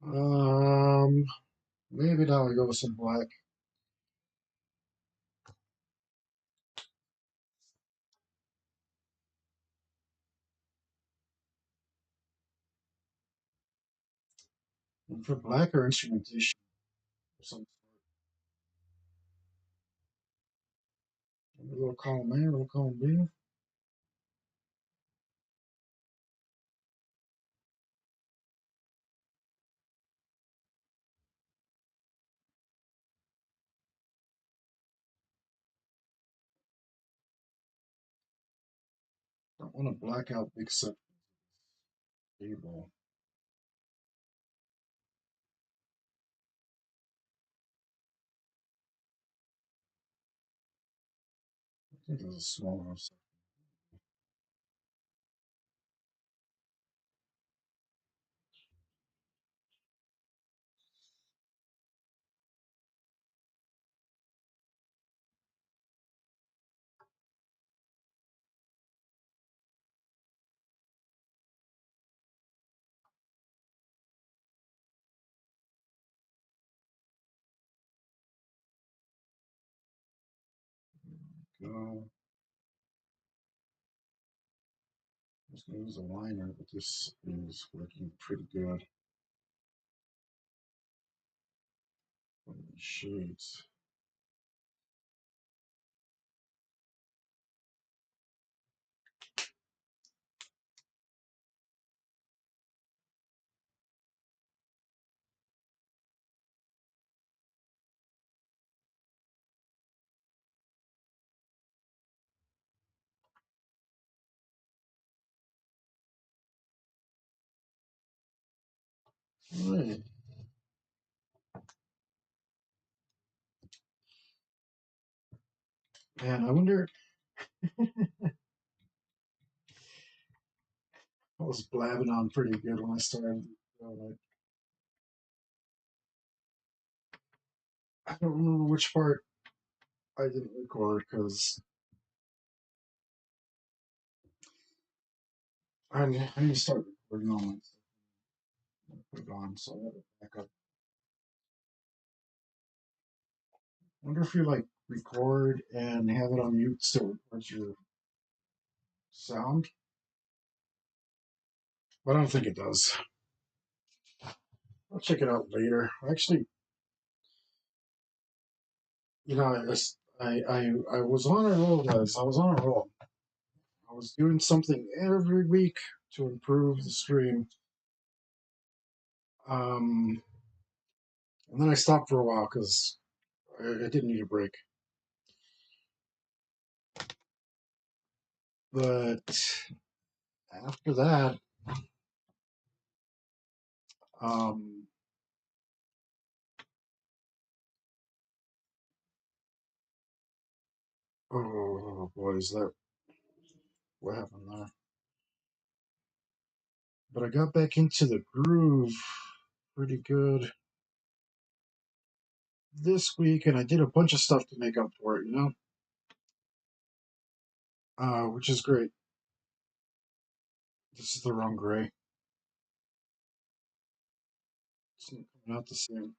Um, Maybe now we go with some black. And for black or instrumentation of some sort. A little column A, a little column B. Don't want to black out big set table. I think there's a small enough set. Go. I was going to use a liner, but this is working pretty good. Shades. Right. Man, I wonder. I was blabbing on pretty good when I started. I don't remember which part I didn't record because I need to start recording all my stuff. Put it on so I have it back up. I wonder if you like record and have it on mute still records your sound, but I don't think it does. I'll check it out later. Actually, you know, I was on a roll, guys. I was on a roll. I was doing something every week to improve the stream. Um, and then I stopped for a while because I didn't need a break. But after that, um, oh boy, is that what happened there? But I got back into the groove pretty good this week, and I did a bunch of stuff to make up for it, which is great. This is the wrong gray. It's not coming out the same.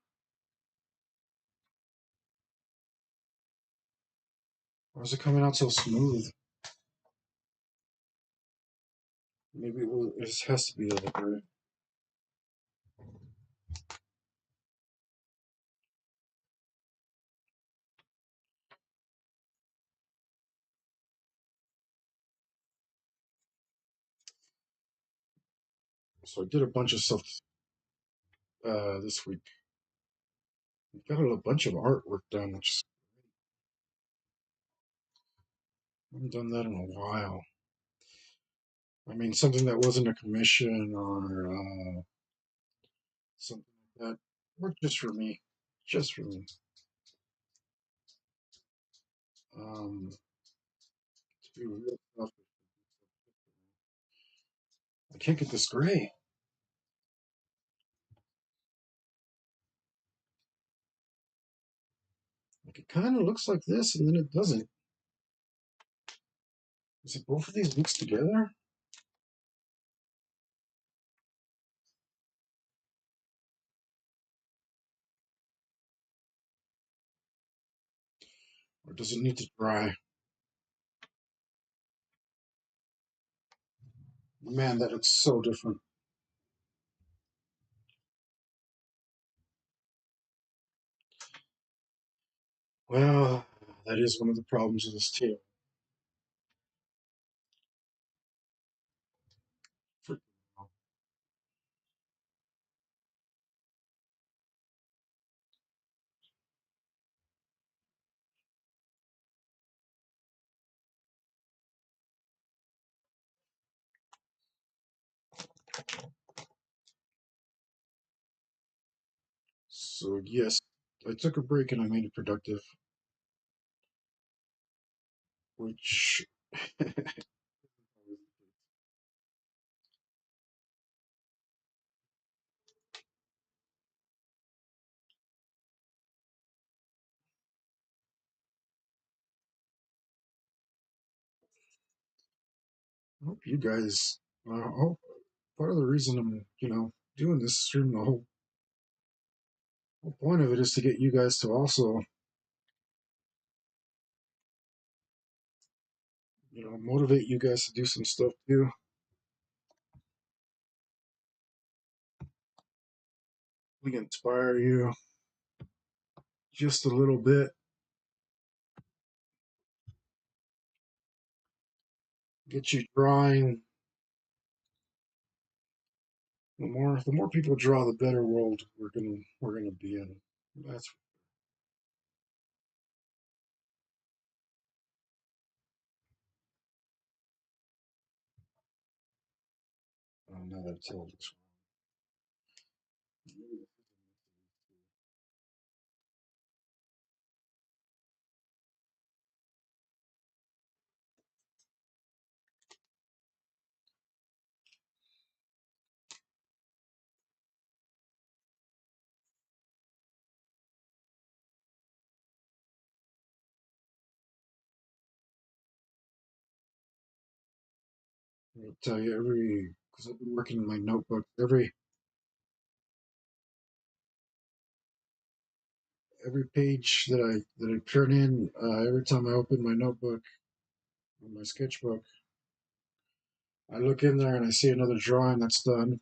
Why is it coming out so smooth? Maybe it has to be the other gray. So I did a bunch of stuff this week. Got a bunch of artwork done, which I haven't done that in a while. I mean, something that wasn't a commission or something like that. Worked just for me. Just for me. To be real tough. I can't get this gray. Like it kind of looks like this, and then it doesn't. Is it both of these mixed together? Or does it need to dry? Man, that looks so different. Well, that is one of the problems of this tail. So yes, I took a break and I made it productive, which I hope you guys. I hope part of the reason I'm, doing this stream, the whole point of it is to get you guys to also, motivate you guys to do some stuff too. We can inspire you just a little bit, get you drawing. The more people draw, the better world we're gonna be in. That's now that it's all this. I'll tell you because I've been working in my notebook. Every page that I turn in, every time I open my notebook or my sketchbook, I look in there and I see another drawing that's done,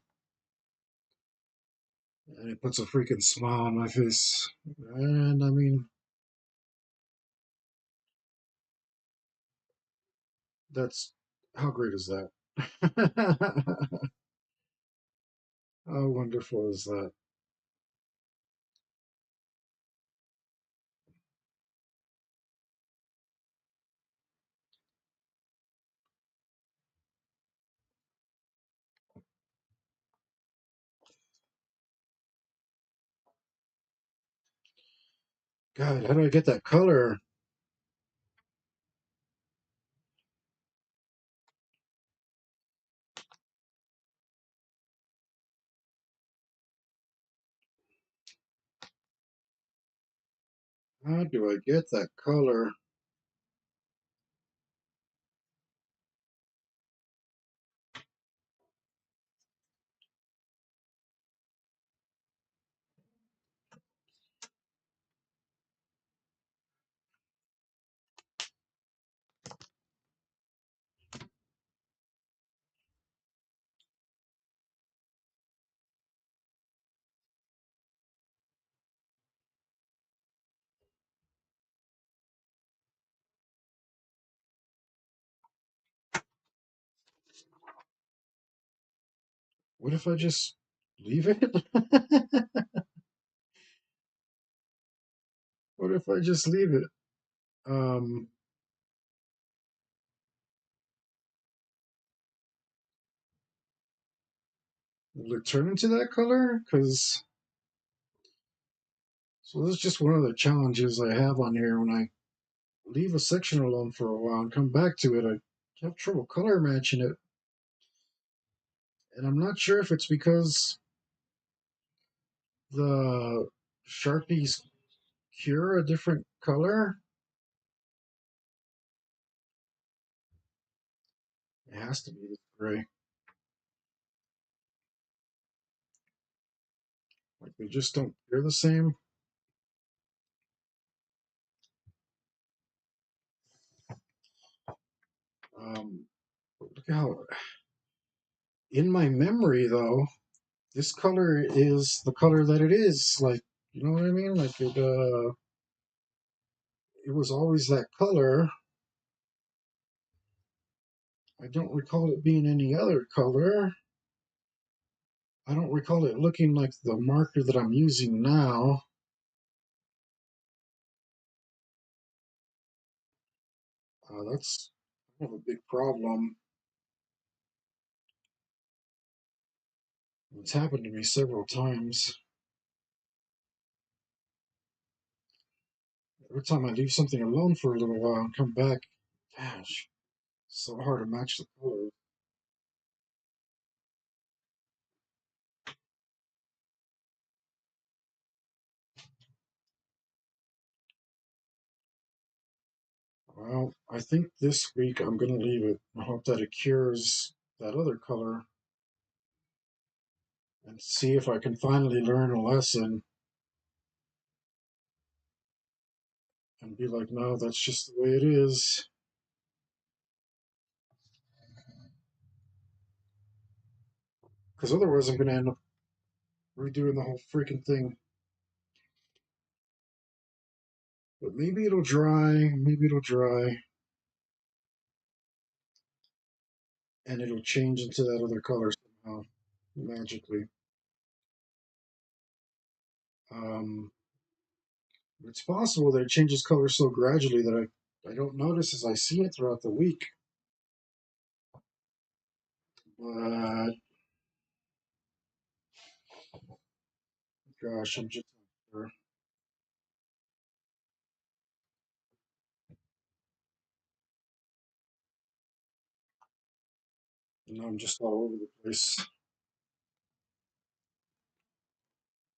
and it puts a freaking smile on my face. And I mean, that's how great is that? How wonderful is that? God, how do I get that color? How do I get that color? What if I just leave it? What if I just leave it? Um, will it turn into that color? Because so this is just one of the challenges I have on here. When I leave a section alone for a while and come back to it, I have trouble color matching it, and I'm not sure if it's because the Sharpies cure a different color. It has to be this gray. Like they just don't cure the same. Look how in my memory though, this color is the color that it is. Like, you know what I mean? Like it was always that color. I don't recall it being any other color. I don't recall it looking like the marker that I'm using now. That's kind of a big problem. It's happened to me several times. Every time I leave something alone for a little while and come back, gosh, so hard to match the color. Well, I think this week I'm going to leave it. I hope that it cures that other color and see if I can finally learn a lesson and be like, no, that's just the way it is. Because otherwise, I'm going to end up redoing the whole freaking thing. But maybe it'll dry, and it'll change into that other color somehow, magically. Um, it's possible that it changes color so gradually that I don't notice as I see it throughout the week. But gosh, I'm just not sure. You know, I'm just all over the place.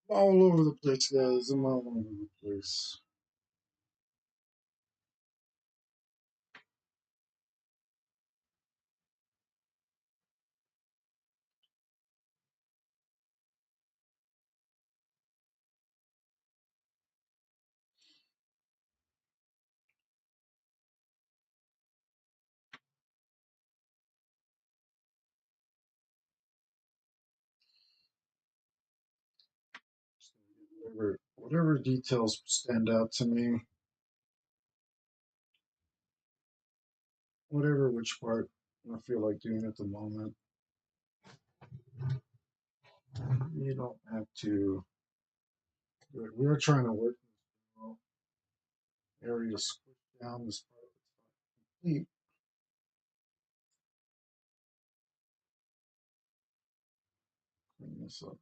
All over the place, guys. I'm all over the place. whatever details stand out to me, whatever which part I feel like doing at the moment. You don't have to do it. We are trying to work this area to squish down this part of the complete. Clean this up.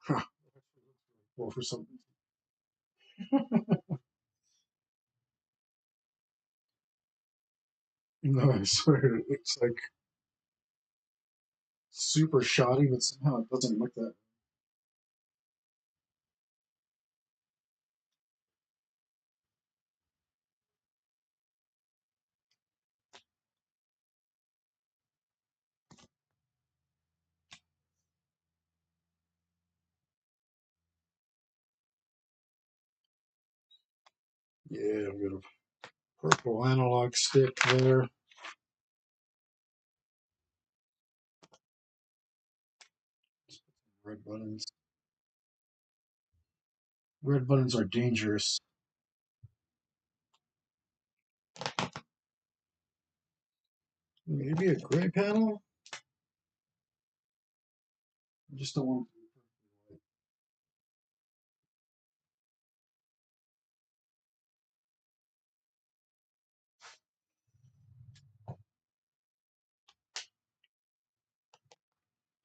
Huh. Well, for something. No, I swear it looks like super shoddy, but somehow it doesn't look that. Yeah, I've got a purple analog stick there. Red buttons. Red buttons are dangerous. Maybe a gray panel? I just don't want.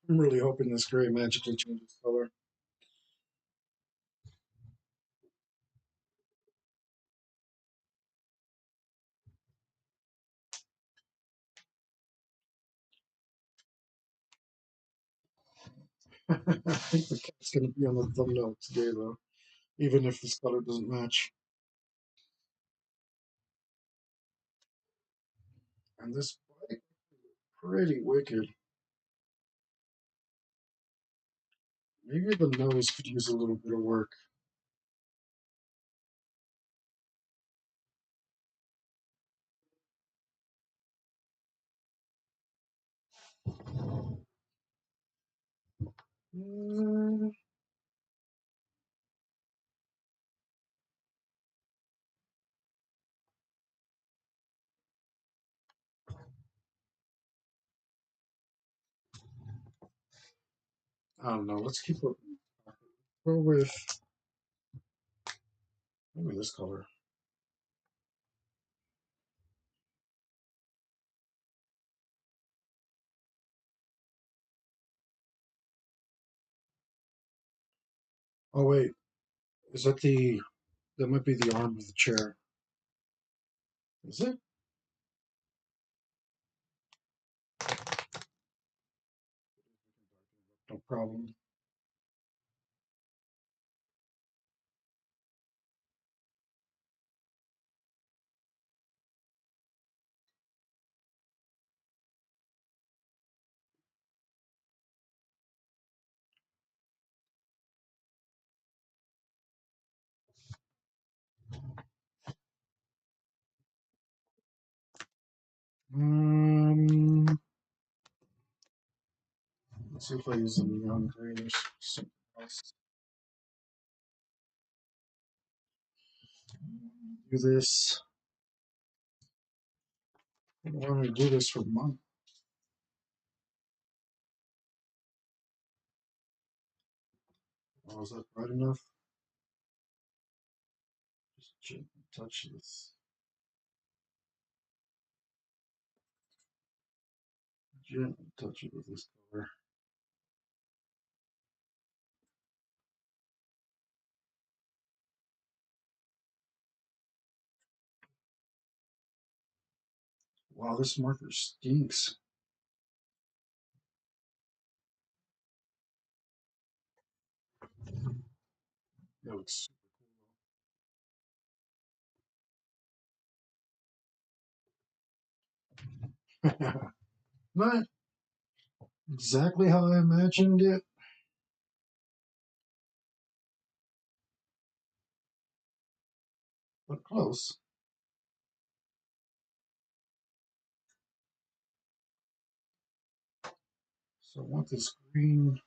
I'm really hoping this gray magically changes color. I think the cat's going to be on the thumbnail today, though, even if this color doesn't match. And this bike is pretty wicked. Maybe the nose could use a little bit of work. Mm, I don't know. Let's keep looking. Go with maybe this color. Oh wait, is that the? That might be the arm of the chair. Is it? No problem. Um, let's see if I use a neon green or something else. Do this. I want to do this for month. Oh, is that bright enough? Just gently touch this. Gently touch it with this color. Wow, this marker stinks. That looks super cool. Not exactly how I imagined it. But close. So I want this green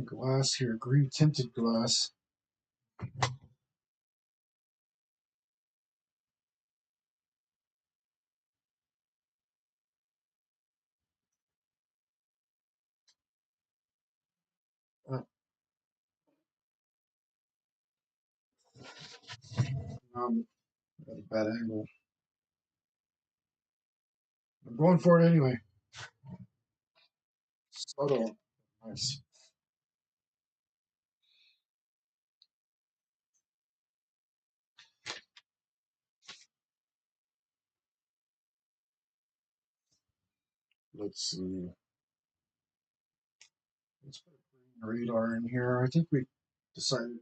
glass here, green tinted glass. Uh, at a bad angle. I'm going for it anyway. Subtle. Nice. Let's see. Let's put a green radar in here. I think we decided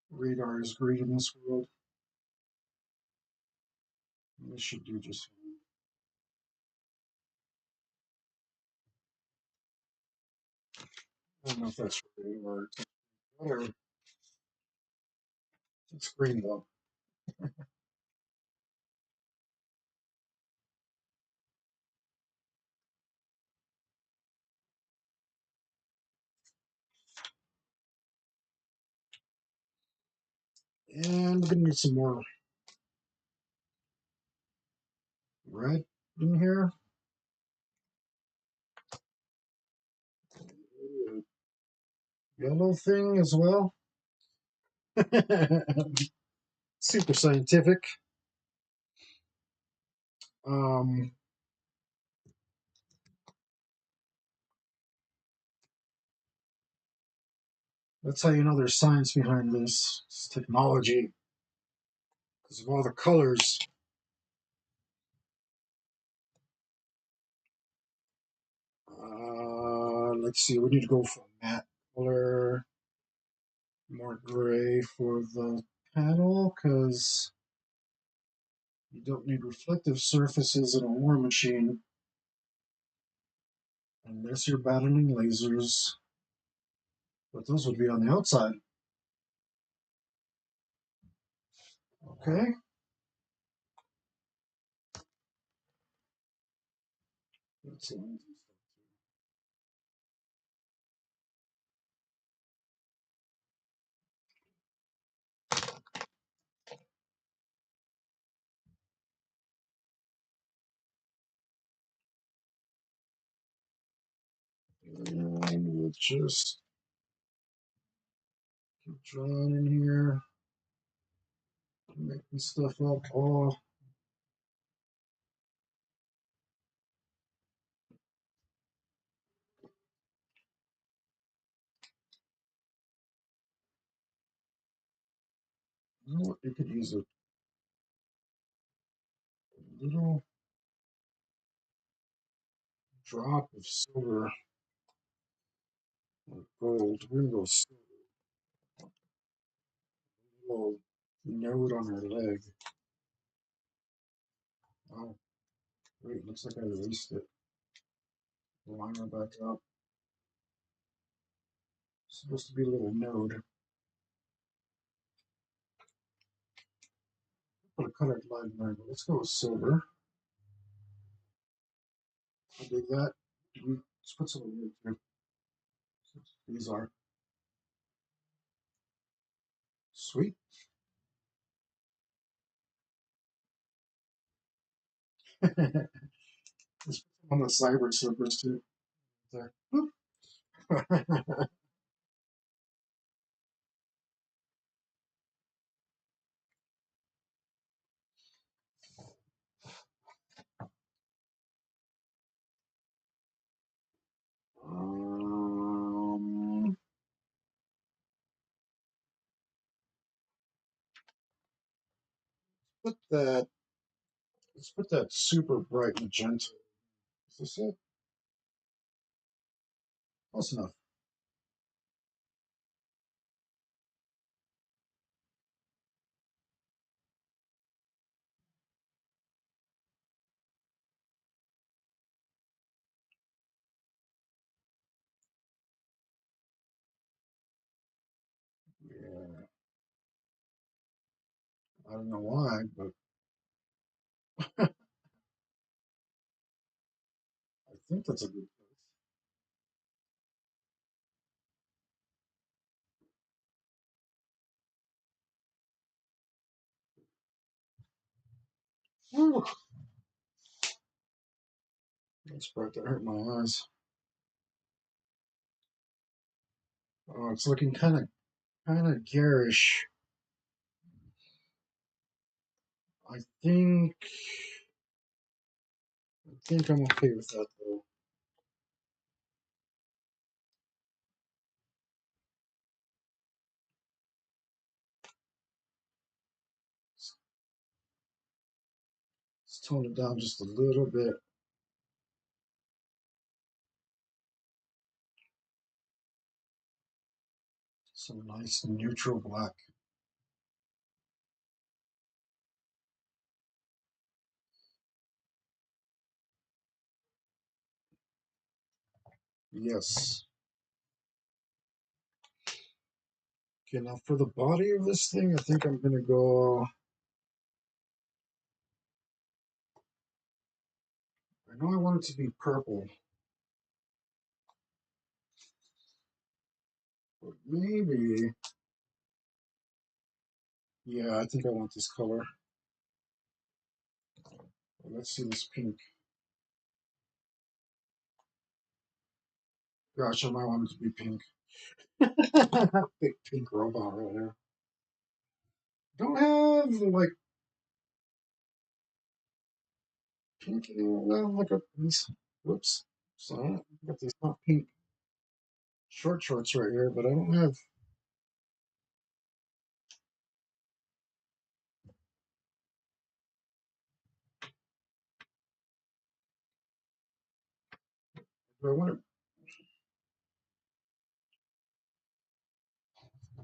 radar is great in this world. This should do just fine. I don't know if that's radar. Whatever. It's green though. And we're gonna need some more red in here. Yellow thing as well. Super scientific. Um, that's how you know there's science behind this. It's technology because of all the colors. Let's see. We need to go for matte color, more gray for the panel because you don't need reflective surfaces in a war machine unless you're battling lasers. But those would be on the outside. Okay. Let's see. And we'll just keep drawing in here, making stuff up. Oh, you know what? You could use a little drop of silver or gold. We're gonna go silver. A little node on her leg. Oh, wait, looks like I erased it. Line her back up. It's supposed to be a little node. Put a colored line there, but let's go with silver. I'll do that. Let's put some in here. These are sweet. Let's put some on the cyber slippers too. There. um, put that Let's put that super bright magenta. Is this it? Close enough. Yeah. I don't know why, but I think that's a good place. Whew. That's bright. That hurt my eyes. Oh, it's looking kind of garish. I think I'm okay with that though. Let's tone it down just a little bit. Some nice neutral black. Yes. Okay, now for the body of this thing, I think I'm gonna go. I know I want it to be purple, but maybe. Yeah, I think I want this color. Let's see this pink. Gosh, I might want it to be pink. Big pink robot right there. Don't have like pink. Well, I got these. Whoops. So I got these hot pink short shorts right here, but I don't have. Do I want to?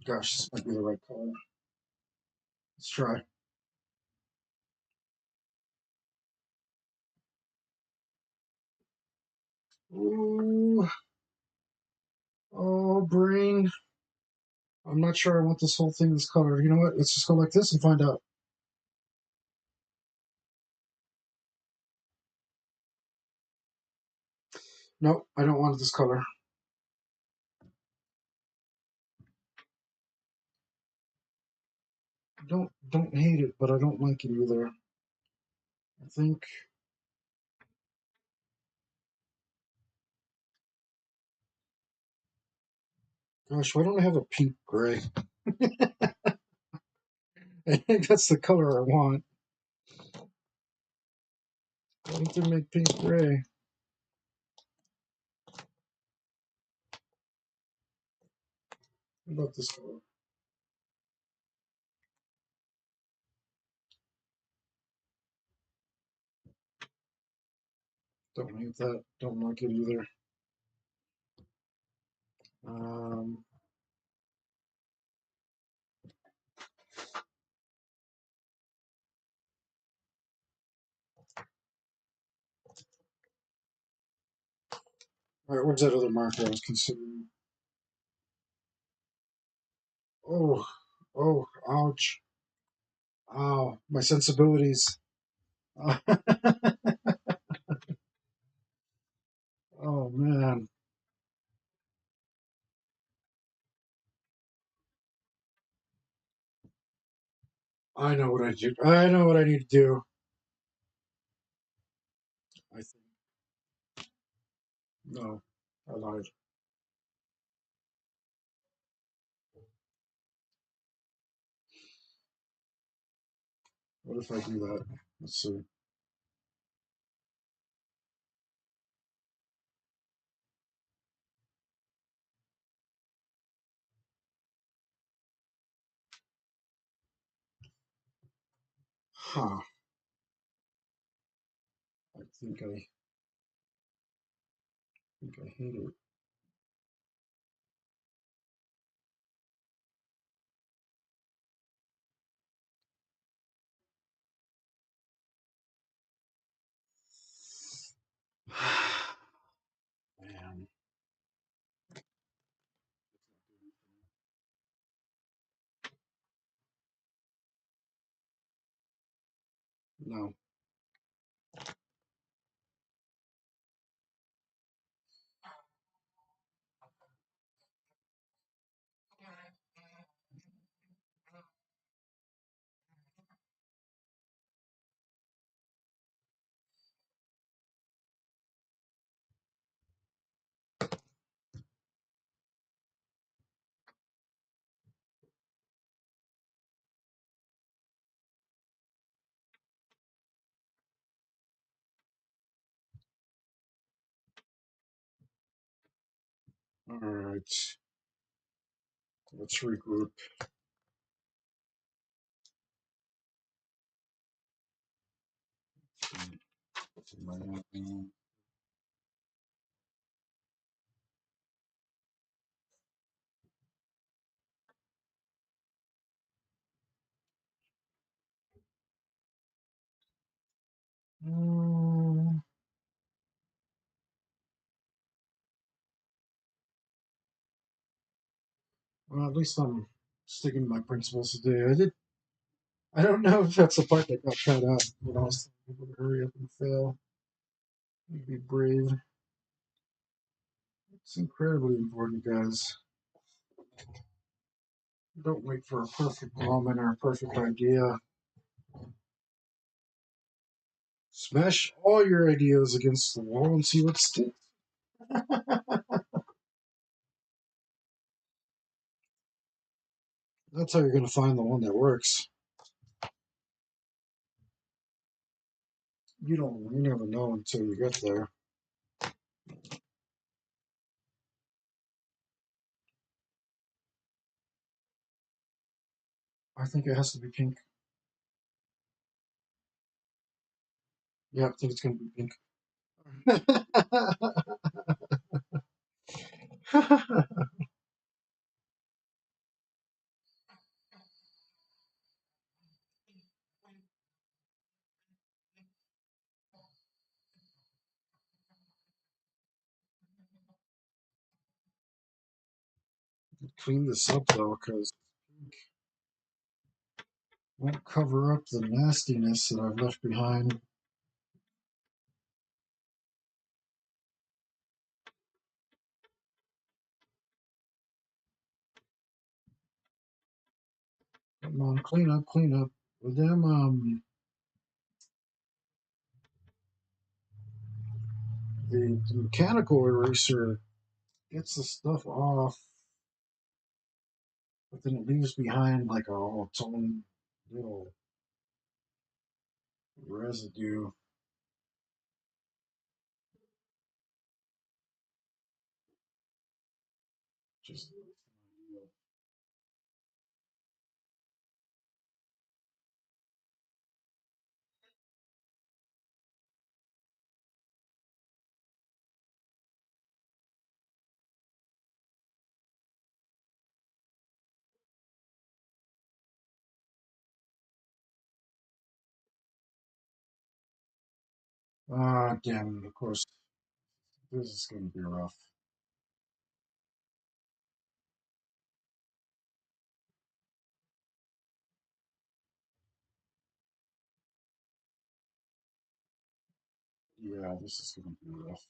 Gosh, this might be the right color. Let's try. Ooh, oh, brain. I'm not sure I want this whole thing this color. You know what? Let's just go like this and find out. Nope, I don't want this color. Don't hate it, but I don't like it either. I think. Gosh, why don't I have a pink gray? I think that's the color I want. Why don't they make pink gray? What about this color? Don't hate that. Don't like it either. Um, all right, where's that other marker I was considering? Oh, oh, ouch. Ow, my sensibilities. Oh, man. I know what I do. I know what I need to do. I think. No, I lied. What if I do that? Let's see. Huh. think I hit it. Man. No. All right. Let's regroup. Mm, well, at least I'm sticking to my principles today. I don't know if that's the part that got cut out. You know, I was telling people to hurry up and fail. Be brave. It's incredibly important, guys. Don't wait for a perfect moment or a perfect idea. Smash all your ideas against the wall and see what sticks. That's how you're going to find the one that works. You never know until you get there. I think it has to be pink. Yeah, I think it's going to be pink. Clean this up though, because it won't cover up the nastiness that I've left behind. Come on, clean up, clean up. With them, the mechanical eraser gets the stuff off, but then it leaves behind like its own little residue. Just damn it! Of course, this is going to be rough. Yeah, this is going to be rough.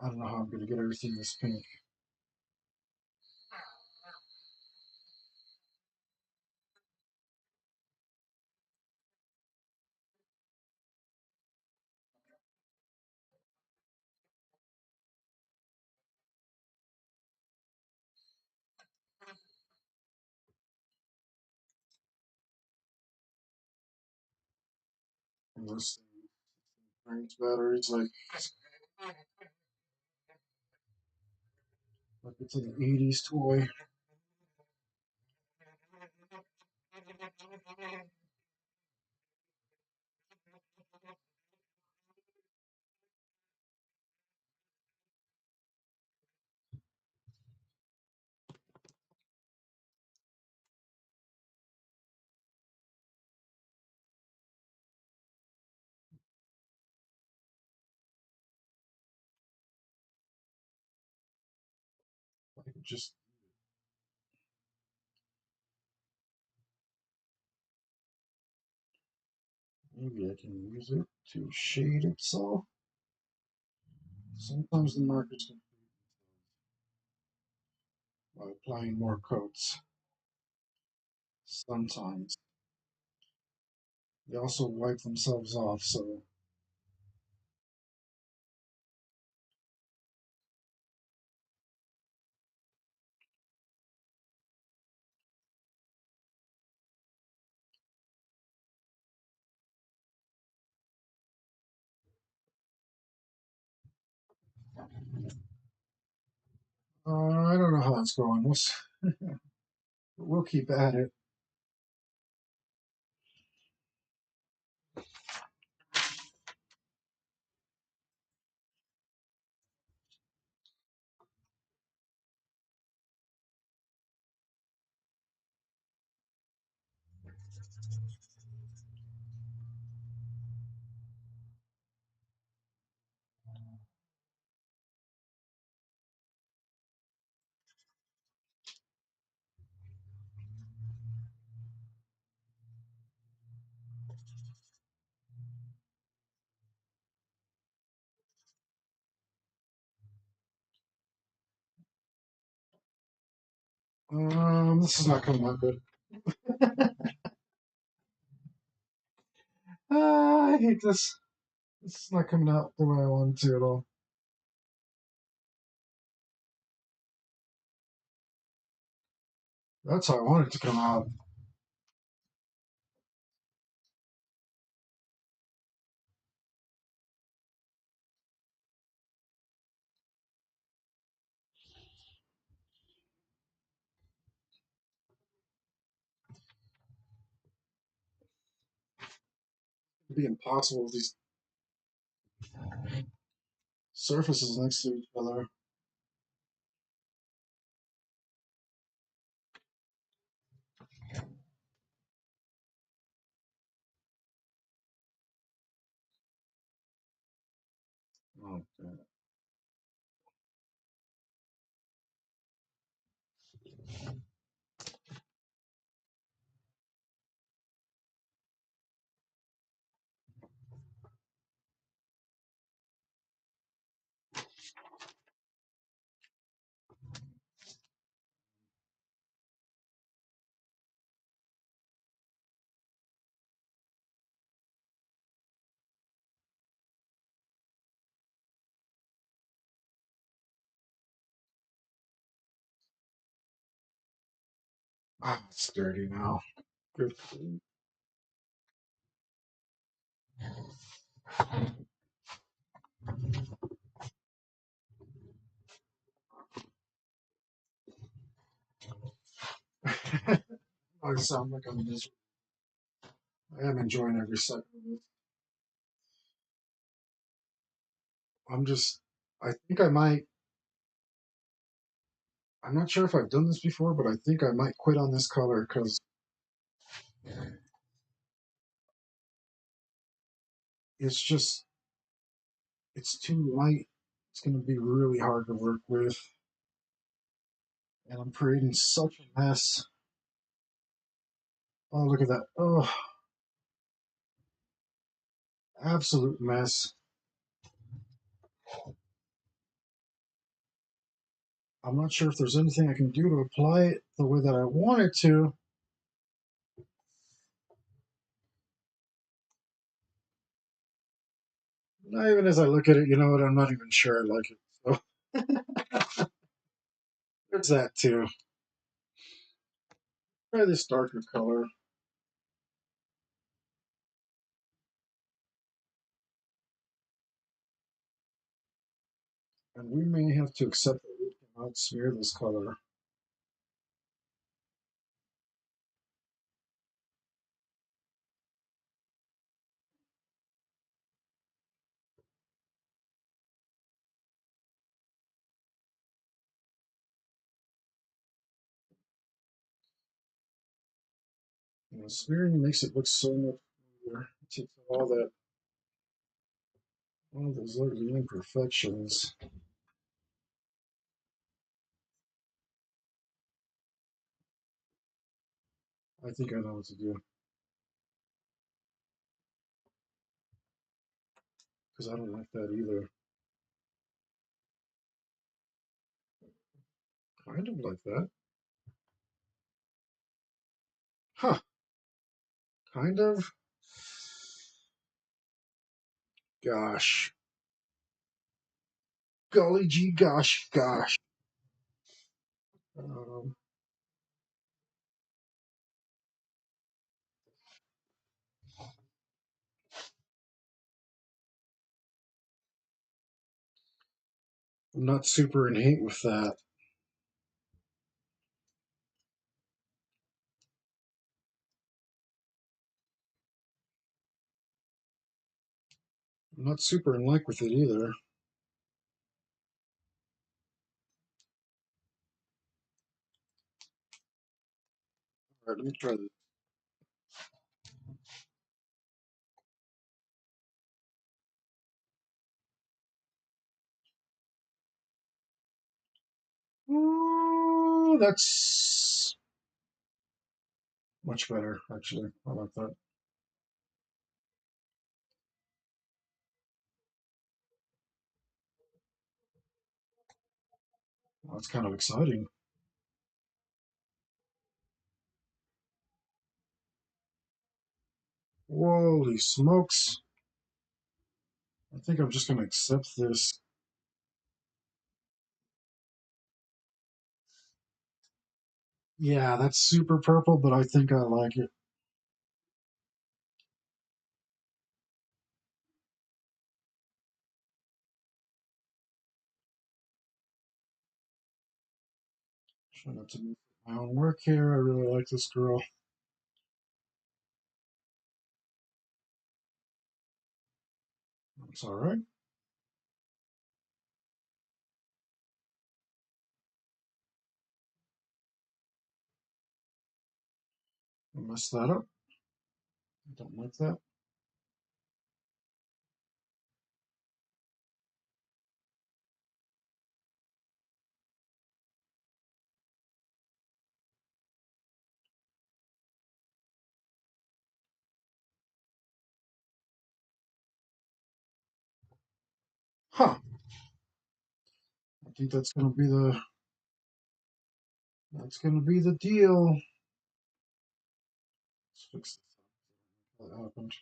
I don't know how I'm going to get everything this pink. This drains batteries like it's an 80s toy. Like just maybe I can use it to shade itself. Sometimes the markers can by applying more coats. Sometimes they also wipe themselves off, so I don't know how that's going. We'll keep at it. This is not coming out good. I hate this. This is not coming out the way I want it to at all. That's how I want it to come out. It'd be impossible with these surfaces next to each other. Okay. It's dirty now. Good. I sound like I'm miserable. I am enjoying every second of it. I'm just, I think I might, I'm not sure if I've done this before, but I think I might quit on this color because it's just, it's too light. It's going to be really hard to work with. And I'm creating such a mess. Oh, look at that. Oh, absolute mess. I'm not sure if there's anything I can do to apply it the way that I want it to. Not even as I look at it, you know what? I'm not even sure I like it. So there's that too. Try this darker color. And we may have to accept that we cannot smear this color. You know, smearing makes it look so much smoother. It takes out all those ugly imperfections. I think I know what to do. Because I don't like that either. Kind of like that. Huh. Kind of. Gosh. Golly gee gosh gosh. Um, I'm not super in hate with that. I'm not super in like with it either. Alright, let me try this. Ooh, that's much better, actually. I like that. That's kind of exciting. Holy smokes. I think I'm just going to accept this. Yeah, that's super purple, but I think I like it. Try not to move my own work here. I really like this girl. It's all right. I messed that up. I don't like that. Huh. I think that's gonna be the deal. Let's fix this. What happened?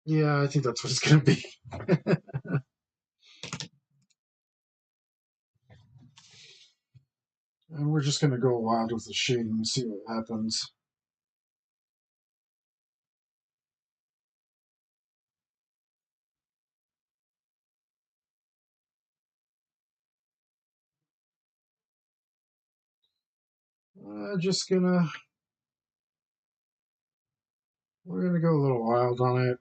Yeah, I think that's what it's gonna be. And we're just gonna go wild with the shading and see what happens. Just gonna we're gonna go a little wild on it.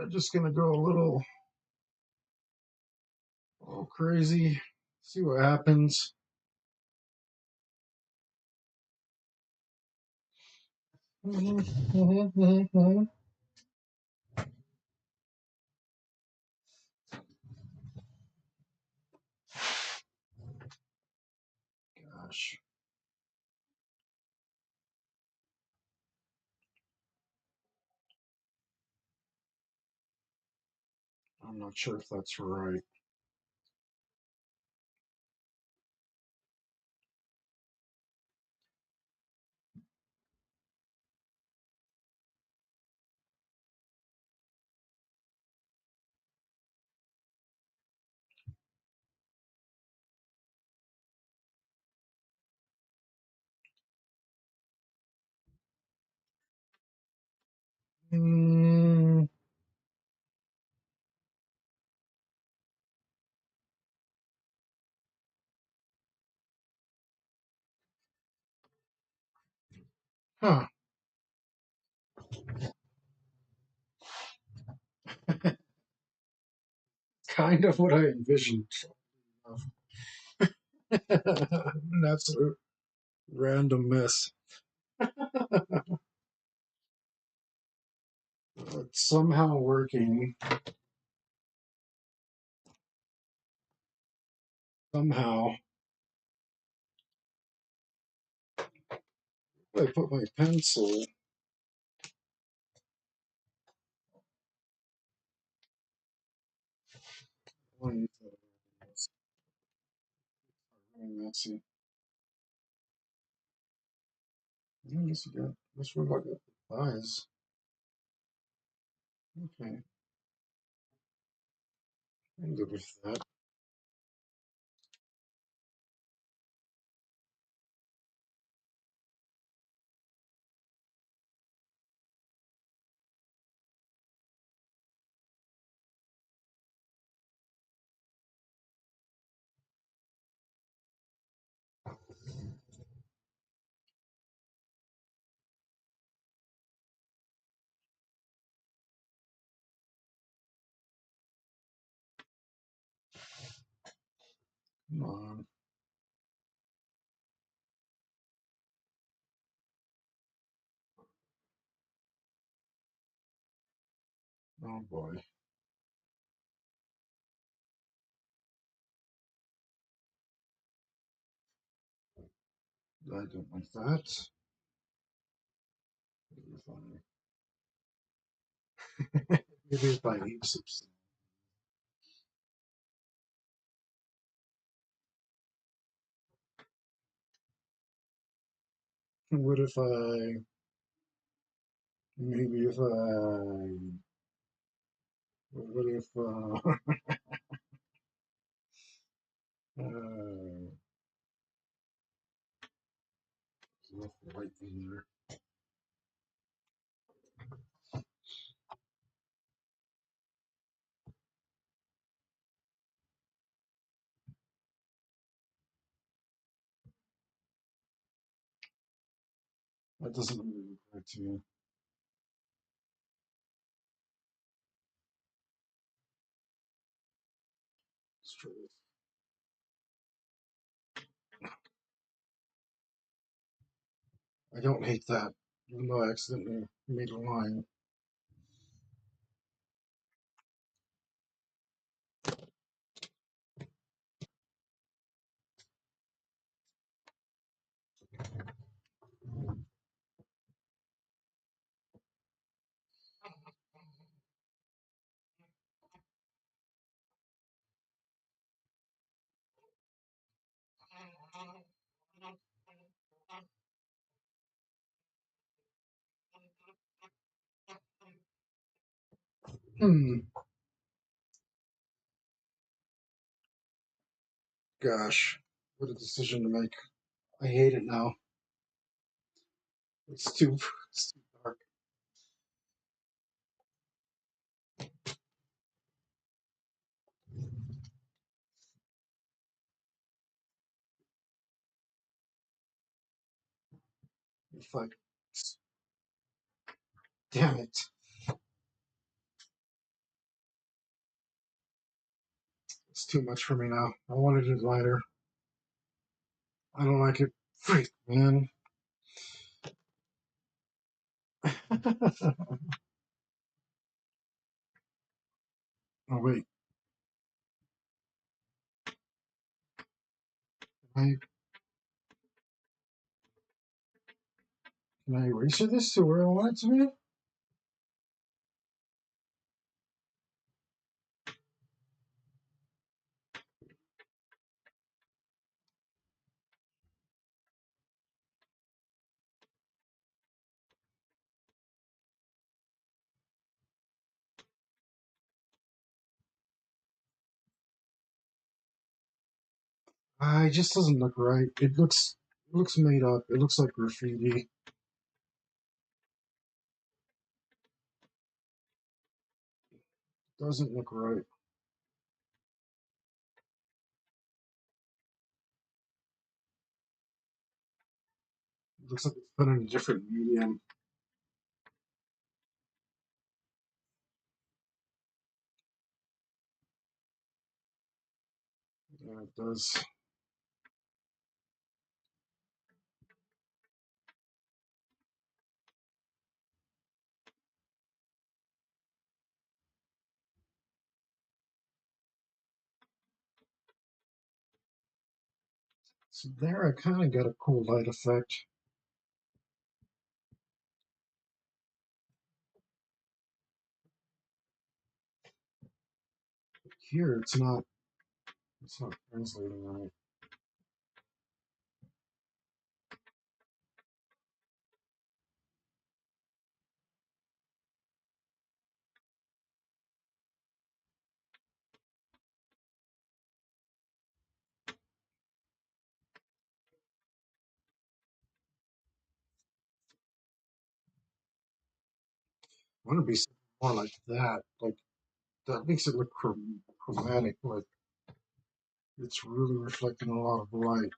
Just gonna go a little crazy. See what happens. gosh. I'm not sure if that's right. Mm, huh. Kind of what I envisioned. An absolute random mess. It's somehow working. Somehow. I put my pencil. Really messy. I guess you got this one like thighs. Okay, I'm good with that. Come on. Oh boy. I don't like that. Maybe if I eat some. What if I. Maybe if I. What if. Left the right thing there. That doesn't really look right to me. Let's try this. I don't hate that, even though I accidentally made a line. Hmm. Gosh, what a decision to make. I hate it now. It's too, it's too dark. If I, damn it. It's too much for me now. I wanted it lighter. I don't like it. Freak, man. Oh, wait. I, Can I erase this to where I want it to be? It just doesn't look right. It looks made up. It looks like graffiti. Doesn't look right. It looks like it's put in a different medium. Yeah, it does. So there, I kind of got a cool light effect. Here, it's not. It's not translating right. I want to be something more like that. Like that makes it look chromatic. Like it's really reflecting a lot of light.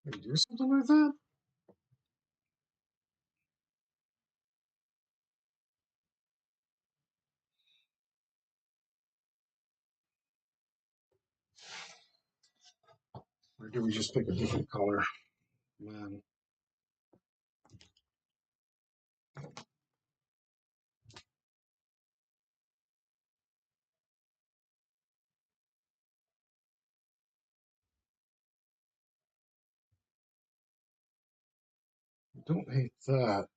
Can you do something like that? Or do we just pick a different color? Man, I don't hate that.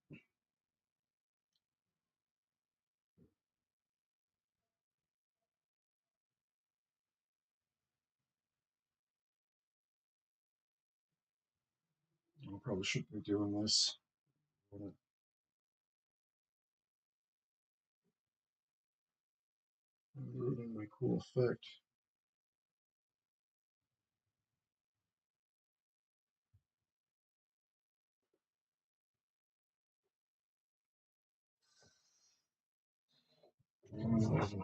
I probably shouldn't be doing this. I'm ruining my cool effect. Mm,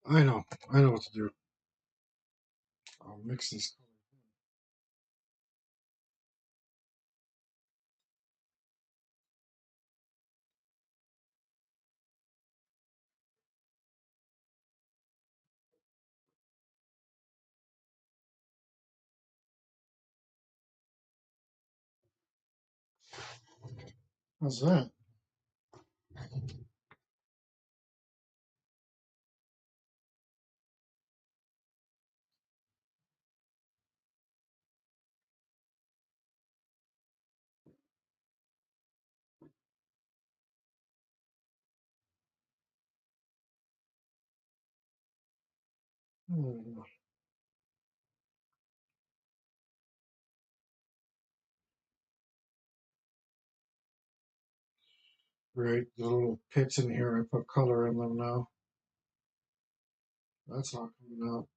I know. I know what to do. I'll mix these colors. How's that? Hmm, great. The little pits in here, I put color in them now. That's not coming out.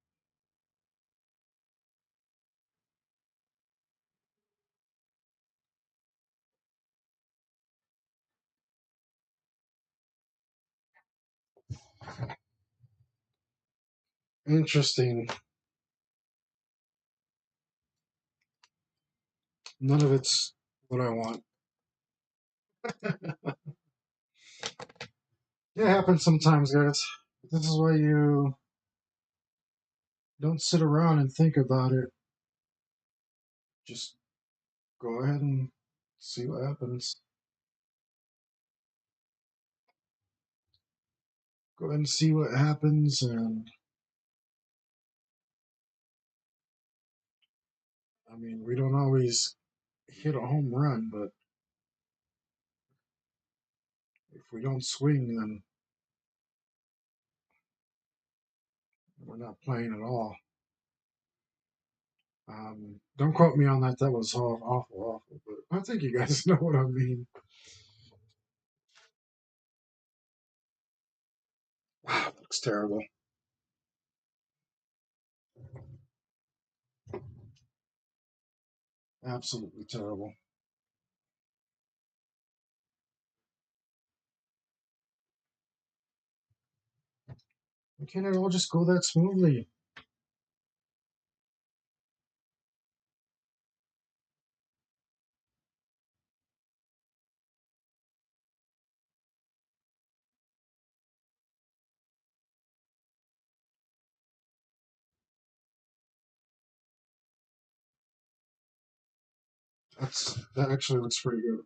Interesting. None of it's what I want. It happens sometimes, guys. This is why you Don't sit around and think about it. Just go ahead and see what happens. Go ahead and see what happens. And I mean, we don't always hit a home run, but if we don't swing, then we're not playing at all. Don't quote me on that. That was awful, but I think you guys know what I mean. Wow, looks terrible. Absolutely terrible. Why can't it all just go that smoothly? That actually looks pretty good.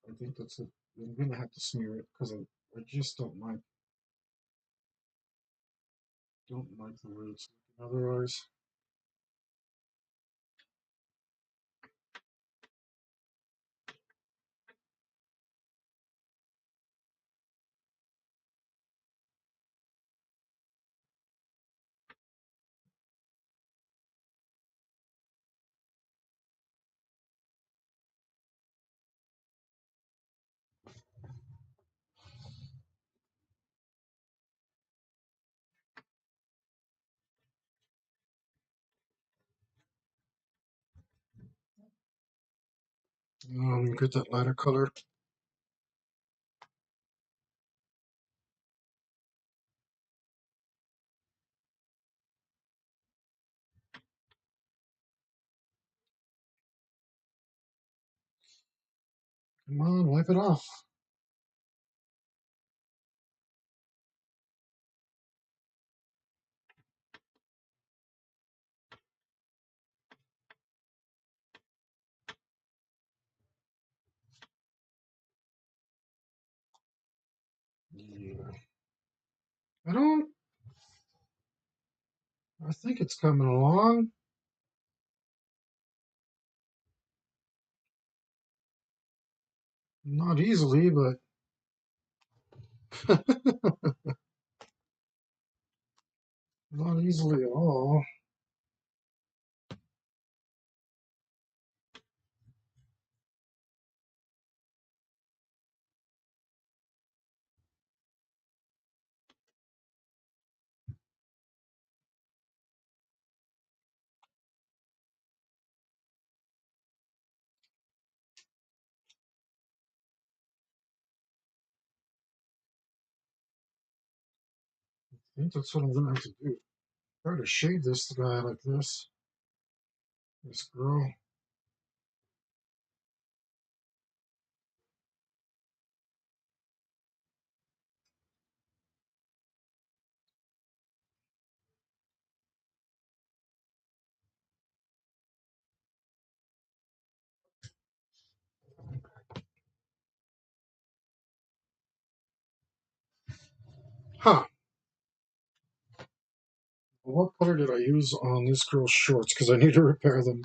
I think that's it. I'm gonna have to smear it because I just don't like the way it's looking otherwise. Get that lighter color. Come on, wipe it off. Yeah. I don't. I think it's coming along. Not easily, but not easily at all. I think that's what I'm gonna have to do. Try to shade this guy like this. This girl. Huh. What color did I use on this girl's shorts? Because I need to repair them.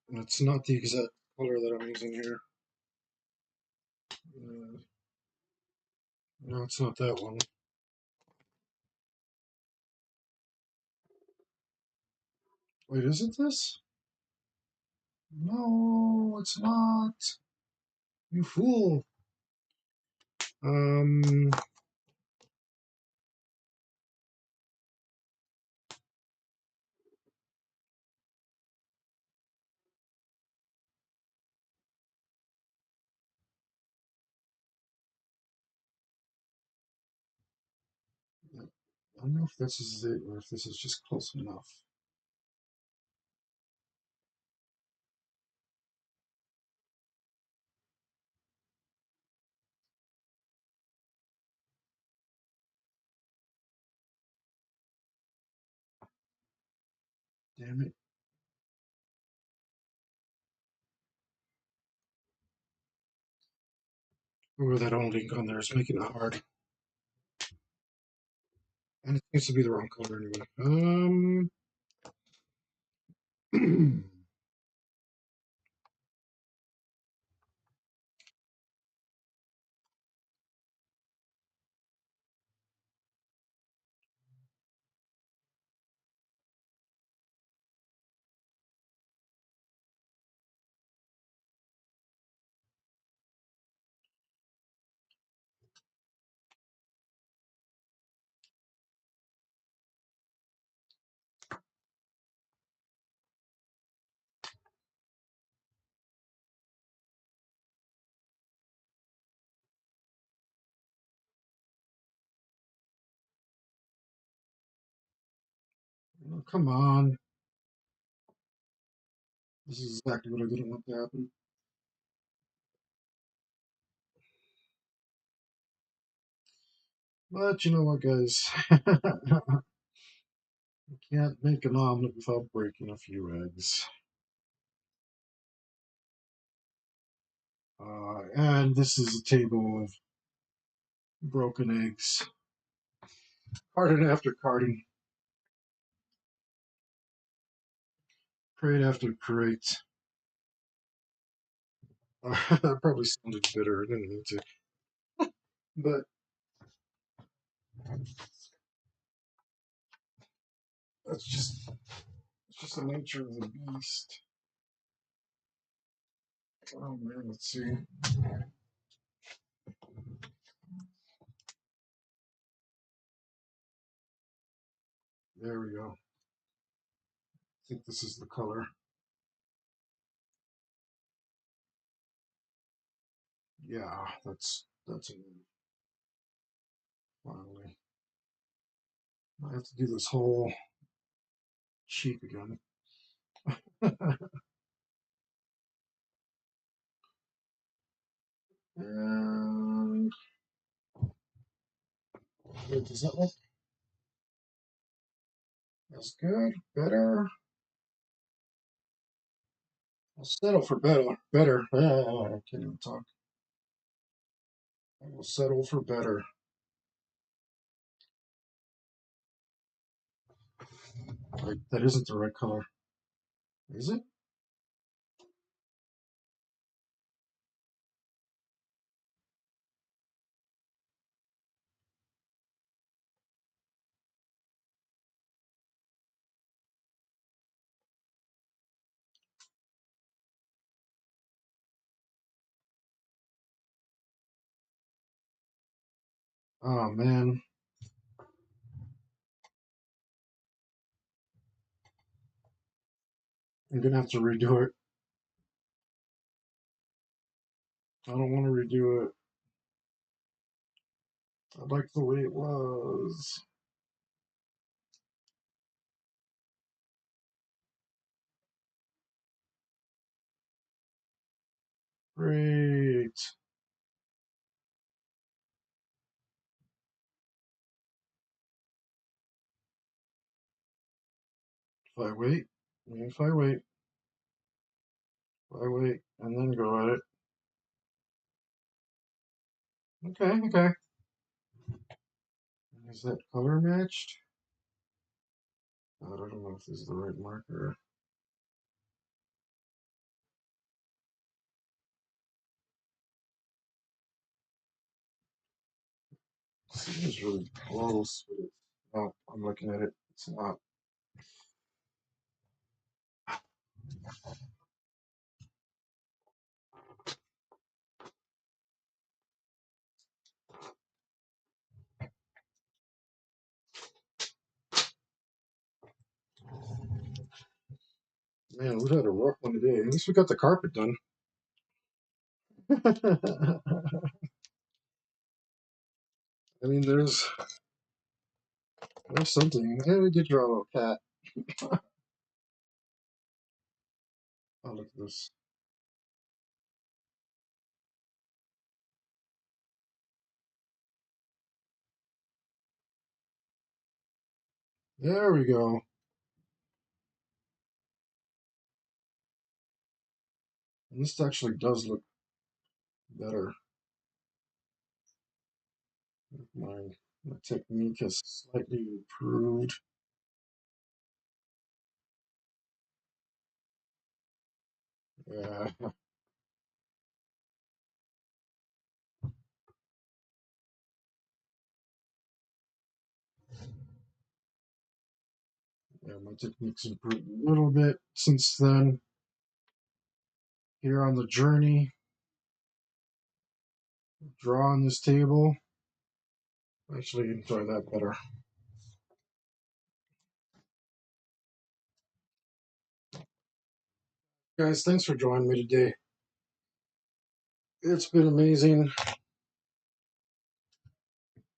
And it's not the exact color that I'm using here. Uh, no, it's not that one. Wait, isn't this? No, it's not. You fool. Um, don't know if this is it or if this is just close enough. Damn it. Ooh, that old ink on there is making it hard. And it seems to be the wrong color anyway. Oh, come on. This is exactly what I didn't want to happen. But you know what, guys? You can't make an omelet without breaking a few eggs. And this is a table of broken eggs. Carton after carton. Crate after crate. That probably sounded bitter. I didn't mean to. But that's just the nature of the beast. Oh man, let's see. There we go. I think this is the color. Yeah, that's a finally. I have to do this whole cheek again. And does that look? That's good. Better. I'll settle for better. Better. I can't even talk. I will settle for better. Wait, that isn't the right color. Is it? Oh man. I'm gonna have to redo it. I don't want to redo it. I like the way it was. Great. If I wait, if I wait, if I wait, and then go at it. Okay, okay. Is that color matched? I don't know if this is the right marker. Seems really close, but no, I'm looking at it. It's not. Man, we had a rough one today. At least we got the carpet done. I mean, there's There's something. Hey, we did draw a little cat. Oh, look at this. There we go. And this actually does look better. My, my technique has slightly improved. Yeah, yeah, my technique's improved a little bit since then. Here on the journey, draw on this table. I actually enjoy that better. Guys, thanks for joining me today. It's been amazing.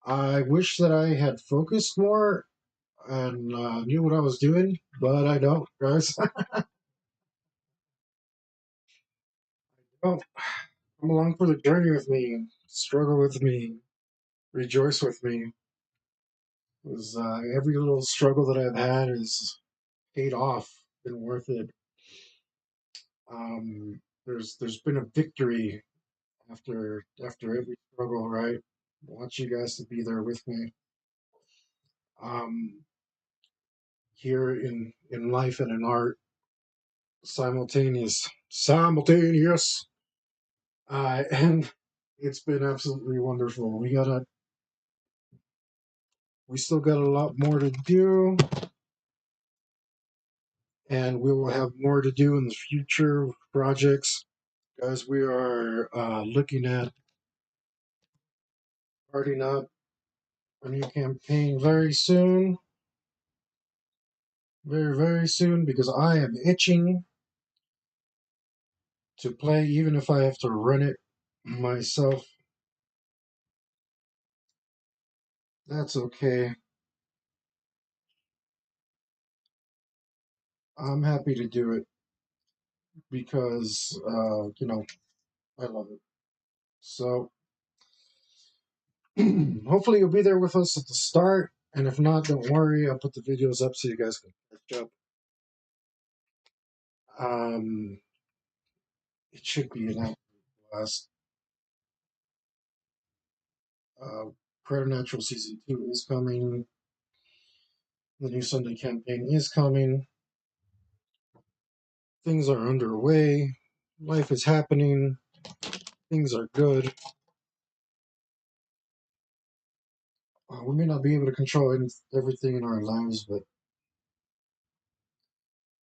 I wish that I had focused more and knew what I was doing, but I don't, guys. Well, come along for the journey with me, struggle with me, rejoice with me. Because every little struggle that I've had is paid off, been worth it. There's been a victory after every struggle, right? I want you guys to be there with me. Um, Here in life and in art, simultaneous, and it's been absolutely wonderful. We still got a lot more to do, and we will have more to do in the future projects. Guys, we are looking at starting up a new campaign very soon, very soon, because I am itching to play, even if I have to run it myself. That's okay. I'm happy to do it because I love it. So hopefully you'll be there with us at the start, and if not, don't worry. I'll put the videos up so you guys can catch up. Um, it should be an absolute blast. Uh, Preternatural Season 2 is coming. The new Sunday campaign is coming. Things are underway. Life is happening. Things are good. We may not be able to control everything in our lives, but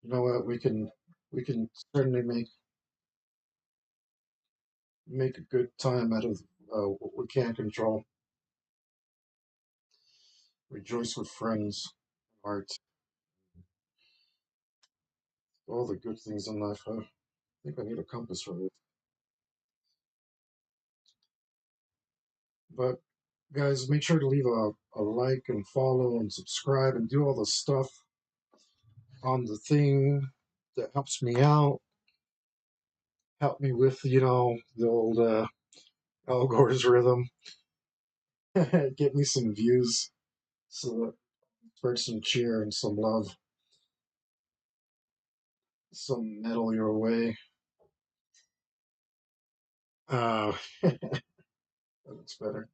you know what? We can certainly make a good time out of what we can't control. Rejoice with friends, art, all the good things in life. I think I need a compass for this. But guys, make sure to leave a like and follow and subscribe and do all the stuff on the thing that helps me out. Help me with, the old Al Gore's rhythm. Get me some views so that spread some cheer and some love, some metal your way. Uh, that looks better.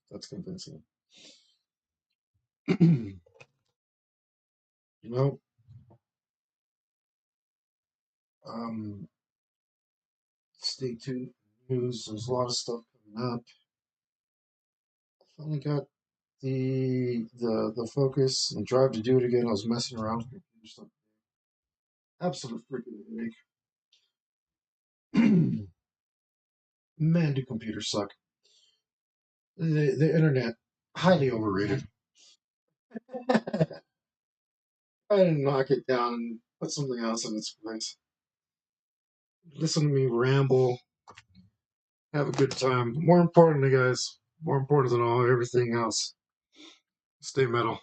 That's convincing. you know, um, stay tuned. News. There's a lot of stuff coming up. Finally got the focus and drive to do it again. I was messing around with computer stuff. Absolute freaking headache. Man, do computers suck. The internet highly overrated. I didn't knock it down and put something else in its place. Listen to me ramble, have a good time. More importantly, guys, more important than all everything else, Stay metal.